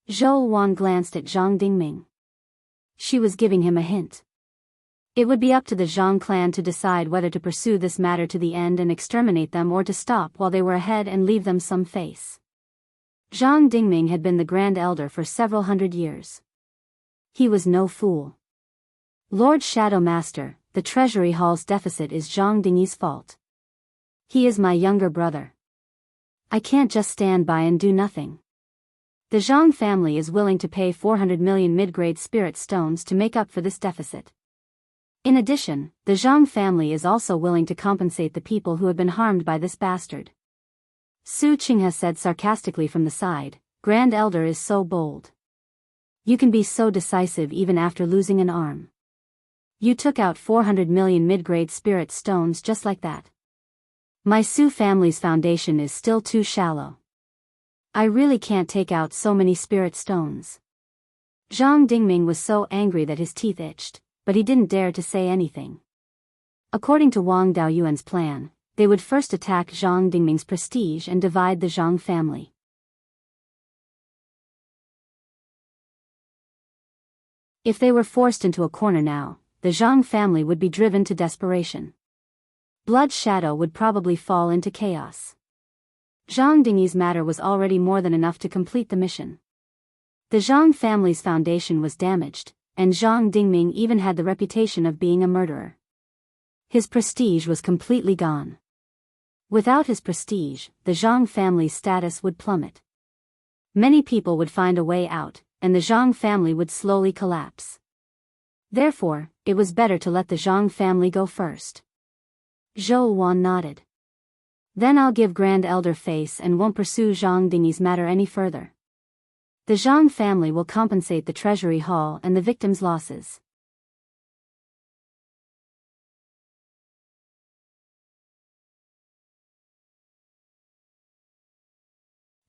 [SPEAKER 1] Zhou Wan glanced at Zhang Dingming. She was giving him a hint. It would be up to the Zhang clan to decide whether to pursue this matter to the end and exterminate them or to stop while they were ahead and leave them some face. Zhang Dingming had been the Grand Elder for several hundred years. He was no fool. "Lord Shadow Master, the Treasury Hall's deficit is Zhang Dingyi's fault. He is my younger brother. I can't just stand by and do nothing. The Zhang family is willing to pay 400 million mid-grade spirit stones to make up for this deficit. In addition, the Zhang family is also willing to compensate the people who have been harmed by this bastard. Su Qinghe said sarcastically from the side, Grand Elder is so bold. You can be so decisive even after losing an arm. You took out 400 million mid-grade spirit stones just like that. My Su family's foundation is still too shallow. I really can't take out so many spirit stones. Zhang Dingming was so angry that his teeth itched, but he didn't dare to say anything. According to Wang Daoyuan's plan, they would first attack Zhang Dingming's prestige and divide the Zhang family. If they were forced into a corner now, the Zhang family would be driven to desperation. Blood Shadow would probably fall into chaos. Zhang Dingyi's matter was already more than enough to complete the mission. The Zhang family's foundation was damaged, and Zhang Dingming even had the reputation of being a murderer. His prestige was completely gone. Without his prestige, the Zhang family's status would plummet. Many people would find a way out, and the Zhang family would slowly collapse. Therefore, it was better to let the Zhang family go first. Zhou Wan nodded. Then I'll give Grand Elder face and won't pursue Zhang Dingyi's matter any further. The Zhang family will compensate the treasury hall and the victims' losses.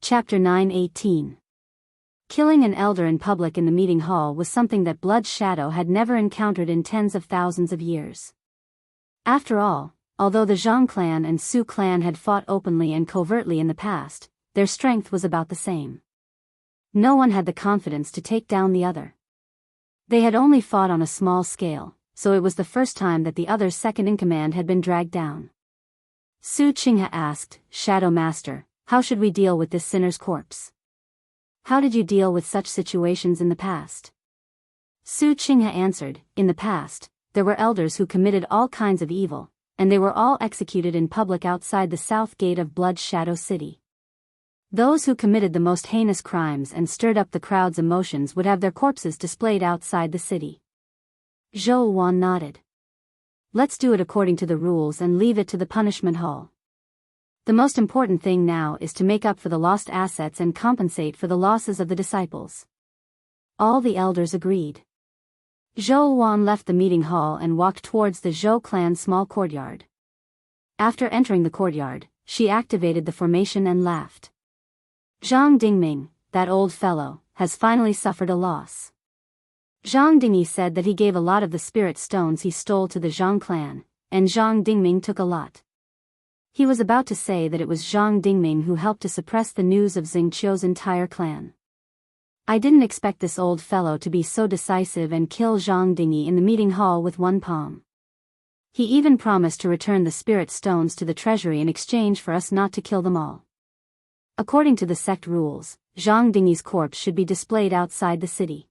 [SPEAKER 1] Chapter 9:18. Killing an elder in public in the meeting hall was something that Blood Shadow had never encountered in tens of thousands of years. After all, although the Zhang clan and Su clan had fought openly and covertly in the past, their strength was about the same. No one had the confidence to take down the other. They had only fought on a small scale, so it was the first time that the other's second-in-command had been dragged down. Su Qinghe asked, Shadow Master, how should we deal with this sinner's corpse? How did you deal with such situations in the past? Su Qinghe answered, in the past, there were elders who committed all kinds of evil, and they were all executed in public outside the south gate of Blood Shadow City. Those who committed the most heinous crimes and stirred up the crowd's emotions would have their corpses displayed outside the city. Zhou Wan nodded. Let's do it according to the rules and leave it to the punishment hall. The most important thing now is to make up for the lost assets and compensate for the losses of the disciples. All the elders agreed. Zhou Wan left the meeting hall and walked towards the Zhou clan's small courtyard. After entering the courtyard, she activated the formation and laughed. Zhang Dingming, that old fellow, has finally suffered a loss. Zhang Dingyi said that he gave a lot of the spirit stones he stole to the Zhang clan, and Zhang Dingming took a lot. He was about to say that it was Zhang Dingming who helped to suppress the news of Xingqiu's entire clan. I didn't expect this old fellow to be so decisive and kill Zhang Dingyi in the meeting hall with one palm. He even promised to return the spirit stones to the treasury in exchange for us not to kill them all. According to the sect rules, Zhang Dingyi's corpse should be displayed outside the city.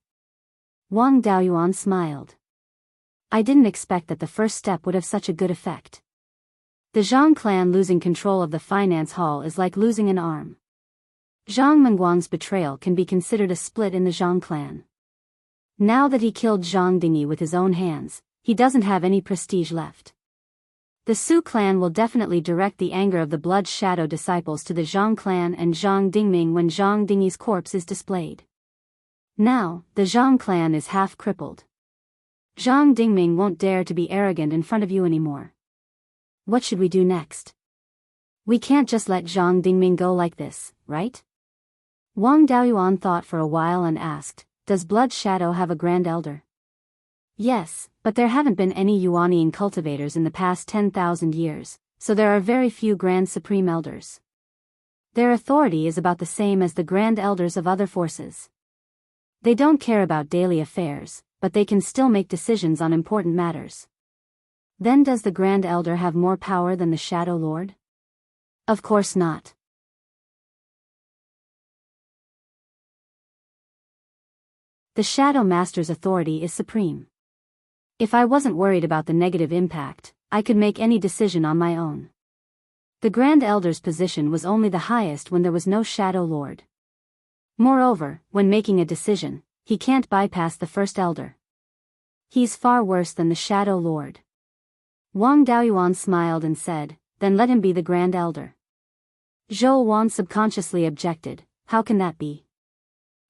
[SPEAKER 1] Wang Daoyuan smiled. I didn't expect that the first step would have such a good effect. The Zhang clan losing control of the finance hall is like losing an arm. Zhang Mengguang's betrayal can be considered a split in the Zhang clan. Now that he killed Zhang Dingyi with his own hands, he doesn't have any prestige left. The Su clan will definitely direct the anger of the Blood Shadow disciples to the Zhang clan and Zhang Dingming when Zhang Dingyi's corpse is displayed. Now, the Zhang clan is half crippled. Zhang Dingming won't dare to be arrogant in front of you anymore. What should we do next? We can't just let Zhang Dingming go like this, right? Wang Daoyuan thought for a while and asked, does Blood Shadow have a Grand Elder? Yes, but there haven't been any Yuanian cultivators in the past 10,000 years, so there are very few Grand Supreme Elders. Their authority is about the same as the Grand Elders of other forces. They don't care about daily affairs, but they can still make decisions on important matters. Then does the Grand Elder have more power than the Shadow Lord? Of course not. The Shadow Master's authority is supreme. If I wasn't worried about the negative impact, I could make any decision on my own. The Grand Elder's position was only the highest when there was no Shadow Lord. Moreover, when making a decision, he can't bypass the first elder. He's far worse than the Shadow Lord. Wang Daoyuan smiled and said, then let him be the Grand Elder. Zhou Wan subconsciously objected, how can that be?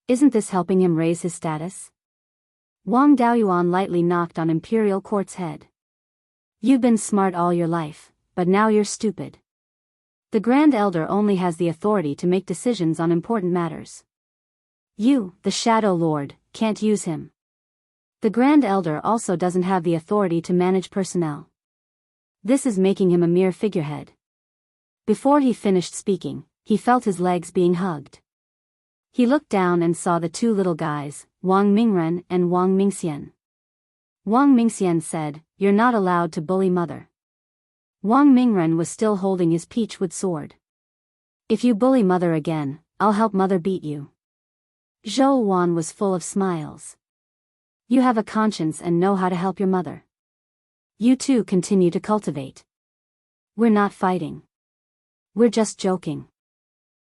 [SPEAKER 1] Isn't this helping him raise his status? Wang Daoyuan lightly knocked on Imperial Court's head. You've been smart all your life, but now you're stupid. The Grand Elder only has the authority to make decisions on important matters. You, the Shadow Lord, can't use him. The Grand Elder also doesn't have the authority to manage personnel. This is making him a mere figurehead. Before he finished speaking, he felt his legs being hugged. He looked down and saw the two little guys, Wang Mingren and Wang Mingxian. Wang Mingxian said, you're not allowed to bully Mother. Wang Mingren was still holding his peachwood sword. If you bully Mother again, I'll help Mother beat you. Zhou Wan was full of smiles. You have a conscience and know how to help your mother. You two continue to cultivate. We're not fighting. We're just joking.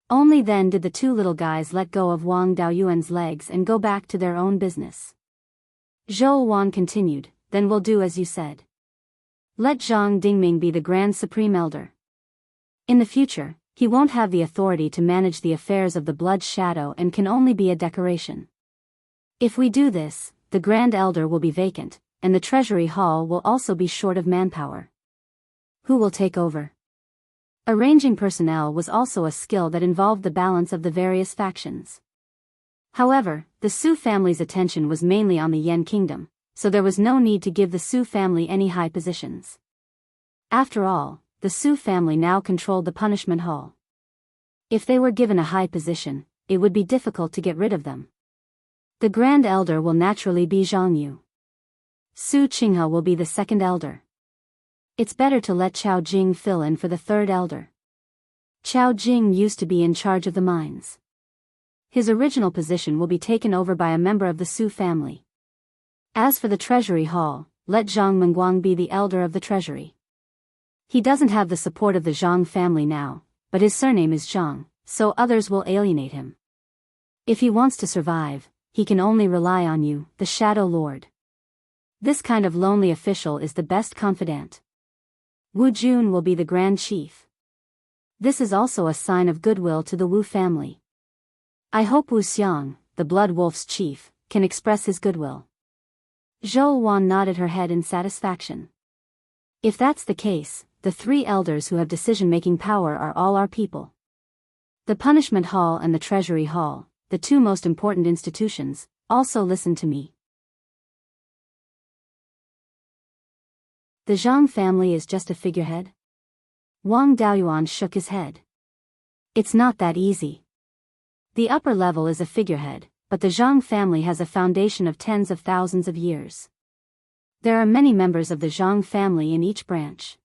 [SPEAKER 1] Only then did the two little guys let go of Wang Daoyuan's legs and go back to their own business. Zhou Wan continued, then we'll do as you said. Let Zhang Dingming be the Grand Supreme Elder. In the future, he won't have the authority to manage the affairs of the Blood Shadow and can only be a decoration. If we do this, the Grand Elder will be vacant, and the Treasury Hall will also be short of manpower. Who will take over? Arranging personnel was also a skill that involved the balance of the various factions. However, the Su family's attention was mainly on the Yan Kingdom, so there was no need to give the Su family any high positions. After all, the Su family now controlled the punishment hall. If they were given a high position, it would be difficult to get rid of them. The Grand Elder will naturally be Zhang Yu. Su Qinghe will be the second elder. It's better to let Chao Jing fill in for the third elder. Chao Jing used to be in charge of the mines. His original position will be taken over by a member of the Su family. As for the Treasury Hall, let Zhang Mengguang be the elder of the Treasury. He doesn't have the support of the Zhang family now, but his surname is Zhang, so others will alienate him. If he wants to survive, he can only rely on you, the Shadow Lord. This kind of lonely official is the best confidant. Wu Jun will be the Grand Chief. This is also a sign of goodwill to the Wu family. I hope Wu Xiang, the Blood Wolf's chief, can express his goodwill. Zhou Wan nodded her head in satisfaction. If that's the case, the three elders who have decision-making power are all our people. The Punishment Hall and the Treasury Hall, the two most important institutions, also listen to me. The Zhang family is just a figurehead? Wang Daoyuan shook his head. It's not that easy. The upper level is a figurehead, but the Zhang family has a foundation of tens of thousands of years. There are many members of the Zhang family in each branch.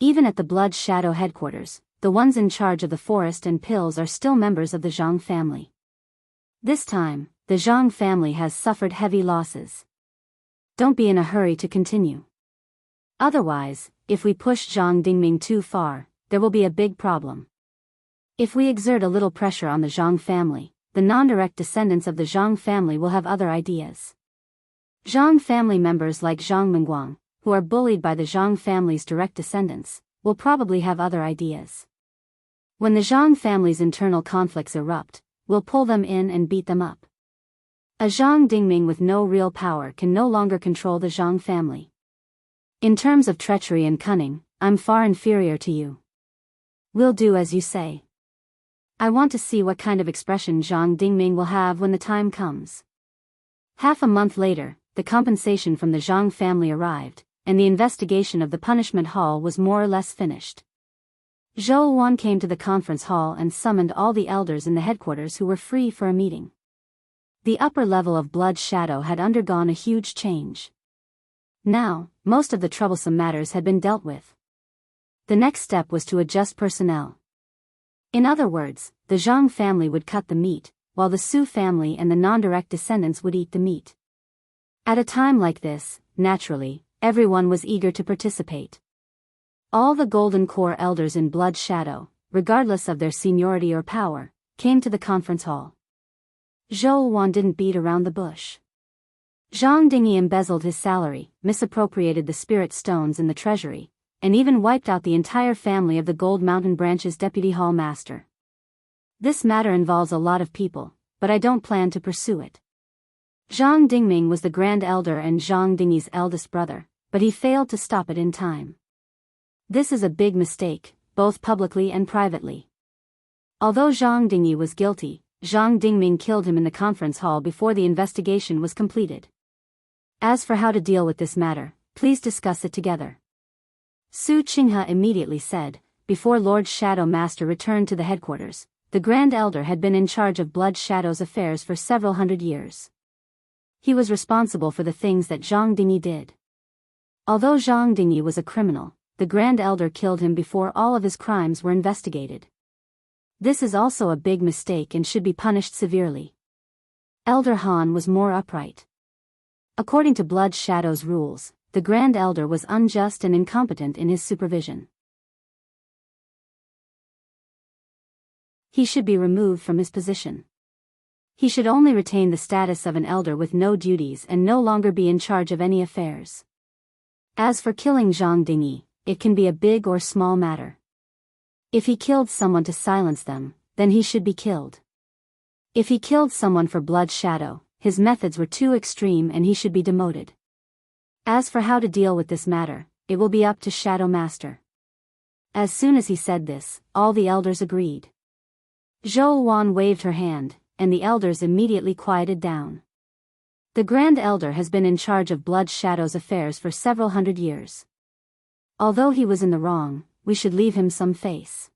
[SPEAKER 1] Even at the Blood Shadow headquarters, the ones in charge of the forest and pills are still members of the Zhang family. This time, the Zhang family has suffered heavy losses. Don't be in a hurry to continue. Otherwise, if we push Zhang Dingming too far, there will be a big problem. If we exert a little pressure on the Zhang family, the non-direct descendants of the Zhang family will have other ideas. Zhang family members like Zhang Mengguang, who are bullied by the Zhang family's direct descendants, will probably have other ideas. When the Zhang family's internal conflicts erupt, we'll pull them in and beat them up. A Zhang Dingming with no real power can no longer control the Zhang family. In terms of treachery and cunning, I'm far inferior to you. We'll do as you say. I want to see what kind of expression Zhang Dingming will have when the time comes. Half a month later, the compensation from the Zhang family arrived, and the investigation of the punishment hall was more or less finished. Zhou Wan came to the conference hall and summoned all the elders in the headquarters who were free for a meeting. The upper level of Blood Shadow had undergone a huge change. Now, most of the troublesome matters had been dealt with. The next step was to adjust personnel. In other words, the Zhang family would cut the meat, while the Su family and the non-direct descendants would eat the meat. At a time like this, naturally, everyone was eager to participate. All the Golden Core elders in Blood Shadow, regardless of their seniority or power, came to the conference hall. Zhou Wan didn't beat around the bush. Zhang Dingyi embezzled his salary, misappropriated the spirit stones in the treasury, and even wiped out the entire family of the Gold Mountain Branch's deputy hall master. This matter involves a lot of people, but I don't plan to pursue it. Zhang Dingming was the Grand Elder and Zhang Dingyi's eldest brother, but he failed to stop it in time. This is a big mistake, both publicly and privately. Although Zhang Dingyi was guilty, Zhang Dingming killed him in the conference hall before the investigation was completed. As for how to deal with this matter, please discuss it together. Su Qinghe immediately said. Before Lord Shadow Master returned to the headquarters, the Grand Elder had been in charge of Blood Shadow's affairs for several hundred years. He was responsible for the things that Zhang Dingyi did. Although Zhang Dingyi was a criminal, the Grand Elder killed him before all of his crimes were investigated. This is also a big mistake and should be punished severely. Elder Han was more upright. According to Blood Shadow's rules, the Grand Elder was unjust and incompetent in his supervision. He should be removed from his position. He should only retain the status of an elder with no duties and no longer be in charge of any affairs. As for killing Zhang Dingyi, it can be a big or small matter. If he killed someone to silence them, then he should be killed. If he killed someone for Blood Shadow, his methods were too extreme and he should be demoted. As for how to deal with this matter, it will be up to Shadow Master. As soon as he said this, all the elders agreed. Zhou Wan waved her hand, and the elders immediately quieted down. The Grand Elder has been in charge of Blood Shadow's affairs for several hundred years. Although he was in the wrong, we should leave him some face.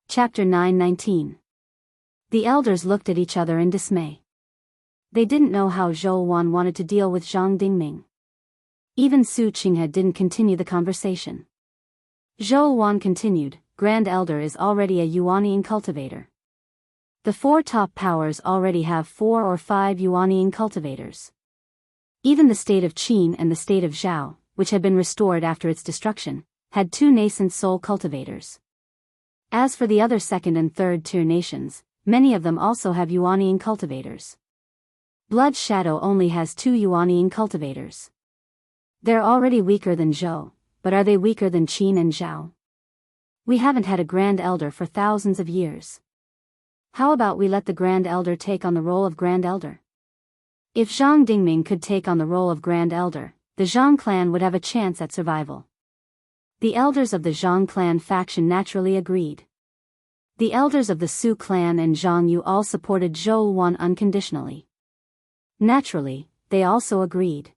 [SPEAKER 1] Chapter 9:19. The elders looked at each other in dismay. They didn't know how Zhou Wan wanted to deal with Zhang Dingming. Even Su Qinghe didn't continue the conversation. Zhou Wan continued, Grand Elder is already a Yuanian cultivator. The 4 top powers already have 4 or 5 Yuanian cultivators. Even the state of Qin and the state of Zhao, which had been restored after its destruction, had 2 nascent soul cultivators. As for the other 2nd and 3rd tier nations, many of them also have Yuanian cultivators. Blood Shadow only has 2 Yuanian cultivators. They're already weaker than Zhou, but are they weaker than Qin and Zhao? We haven't had a Grand Elder for thousands of years. How about we let the Grand Elder take on the role of Grand Elder? If Zhang Dingming could take on the role of Grand Elder, the Zhang clan would have a chance at survival. The elders of the Zhang clan faction naturally agreed. The elders of the Su clan and Zhang Yu all supported Zhou Wan unconditionally. Naturally, they also agreed.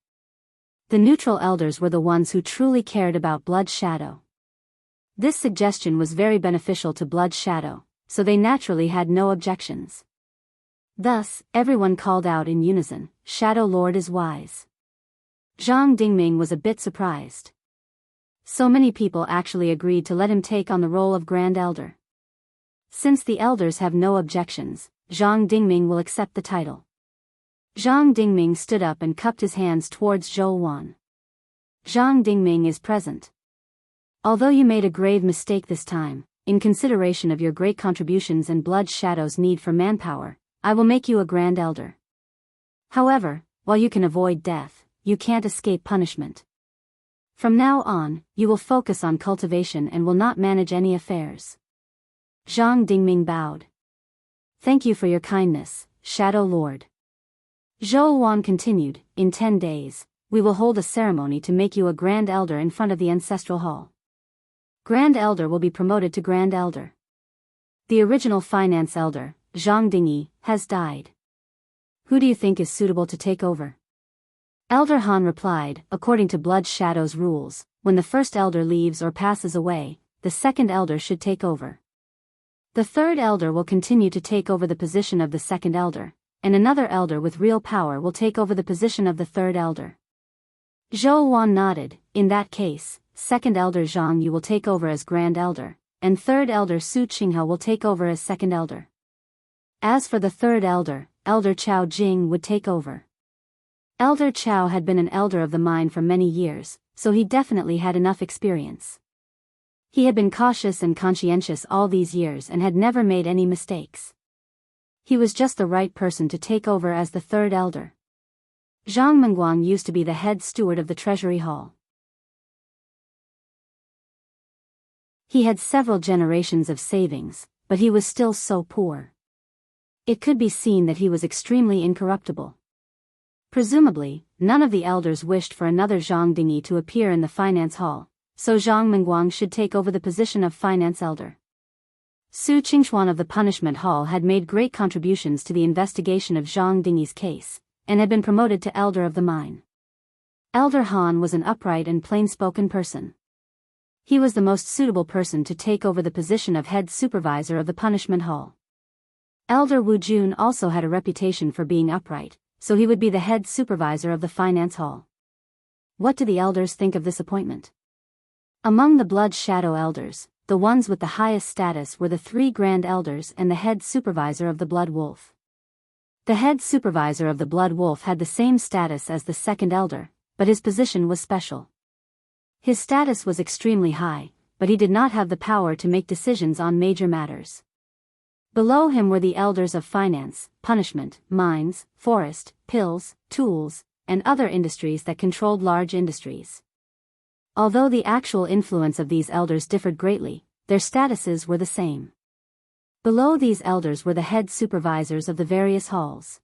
[SPEAKER 1] The neutral elders were the ones who truly cared about Blood Shadow. This suggestion was very beneficial to Blood Shadow, so they naturally had no objections. Thus, everyone called out in unison, Shadow Lord is wise. Zhang Dingming was a bit surprised. So many people actually agreed to let him take on the role of Grand Elder. Since the elders have no objections, Zhang Dingming will accept the title. Zhang Dingming stood up and cupped his hands towards Zhou Wan. Zhang Dingming is present. Although you made a grave mistake this time, in consideration of your great contributions and Blood Shadow's need for manpower, I will make you a Grand Elder. However, while you can avoid death, you can't escape punishment. From now on, you will focus on cultivation and will not manage any affairs. Zhang Dingming bowed. Thank you for your kindness, Shadow Lord. Zhou Wan continued, in 10 days, we will hold a ceremony to make you a Grand Elder in front of the Ancestral Hall. Grand Elder will be promoted to Grand Elder. The original Finance Elder, Zhang Dingyi, has died. Who do you think is suitable to take over? Elder Han replied, according to Blood Shadow's rules, when the first elder leaves or passes away, the second elder should take over. The third elder will continue to take over the position of the second elder, and another elder with real power will take over the position of the third elder. Zhou Wan nodded, in that case, second elder Zhang Yu will take over as Grand Elder, and third elder Su Qinghe will take over as second elder. As for the third elder, Elder Chao Jing would take over. Elder Chao had been an elder of the mine for many years, so he definitely had enough experience. He had been cautious and conscientious all these years and had never made any mistakes. He was just the right person to take over as the third elder. Zhang Mengguang used to be the head steward of the Treasury Hall. He had several generations of savings, but he was still so poor. It could be seen that he was extremely incorruptible. Presumably, none of the elders wished for another Zhang Dingyi to appear in the finance hall, so Zhang Mengguang should take over the position of finance elder. Su Qingxuan of the punishment hall had made great contributions to the investigation of Zhang Dingyi's case, and had been promoted to elder of the mine. Elder Han was an upright and plain-spoken person. He was the most suitable person to take over the position of head supervisor of the punishment hall. Elder Wu Jun also had a reputation for being upright, so he would be the head supervisor of the finance hall. What do the elders think of this appointment? Among the Blood Shadow elders, the ones with the highest status were the 3 Grand Elders and the head supervisor of the Blood Wolf. The head supervisor of the Blood Wolf had the same status as the second elder, but his position was special. His status was extremely high, but he did not have the power to make decisions on major matters. Below him were the elders of finance, punishment, mines, forest, pills, tools, and other industries that controlled large industries. Although the actual influence of these elders differed greatly, their statuses were the same. Below these elders were the head supervisors of the various halls.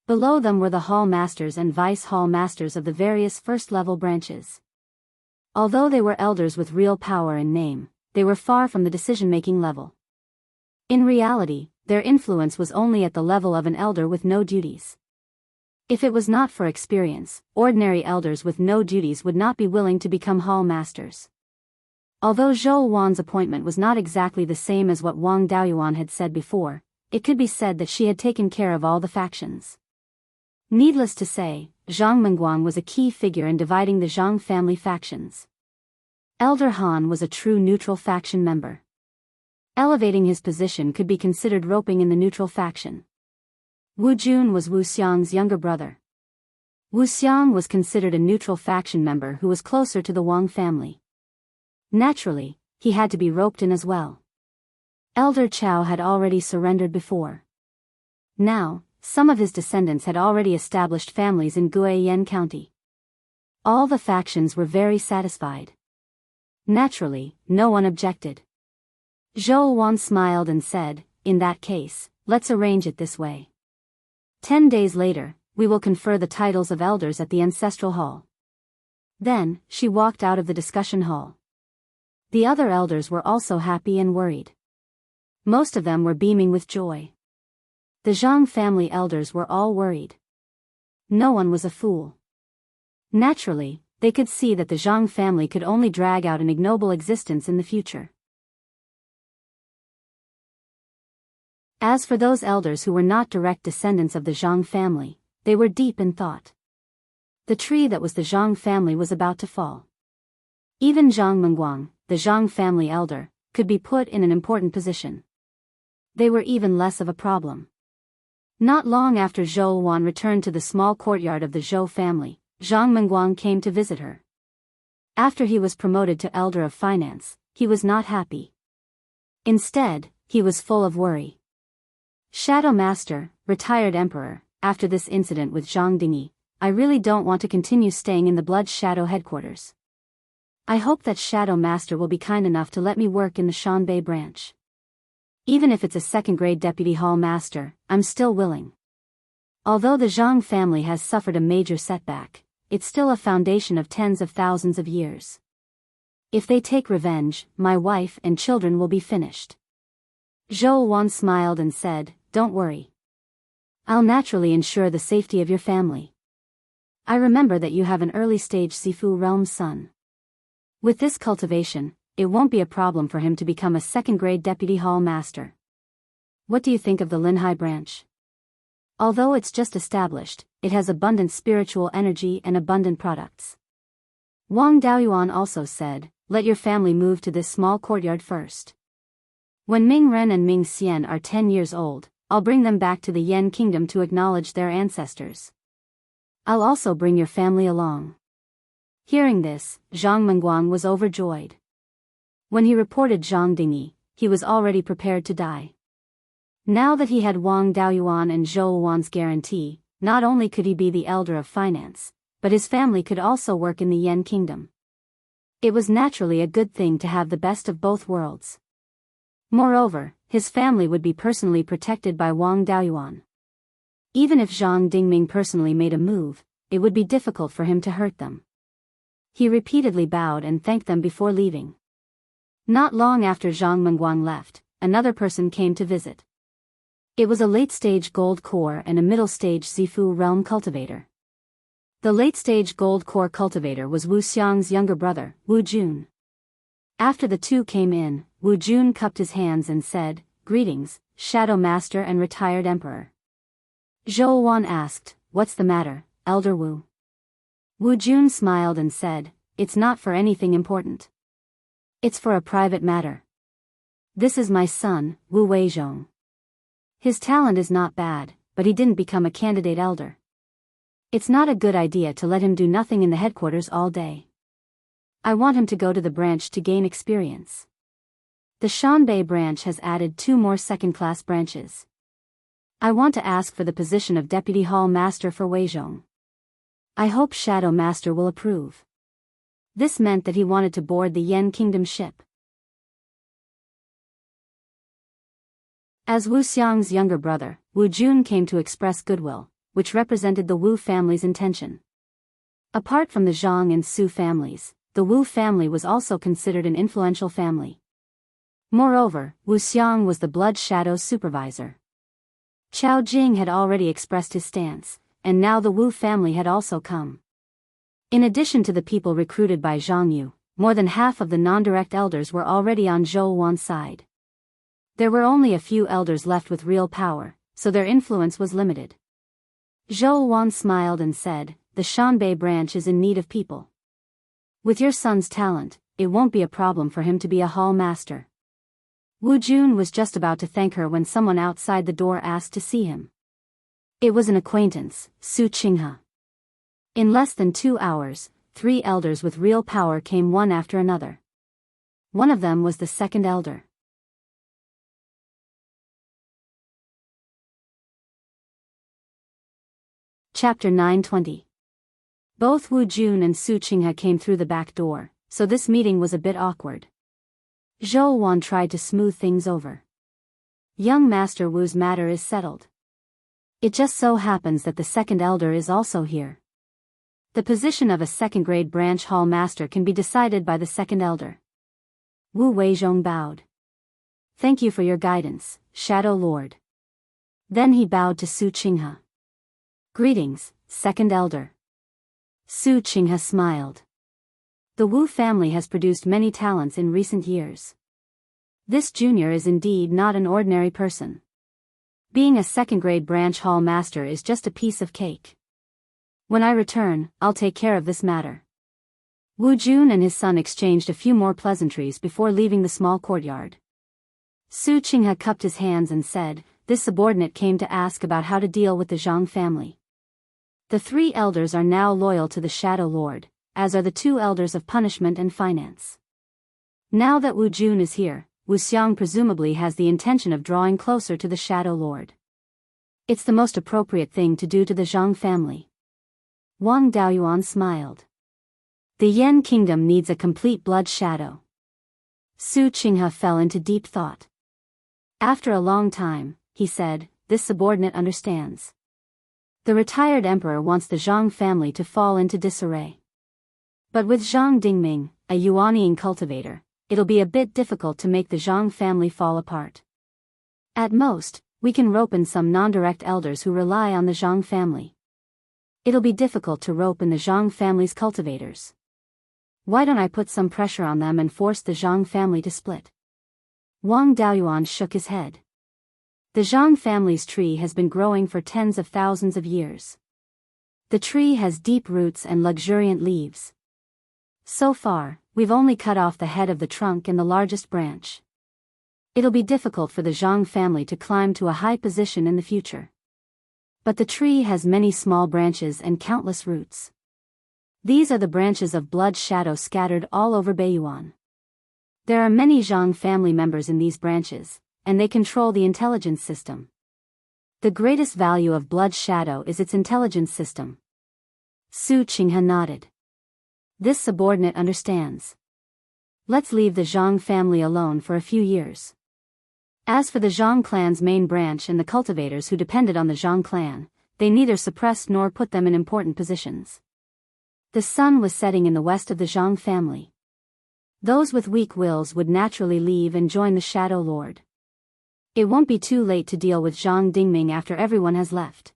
[SPEAKER 1] Below them were the hall masters and vice hall masters of the various first-level branches. Although they were elders with real power in name, they were far from the decision-making level. In reality, their influence was only at the level of an elder with no duties. If it was not for experience, ordinary elders with no duties would not be willing to become hall masters. Although Zhou Wan's appointment was not exactly the same as what Wang Daoyuan had said before, it could be said that she had taken care of all the factions. Needless to say, Zhang Mengguang was a key figure in dividing the Zhang family factions. Elder Han was a true neutral faction member. Elevating his position could be considered roping in the neutral faction. Wu Jun was Wu Xiang's younger brother. Wu Xiang was considered a neutral faction member who was closer to the Wang family. Naturally, he had to be roped in as well. Elder Chao had already surrendered before. Now, some of his descendants had already established families in Guiyan County. All the factions were very satisfied. Naturally, no one objected. Zhou Wan smiled and said, "In that case, let's arrange it this way. 10 days later, we will confer the titles of elders at the ancestral hall." Then, she walked out of the discussion hall. The other elders were also happy and worried. Most of them were beaming with joy. The Zhang family elders were all worried. No one was a fool. Naturally, they could see that the Zhang family could only drag out an ignoble existence in the future. As for those elders who were not direct descendants of the Zhang family, they were deep in thought. The tree that was the Zhang family was about to fall. Even Zhang Mengguang, the Zhang family elder, could be put in an important position. They were even less of a problem. Not long after Zhou Wan returned to the small courtyard of the Zhou family, Zhang Mengguang came to visit her. After he was promoted to elder of finance, he was not happy. Instead, he was full of worry. Shadow Master, retired Emperor, after this incident with Zhang Dingyi, I really don't want to continue staying in the Blood Shadow headquarters. I hope that Shadow Master will be kind enough to let me work in the Shanbei branch. Even if it's a second-grade Deputy Hall Master, I'm still willing. Although the Zhang family has suffered a major setback, it's still a foundation of tens of thousands of years. If they take revenge, my wife and children will be finished. Zhou Wan smiled and said, "Don't worry. I'll naturally ensure the safety of your family. I remember that you have an early-stage Sifu realm son. With this cultivation, it won't be a problem for him to become a second-grade Deputy Hall Master. What do you think of the Linhai branch? Although it's just established, it has abundant spiritual energy and abundant products." Wang Daoyuan also said, "Let your family move to this small courtyard first. When Ming Ren and Ming Xian are 10 years old, I'll bring them back to the Yan Kingdom to acknowledge their ancestors. I'll also bring your family along." Hearing this, Zhang Mengguang was overjoyed. When he reported Zhang Dingyi, he was already prepared to die. Now that he had Wang Daoyuan and Zhou Wan's guarantee, not only could he be the elder of finance, but his family could also work in the Yan kingdom. It was naturally a good thing to have the best of both worlds. Moreover, his family would be personally protected by Wang Daoyuan. Even if Zhang Dingming personally made a move, it would be difficult for him to hurt them. He repeatedly bowed and thanked them before leaving. Not long after Zhang Mengguang left, another person came to visit. It was a late-stage gold core and a middle-stage Zifu realm cultivator. The late-stage gold core cultivator was Wu Xiang's younger brother, Wu Jun. After the two came in, Wu Jun cupped his hands and said, "Greetings, Shadow Master and retired Emperor." Zhou Wan asked, "What's the matter, Elder Wu?" Wu Jun smiled and said, "It's not for anything important. It's for a private matter. This is my son, Wu Weizhong. His talent is not bad, but he didn't become a candidate elder. It's not a good idea to let him do nothing in the headquarters all day. I want him to go to the branch to gain experience. The Shanbei branch has added 2 more second-class branches. I want to ask for the position of Deputy Hall Master for Weizhong. I hope Shadow Master will approve." This meant that he wanted to board the Yan Kingdom ship. As Wu Xiang's younger brother, Wu Jun came to express goodwill, which represented the Wu family's intention. Apart from the Zhang and Su families, the Wu family was also considered an influential family. Moreover, Wu Xiang was the Blood Shadow's supervisor. Qiao Jing had already expressed his stance, and now the Wu family had also come. In addition to the people recruited by Zhang Yu, more than half of the non-direct elders were already on Zhou Wan's side. There were only a few elders left with real power, so their influence was limited. Zhou Wan smiled and said, "The Shanbei branch is in need of people. With your son's talent, it won't be a problem for him to be a hall master." Wu Jun was just about to thank her when someone outside the door asked to see him. It was an acquaintance, Su Qinghe. In less than 2 hours, 3 elders with real power came one after another. One of them was the second elder. Chapter 920. Both Wu Jun and Su Qinghe came through the back door, so this meeting was a bit awkward. Zhou Wan tried to smooth things over. Young Master Wu's matter is settled. It just so happens that the second elder is also here. The position of a second-grade branch hall master can be decided by the second elder. Wu Weizhong bowed. "Thank you for your guidance, Shadow Lord." Then he bowed to Su Qinghe. "Greetings, second elder." Su Qinghe smiled. The Wu family has produced many talents in recent years. This junior is indeed not an ordinary person. Being a second-grade branch hall master is just a piece of cake. When I return, I'll take care of this matter. Wu Jun and his son exchanged a few more pleasantries before leaving the small courtyard. Su Qinghe cupped his hands and said, "This subordinate came to ask about how to deal with the Zhang family. The 3 elders are now loyal to the Shadow Lord, as are the 2 elders of punishment and finance. Now that Wu Jun is here, Wu Xiang presumably has the intention of drawing closer to the Shadow Lord. It's the most appropriate thing to do to the Zhang family." Wang Daoyuan smiled. The Yan kingdom needs a complete blood shadow. Su Qinghe fell into deep thought. After a long time, he said, "This subordinate understands. The retired emperor wants the Zhang family to fall into disarray. But with Zhang Dingming, a Yuanian cultivator, it'll be a bit difficult to make the Zhang family fall apart. At most, we can rope in some non-direct elders who rely on the Zhang family. It'll be difficult to rope in the Zhang family's cultivators. Why don't I put some pressure on them and force the Zhang family to split?" Wang Daoyuan shook his head. The Zhang family's tree has been growing for tens of thousands of years. The tree has deep roots and luxuriant leaves. So far, we've only cut off the head of the trunk and the largest branch. It'll be difficult for the Zhang family to climb to a high position in the future. But the tree has many small branches and countless roots. These are the branches of blood shadow scattered all over Beiyuan. There are many Zhang family members in these branches, and they control the intelligence system. The greatest value of Blood Shadow is its intelligence system. Su Qinghe nodded. This subordinate understands. Let's leave the Zhang family alone for a few years. As for the Zhang clan's main branch and the cultivators who depended on the Zhang clan, they neither suppressed nor put them in important positions. The sun was setting in the west of the Zhang family. Those with weak wills would naturally leave and join the Shadow Lord. It won't be too late to deal with Zhang Dingming after everyone has left.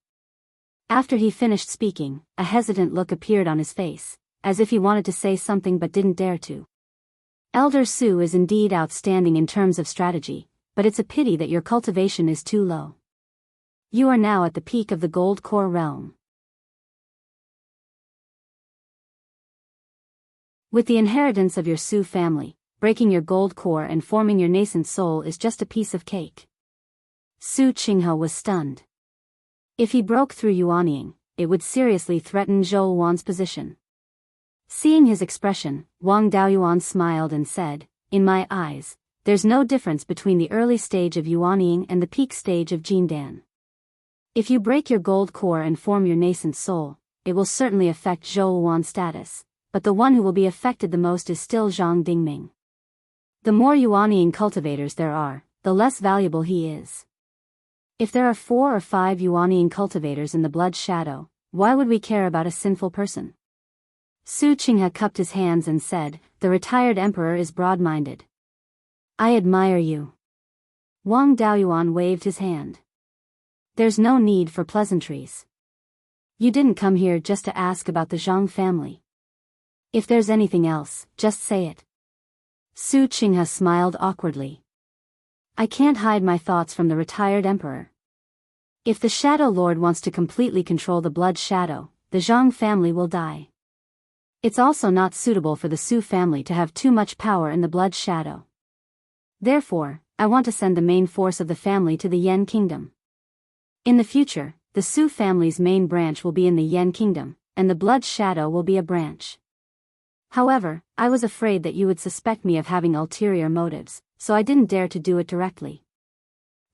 [SPEAKER 1] After he finished speaking, a hesitant look appeared on his face, as if he wanted to say something but didn't dare to. Elder Su is indeed outstanding in terms of strategy, but it's a pity that your cultivation is too low. You are now at the peak of the Gold Core realm. With the inheritance of your Su family, breaking your Gold Core and forming your nascent soul is just a piece of cake. Su Qinghe was stunned. If he broke through Yuanying, it would seriously threaten Zhou Wan's position. Seeing his expression, Wang Daoyuan smiled and said, "In my eyes, there's no difference between the early stage of Yuanying and the peak stage of Jindan. If you break your Gold Core and form your nascent soul, it will certainly affect Zhou Wan's status, but the one who will be affected the most is still Zhang Dingming. The more Yuanying cultivators there are, the less valuable he is. If there are 4 or 5 Yuanying cultivators in the Blood Shadow, why would we care about a sinful person?" Su Qinghe cupped his hands and said, "The retired emperor is broad-minded. I admire you." Wang Daoyuan waved his hand. "There's no need for pleasantries. You didn't come here just to ask about the Zhang family. If there's anything else, just say it." Su Qinghe smiled awkwardly. "I can't hide my thoughts from the retired emperor. If the Shadow Lord wants to completely control the Blood Shadow, the Zhang family will die. It's also not suitable for the Su family to have too much power in the Blood Shadow. Therefore, I want to send the main force of the family to the Yan Kingdom. In the future, the Su family's main branch will be in the Yan Kingdom, and the Blood Shadow will be a branch. However, I was afraid that you would suspect me of having ulterior motives, so I didn't dare to do it directly.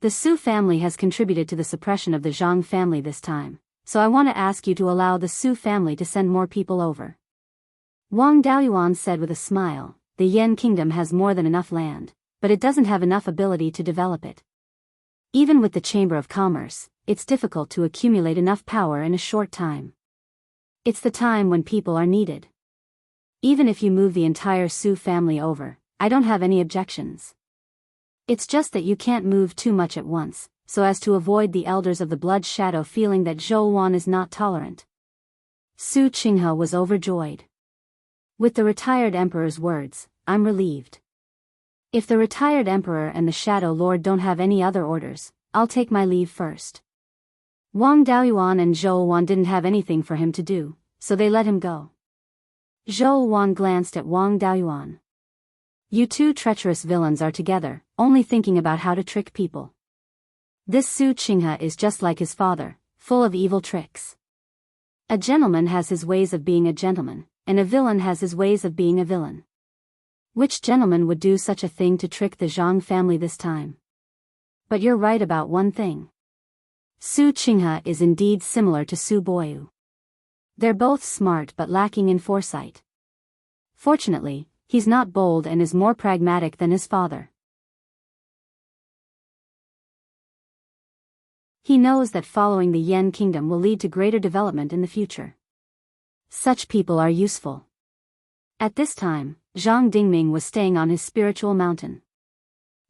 [SPEAKER 1] The Su family has contributed to the suppression of the Zhang family this time, so I want to ask you to allow the Su family to send more people over." Wang Daoyuan said with a smile, "The Yan Kingdom has more than enough land, but it doesn't have enough ability to develop it. Even with the Chamber of Commerce, it's difficult to accumulate enough power in a short time. It's the time when people are needed. Even if you move the entire Su family over, I don't have any objections. It's just that you can't move too much at once, so as to avoid the elders of the Blood Shadow feeling that Zhou Wan is not tolerant." Su Qinghe was overjoyed. With the retired emperor's words, I'm relieved. If the retired emperor and the Shadow Lord don't have any other orders, I'll take my leave first. Wang Daoyuan and Zhou Wan didn't have anything for him to do, so they let him go. Zhou Wan glanced at Wang Daoyuan. "You two treacherous villains are together, only thinking about how to trick people. This Su Qinghe is just like his father, full of evil tricks. A gentleman has his ways of being a gentleman, and a villain has his ways of being a villain. Which gentleman would do such a thing to trick the Zhang family this time? But you're right about one thing. Su Qinghe is indeed similar to Su Boyu. They're both smart but lacking in foresight. Fortunately, he's not bold and is more pragmatic than his father. He knows that following the Yan Kingdom will lead to greater development in the future. Such people are useful." At this time, Zhang Dingming was staying on his spiritual mountain.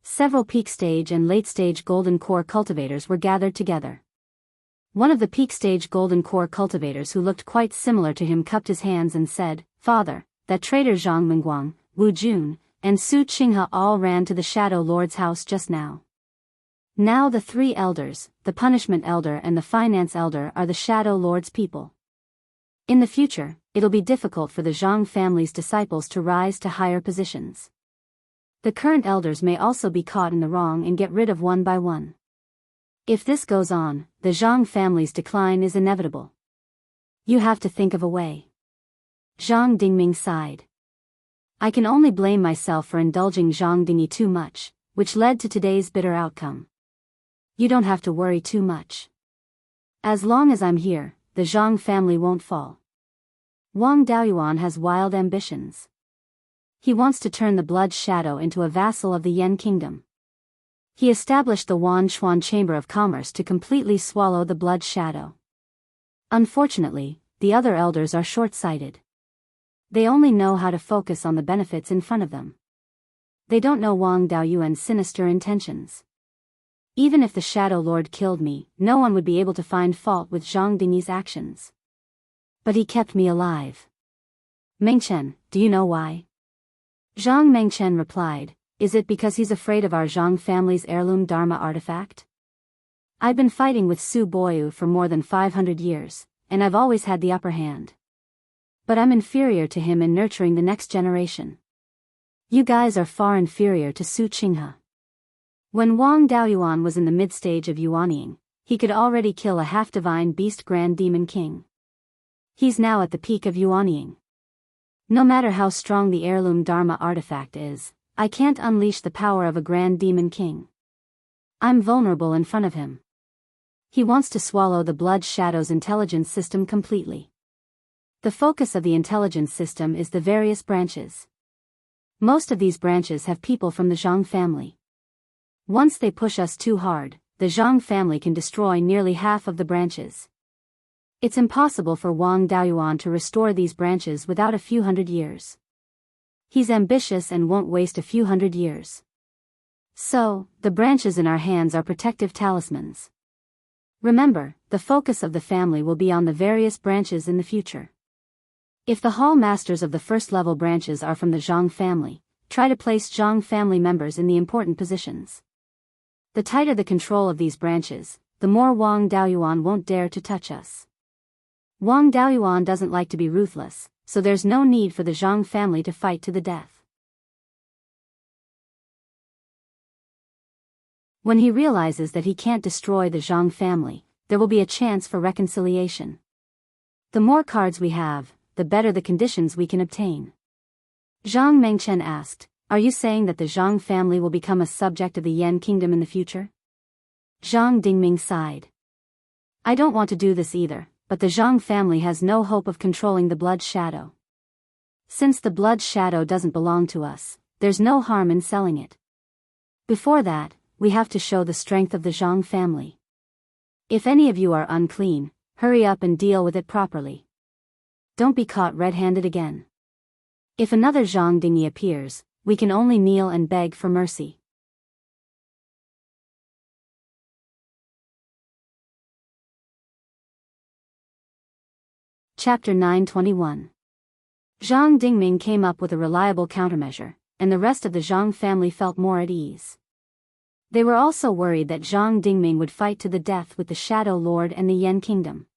[SPEAKER 1] Several peak stage and late stage golden core cultivators were gathered together. One of the peak stage golden core cultivators who looked quite similar to him cupped his hands and said, "Father, that traitor Zhang Mengguang, Wu Jun, and Su Qinghe all ran to the Shadow Lord's house just now. Now the 3 elders, the Punishment Elder and the Finance Elder are the Shadow Lord's people. In the future, it'll be difficult for the Zhang family's disciples to rise to higher positions. The current elders may also be caught in the wrong and get rid of one by one. If this goes on, the Zhang family's decline is inevitable. You have to think of a way." Zhang Dingming sighed. I can only blame myself for indulging Zhang Dingyi too much, which led to today's bitter outcome. You don't have to worry too much. As long as I'm here, the Zhang family won't fall. Wang Daoyuan has wild ambitions. He wants to turn the Blood Shadow into a vassal of the Yan Kingdom. He established the Wanchuan Chamber of Commerce to completely swallow the Blood Shadow. Unfortunately, the other elders are short-sighted. They only know how to focus on the benefits in front of them. They don't know Wang Daoyuan's sinister intentions. Even if the Shadow Lord killed me, no one would be able to find fault with Zhang Dingyi's actions. But he kept me alive. Mengchen, do you know why? Zhang Mengchen replied, is it because he's afraid of our Zhang family's heirloom Dharma artifact? I've been fighting with Su Boyu for more than 500 years, and I've always had the upper hand. But I'm inferior to him in nurturing the next generation. You guys are far inferior to Su Qinghe. When Wang Daoyuan was in the mid-stage of yuanying, he could already kill a half-divine beast Grand Demon King. He's now at the peak of yuanying. No matter how strong the heirloom Dharma artifact is, I can't unleash the power of a Grand Demon King. I'm vulnerable in front of him. He wants to swallow the Blood Shadow's intelligence system completely. The focus of the intelligence system is the various branches. Most of these branches have people from the Zhang family. Once they push us too hard, the Zhang family can destroy nearly half of the branches. It's impossible for Wang Daoyuan to restore these branches without a few hundred years. He's ambitious and won't waste a few hundred years. So, the branches in our hands are protective talismans. Remember, the focus of the family will be on the various branches in the future. If the hall masters of the first-level branches are from the Zhang family, try to place Zhang family members in the important positions. The tighter the control of these branches, the more Wang Daoyuan won't dare to touch us. Wang Daoyuan doesn't like to be ruthless, so there's no need for the Zhang family to fight to the death. When he realizes that he can't destroy the Zhang family, there will be a chance for reconciliation. The more cards we have, the better the conditions we can obtain. Zhang Mengchen asked, are you saying that the Zhang family will become a subject of the Yan kingdom in the future? Zhang Dingming sighed. I don't want to do this either, but the Zhang family has no hope of controlling the Blood Shadow. Since the Blood Shadow doesn't belong to us, there's no harm in selling it. Before that, we have to show the strength of the Zhang family. If any of you are unclean, hurry up and deal with it properly. Don't be caught red-handed again. If another Zhang Dingyi appears, we can only kneel and beg for mercy. Chapter 921. Zhang Dingming came up with a reliable countermeasure, and the rest of the Zhang family felt more at ease. They were also worried that Zhang Dingming would fight to the death with the Shadow Lord and the Yan Kingdom.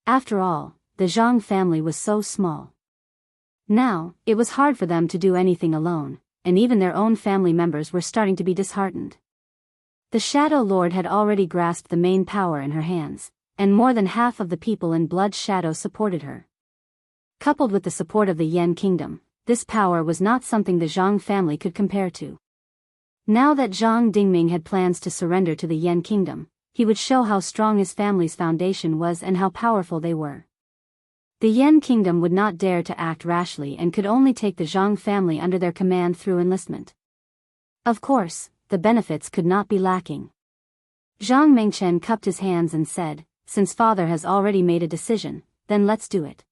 [SPEAKER 1] After all, the Zhang family was so small. Now, it was hard for them to do anything alone, and even their own family members were starting to be disheartened. The Shadow Lord had already grasped the main power in her hands, and more than half of the people in Blood Shadow supported her. Coupled with the support of the Yan Kingdom, this power was not something the Zhang family could compare to. Now that Zhang Dingming had plans to surrender to the Yan Kingdom, he would show how strong his family's foundation was and how powerful they were. The Yan Kingdom would not dare to act rashly and could only take the Zhang family under their command through enlistment. Of course, the benefits could not be lacking. Zhang Mengchen cupped his hands and said, since father has already made a decision, then let's do it.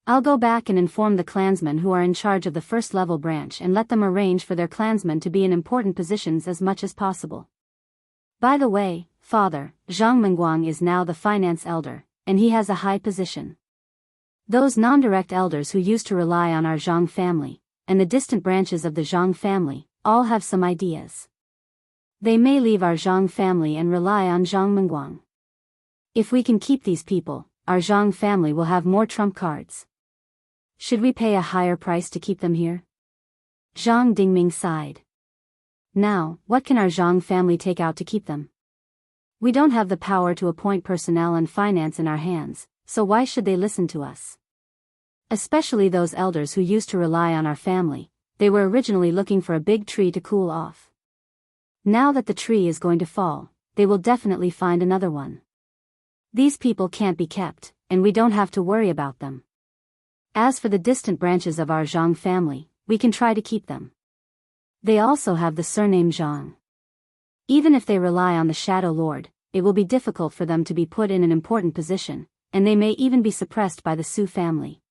[SPEAKER 1] I'll go back and inform the clansmen who are in charge of the first-level branch and let them arrange for their clansmen to be in important positions as much as possible. By the way, father, Zhang Mengguang is now the finance elder, and he has a high position. Those non-direct elders who used to rely on our Zhang family, and the distant branches of the Zhang family, all have some ideas. They may leave our Zhang family and rely on Zhang Mengguang. If we can keep these people, our Zhang family will have more trump cards. Should we pay a higher price to keep them here? Zhang Dingming sighed. Now, what can our Zhang family take out to keep them? We don't have the power to appoint personnel and finance in our hands, so why should they listen to us? Especially those elders who used to rely on our family, they were originally looking for a big tree to cool off. Now that the tree is going to fall, they will definitely find another one. These people can't be kept, and we don't have to worry about them. As for the distant branches of our Zhang family, we can try to keep them. They also have the surname Zhang. Even if they rely on the Shadow Lord, it will be difficult for them to be put in an important position, and they may even be suppressed by the Su family.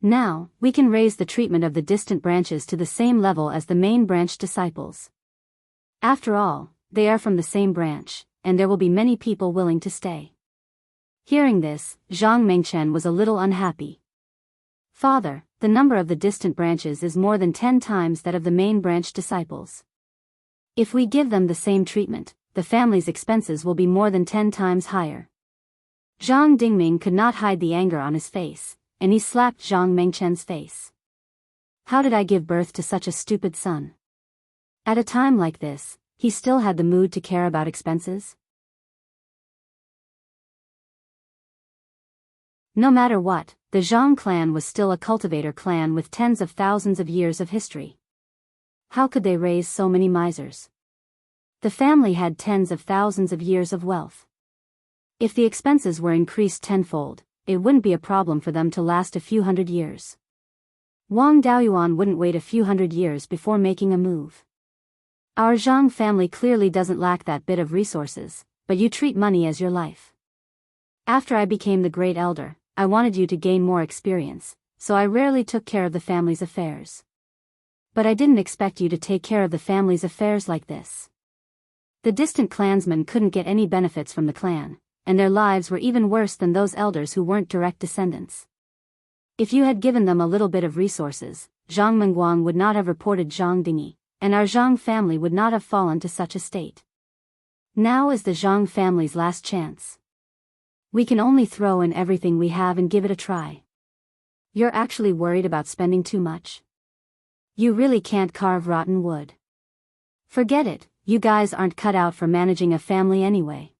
[SPEAKER 1] Now, we can raise the treatment of the distant branches to the same level as the main branch disciples. After all, they are from the same branch, and there will be many people willing to stay. Hearing this, Zhang Mengchen was a little unhappy. Father, the number of the distant branches is more than 10 times that of the main branch disciples. If we give them the same treatment, the family's expenses will be more than 10 times higher. Zhang Dingming could not hide the anger on his face, and he slapped Zhang Mengchen's face. How did I give birth to such a stupid son? At a time like this, he still had the mood to care about expenses? No matter what, the Zhang clan was still a cultivator clan with tens of thousands of years of history. How could they raise so many misers? The family had tens of thousands of years of wealth. If the expenses were increased tenfold, it wouldn't be a problem for them to last a few hundred years. Wang Daoyuan wouldn't wait a few hundred years before making a move. Our Zhang family clearly doesn't lack that bit of resources, but you treat money as your life. After I became the great elder, I wanted you to gain more experience, so I rarely took care of the family's affairs. But I didn't expect you to take care of the family's affairs like this. The distant clansmen couldn't get any benefits from the clan, and their lives were even worse than those elders who weren't direct descendants. If you had given them a little bit of resources, Zhang Mengguang would not have reported Zhang Dingi, and our Zhang family would not have fallen to such a state. Now is the Zhang family's last chance. We can only throw in everything we have and give it a try. You're actually worried about spending too much? You really can't carve rotten wood. Forget it, you guys aren't cut out for managing a family anyway.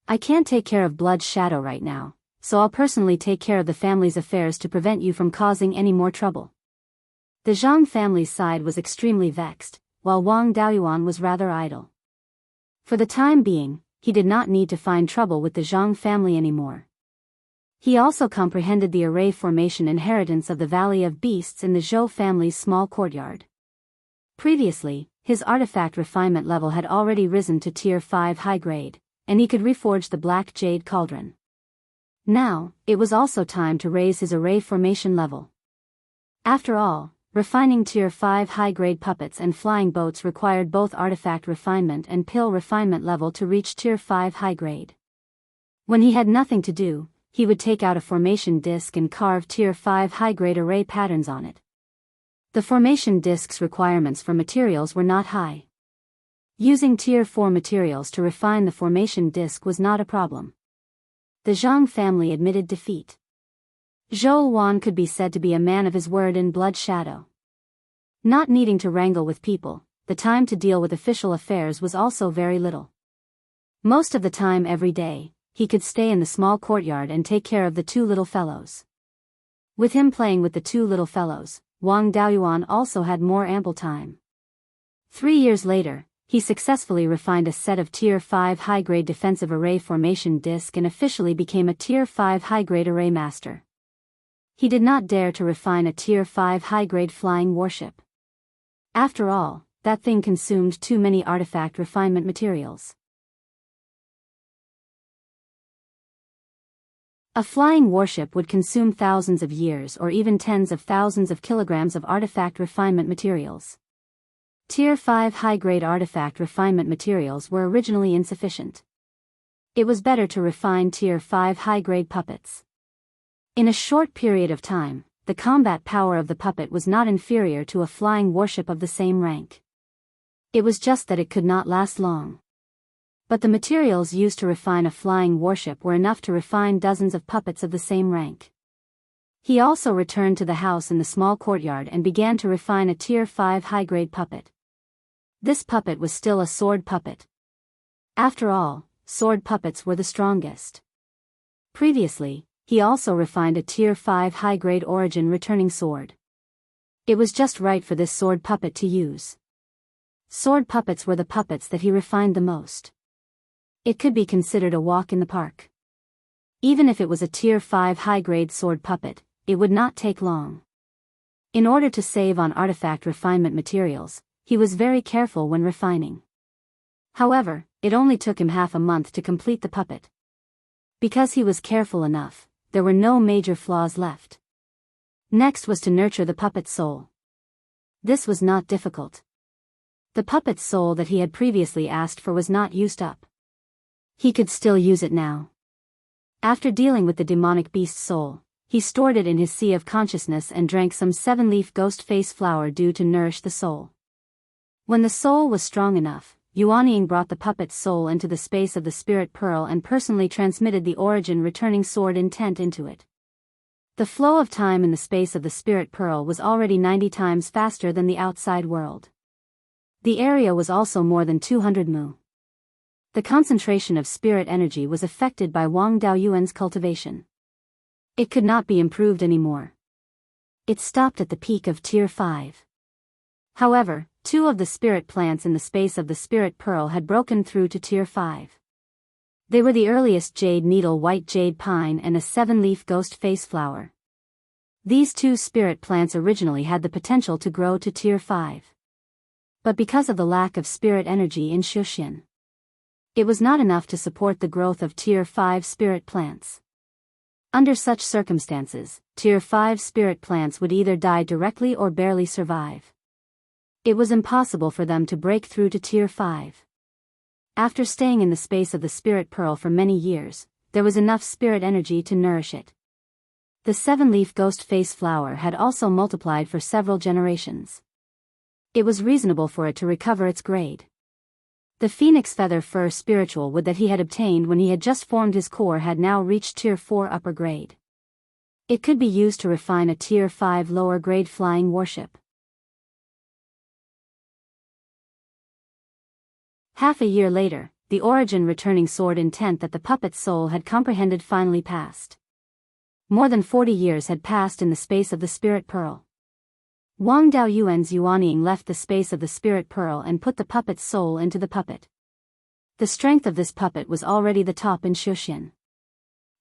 [SPEAKER 1] I can't take care of Blood's shadow right now, so I'll personally take care of the family's affairs to prevent you from causing any more trouble. The Zhang family's side was extremely vexed, while Wang Daoyuan was rather idle. For the time being, he did not need to find trouble with the Zhang family anymore. He also comprehended the array formation inheritance of the Valley of Beasts in the Zhou family's small courtyard. Previously, his artifact refinement level had already risen to Tier 5 high grade, and he could reforge the Black Jade Cauldron. Now, it was also time to raise his array formation level. After all, refining Tier 5 high-grade puppets and flying boats required both artifact refinement and pill refinement level to reach Tier 5 high-grade. When he had nothing to do, he would take out a formation disc and carve Tier 5 high-grade array patterns on it. The formation disc's requirements for materials were not high. Using Tier 4 materials to refine the formation disc was not a problem. The Zhang family admitted defeat. Zhou Wan could be said to be a man of his word in Blood Shadow. Not needing to wrangle with people, the time to deal with official affairs was also very little. Most of the time every day, he could stay in the small courtyard and take care of the two little fellows. With him playing with the two little fellows, Wang Daoyuan also had more ample time. 3 years later, he successfully refined a set of Tier 5 high-grade defensive array formation disc and officially became a Tier 5 high-grade array master. He did not dare to refine a Tier 5 high-grade flying warship. After all, that thing consumed too many artifact refinement materials. A flying warship would consume thousands of years or even tens of thousands of kilograms of artifact refinement materials. Tier 5 high-grade artifact refinement materials were originally insufficient. It was better to refine Tier 5 high-grade puppets. In a short period of time, the combat power of the puppet was not inferior to a flying warship of the same rank. It was just that it could not last long. But the materials used to refine a flying warship were enough to refine dozens of puppets of the same rank. He also returned to the house in the small courtyard and began to refine a Tier 5 high-grade puppet. This puppet was still a sword puppet. After all, sword puppets were the strongest. Previously, he also refined a Tier 5 high-grade origin returning sword. It was just right for this sword puppet to use. Sword puppets were the puppets that he refined the most. It could be considered a walk in the park. Even if it was a Tier 5 high-grade sword puppet, it would not take long. In order to save on artifact refinement materials, he was very careful when refining. However, it only took him half a month to complete the puppet. Because he was careful enough, there were no major flaws left. Next was to nurture the puppet's soul. This was not difficult. The puppet's soul that he had previously asked for was not used up. He could still use it now. After dealing with the demonic beast's soul, he stored it in his sea of consciousness and drank some 7-leaf ghost face flower due to nourish the soul. When the soul was strong enough, Yuanying brought the puppet's soul into the space of the spirit pearl and personally transmitted the origin returning sword intent into it. The flow of time in the space of the spirit pearl was already 90 times faster than the outside world. The area was also more than 200 mu. The concentration of spirit energy was affected by Wang Daoyuan's cultivation. It could not be improved anymore. It stopped at the peak of Tier 5. However, 2 of the spirit plants in the space of the spirit pearl had broken through to Tier 5. They were the earliest jade needle white jade pine and a 7-leaf ghost face flower. These 2 spirit plants originally had the potential to grow to Tier 5. But because of the lack of spirit energy in Shuxian, it was not enough to support the growth of Tier 5 spirit plants. Under such circumstances, Tier 5 spirit plants would either die directly or barely survive. It was impossible for them to break through to Tier 5. After staying in the space of the spirit pearl for many years, there was enough spirit energy to nourish it. The 7-leaf ghost face flower had also multiplied for several generations. It was reasonable for it to recover its grade. The phoenix feather fur spiritual wood that he had obtained when he had just formed his core had now reached Tier 4 upper grade. It could be used to refine a Tier 5 lower grade flying warship. Half a year later, the origin returning sword intent that the puppet's soul had comprehended finally passed. More than 40 years had passed in the space of the spirit pearl. Wang Daoyuan's Yuanying left the space of the spirit pearl and put the puppet's soul into the puppet. The strength of this puppet was already the top in Shuxian.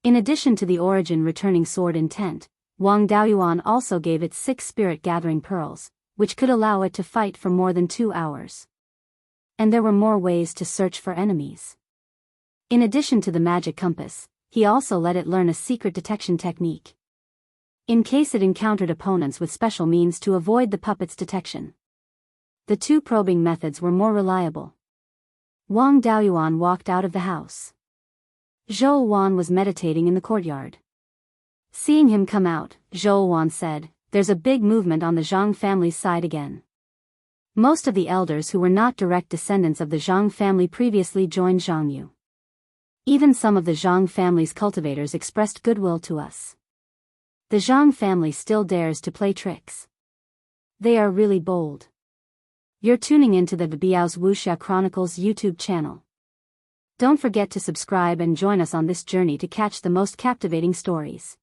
[SPEAKER 1] In addition to the origin returning sword intent, Wang Daoyuan also gave it 6 spirit gathering pearls, which could allow it to fight for more than 2 hours. And there were more ways to search for enemies. In addition to the magic compass, he also let it learn a secret detection technique, in case it encountered opponents with special means to avoid the puppet's detection. The 2 probing methods were more reliable. Wang Daoyuan walked out of the house. Zhou Wan was meditating in the courtyard. Seeing him come out, Zhou Wan said, "There's a big movement on the Zhang family's side again." Most of the elders who were not direct descendants of the Zhang family previously joined Jianghu. Even some of the Zhang family's cultivators expressed goodwill to us. The Zhang family still dares to play tricks. They are really bold. You're tuning into the Biyao's Wuxia Chronicles YouTube channel. Don't forget to subscribe and join us on this journey to catch the most captivating stories.